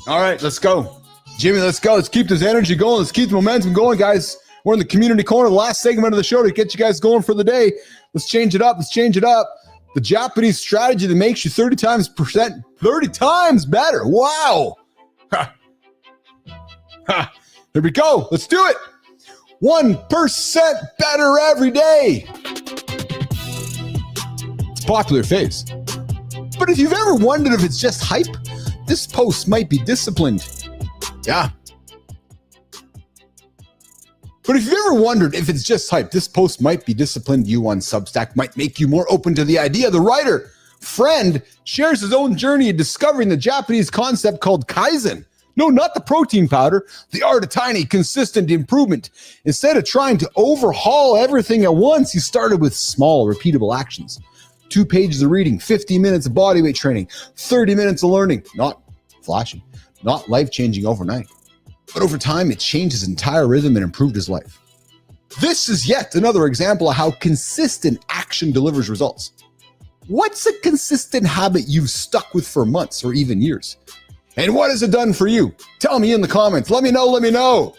All right, let's go. Jimmy, let's go. Let's keep this energy going. Let's keep the momentum going, guys. We're in the community corner, the last segment of the show to get you guys going for the day. Let's change it up. The Japanese strategy that makes you 30 times better. Wow. Here we go. Let's do it. 1% better every day. It's a popular phase. But if you've ever wondered if it's just hype, this post might be disciplined. Yeah. But if you've ever wondered if it's just hype, this post might be disciplined. You on Substack might make you more open to the idea. The writer, Friend, shares his own journey in discovering the Japanese concept called Kaizen. No, not the protein powder, the art of tiny, consistent improvement. Instead of trying to overhaul everything at once, he started with small, repeatable actions. 2 pages of reading, 50 minutes of bodyweight training, 30 minutes of learning. Not flashy, not life-changing overnight. But over time, it changed his entire rhythm and improved his life. This is yet another example of how consistent action delivers results. What's a consistent habit you've stuck with for months or even years? And what has it done for you? Tell me in the comments. Let me know.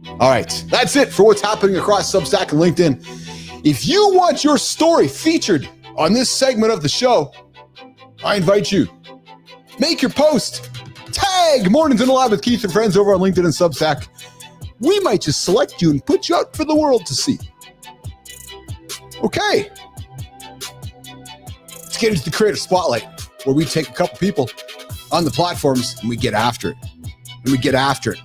All right, that's it for what's happening across Substack and LinkedIn. If you want your story featured on this segment of the show, I invite you. Make your post. Tag Mornings in the Lab with Keith and Friends over on LinkedIn and Substack. We might just select you and put you out for the world to see. Okay. Let's get into the Creator Spotlight, where we take a couple people on the platforms and we get after it.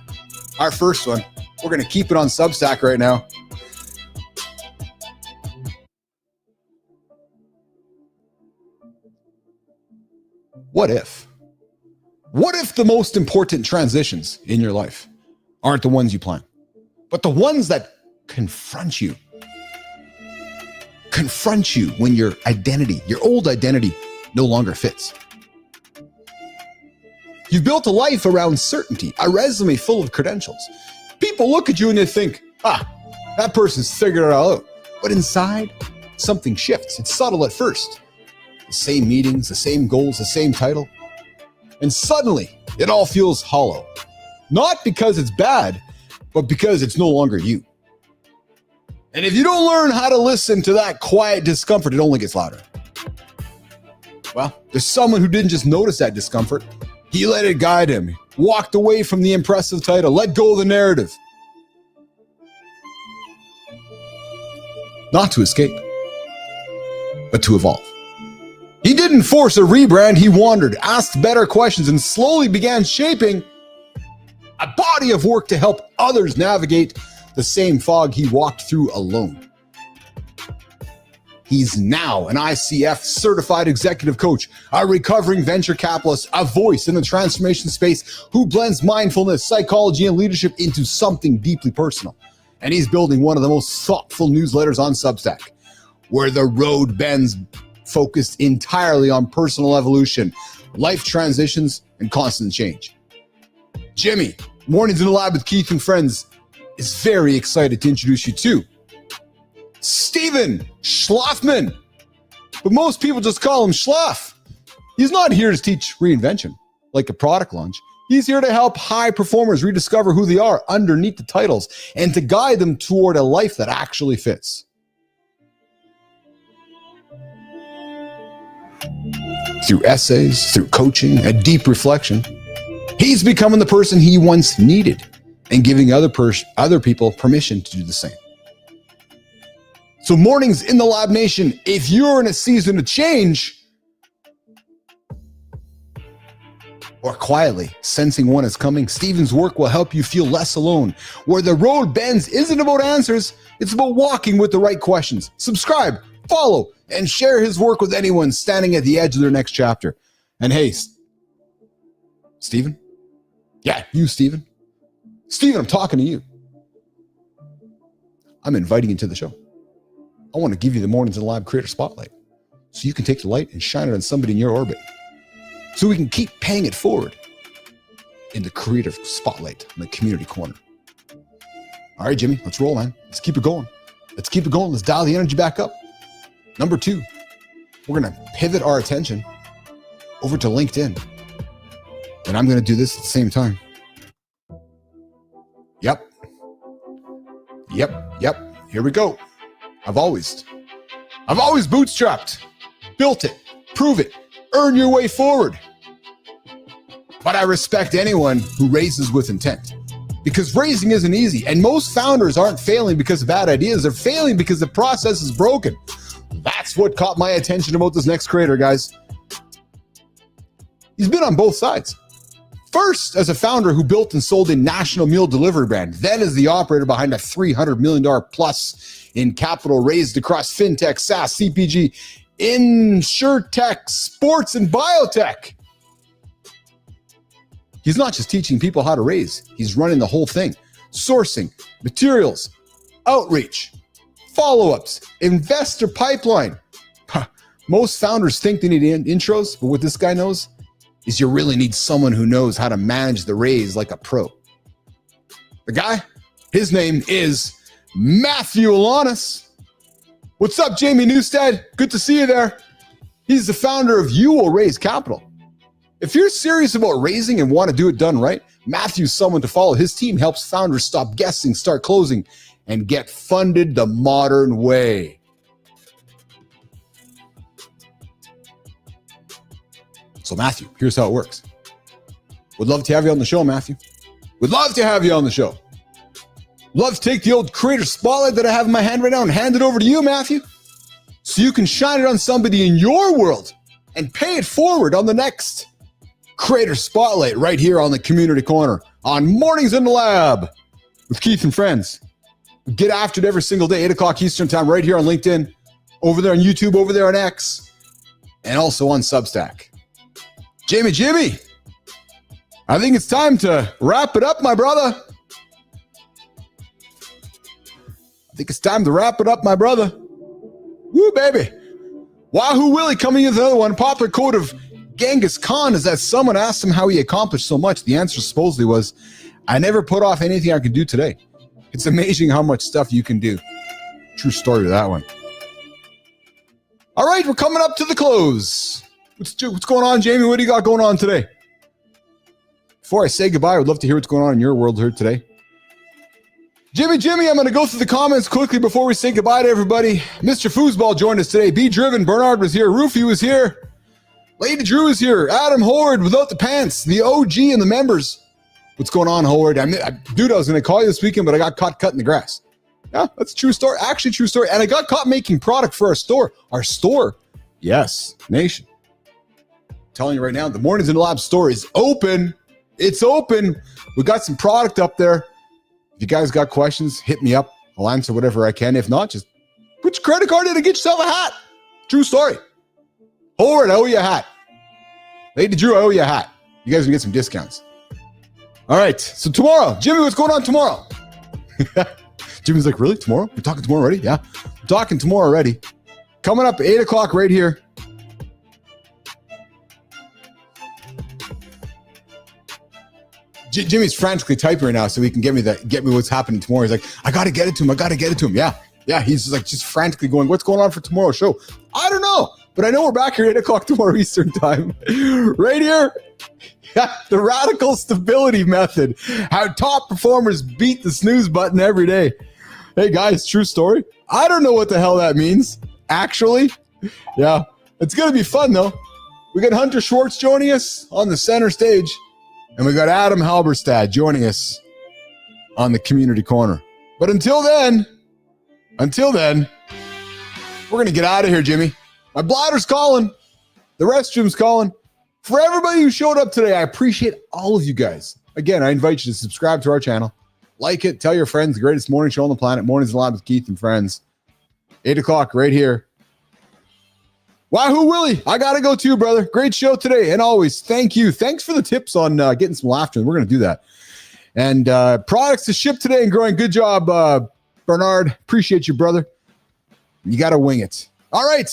Our first one, we're going to keep it on Substack right now. What if? What if the most important transitions in your life aren't the ones you plan, but the ones that confront you when your identity, your old identity, no longer fits? You've built a life around certainty, a resume full of credentials. People look at you and they think, that person's figured it all out. But inside, something shifts. It's subtle at first. The same meetings, the same goals, the same title. And suddenly, it all feels hollow. Not because it's bad, but because it's no longer you. And if you don't learn how to listen to that quiet discomfort, it only gets louder. Well, there's someone who didn't just notice that discomfort. He let it guide him, walked away from the impressive title, let go of the narrative. Not to escape, but to evolve. He did didn't force a rebrand. He wandered, asked better questions, and slowly began shaping a body of work to help others navigate the same fog he walked through alone. He's now an ICF certified executive coach, a recovering venture capitalist, a voice in the transformation space who blends mindfulness, psychology, and leadership into something deeply personal. And he's building one of the most thoughtful newsletters on Substack, where the road bends, focused entirely on personal evolution, life transitions, and constant change. Jimmy, Mornings in the Lab with Keith and Friends, is very excited to introduce you to Steven Schlafman, but most people just call him Schlaf. He's not here to teach reinvention like a product launch. He's here to help high performers rediscover who they are underneath the titles and to guide them toward a life that actually fits. Through essays, through coaching, and deep reflection, he's becoming the person he once needed and giving other people permission to do the same. So Mornings in the Lab Nation, if you're in a season of change or quietly sensing one is coming, Steven's work will help you feel less alone. Where the road bends isn't about answers, it's about walking with the right questions. Subscribe, follow, and share his work with anyone standing at the edge of their next chapter. And hey, Steven? Yeah, you, Steven. Steven, I'm talking to you. I'm inviting you to the show. I want to give you the Mornings in the Lab Creator Spotlight so you can take the light and shine it on somebody in your orbit so we can keep paying it forward in the creative spotlight in the community corner. All right, Jimmy, let's roll, man. Let's keep it going. Let's keep it going. Let's dial the energy back up. Number 2, we're going to pivot our attention over to LinkedIn. And I'm going to do this at the same time. Yep. Here we go. I've always bootstrapped, built it, prove it, earn your way forward. But I respect anyone who raises with intent, because raising isn't easy. And most founders aren't failing because of bad ideas. They're failing because the process is broken. That's what caught my attention about this next creator, guys. He's been on both sides. First, as a founder who built and sold a national meal delivery brand, then as the operator behind a $300 million plus in capital raised across fintech, SaaS, CPG, insurtech, sports, and biotech. He's not just teaching people how to raise, he's running the whole thing. Sourcing, materials, outreach, follow-ups, investor pipeline. Most founders think they need intros, but what this guy knows is you really need someone who knows how to manage the raise like a pro. The guy, his name is Matthew Alanis. What's up, Jamie Newstead? Good to see you there. He's the founder of You Will Raise Capital. If you're serious about raising and want to do it done right, Matthew's someone to follow. His team helps founders stop guessing, start closing, and get funded the modern way. So Matthew, here's how it works. Would love to have you on the show, Matthew. Would love to have you on the show. Love to take the old creator spotlight that I have in my hand right now and hand it over to you, Matthew, so you can shine it on somebody in your world and pay it forward on the next creator spotlight right here on the community corner on Mornings in the Lab with Keith and Friends. Get after it every single day, 8 o'clock Eastern time, right here on LinkedIn, over there on YouTube, over there on X, and also on Substack. Jimmy, I think it's time to wrap it up, my brother. Woo, baby. Wahoo Willie coming in with another one. Popular quote of Genghis Khan is that someone asked him how he accomplished so much. The answer supposedly was, I never put off anything I could do today. It's amazing how much stuff you can do. True story to that one. All right, we're coming up to the close. What's going on, Jamie? What do you got going on today? Before I say goodbye, I would love to hear what's going on in your world here today. Jimmy, I'm going to go through the comments quickly before we say goodbye to everybody. Mr. Foosball joined us today. Be Driven, Bernard was here. Roofy was here. Lady Drew was here. Adam Howard, without the pants. The OG and the members. What's going on, Howard? Dude, I was going to call you this weekend, but I got caught cutting the grass. Yeah, that's a true story. Actually, true story. And I got caught making product for our store. Our store. Yes, nation. telling you right now, the Mornings in the Lab store is open. It's open. We got some product up there. If you guys got questions, hit me up. I'll answer whatever I can. If not, just put your credit card in and get yourself a hat. True story. Howard, I owe you a hat. Lady Drew, I owe you a hat. You guys can get some discounts. All right. So tomorrow, Jimmy, what's going on tomorrow? Jimmy's like, really? Tomorrow? We're talking tomorrow already? Yeah. We're talking tomorrow already. Coming up 8 o'clock right here. Jimmy's frantically typing right now so he can get me what's happening tomorrow. He's like, I got to get it to him. Yeah. He's just frantically going, what's going on for tomorrow's show? I don't know. But I know we're back here at 8 o'clock tomorrow Eastern time. Right here. The radical stability method. How top performers beat the snooze button every day. Hey guys, true story. I don't know what the hell that means, actually. Yeah, it's going to be fun though. We got Hunter Schwartz joining us on the center stage. And we got Adam Halberstad joining us on the community corner. But until then, we're going to get out of here, Jimmy. My bladder's calling. The restroom's calling. For everybody who showed up today, I appreciate all of you guys. Again, I invite you to subscribe to our channel. Like it. Tell your friends. The greatest morning show on the planet. Mornings in the Lab with Keith and friends. 8 o'clock right here. Wahoo Willie, I got to go too, brother. Great show today. And always, thank you. Thanks for the tips on getting some laughter. We're going to do that. And products to ship today and growing. Good job, Bernard. Appreciate you, brother. You got to wing it. All right.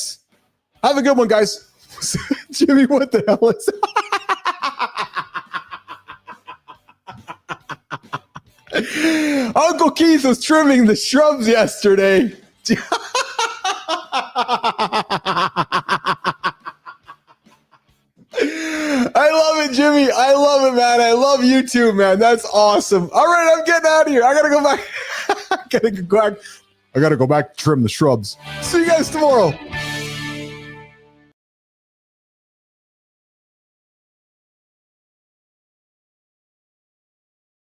Have a good one, guys. Jimmy, what the hell is Uncle Keith was trimming the shrubs yesterday. I love it, Jimmy. I love it, man. I love you too, man. That's awesome. All right, I'm getting out of here. I gotta go back. I gotta go back to trim the shrubs. See you guys tomorrow.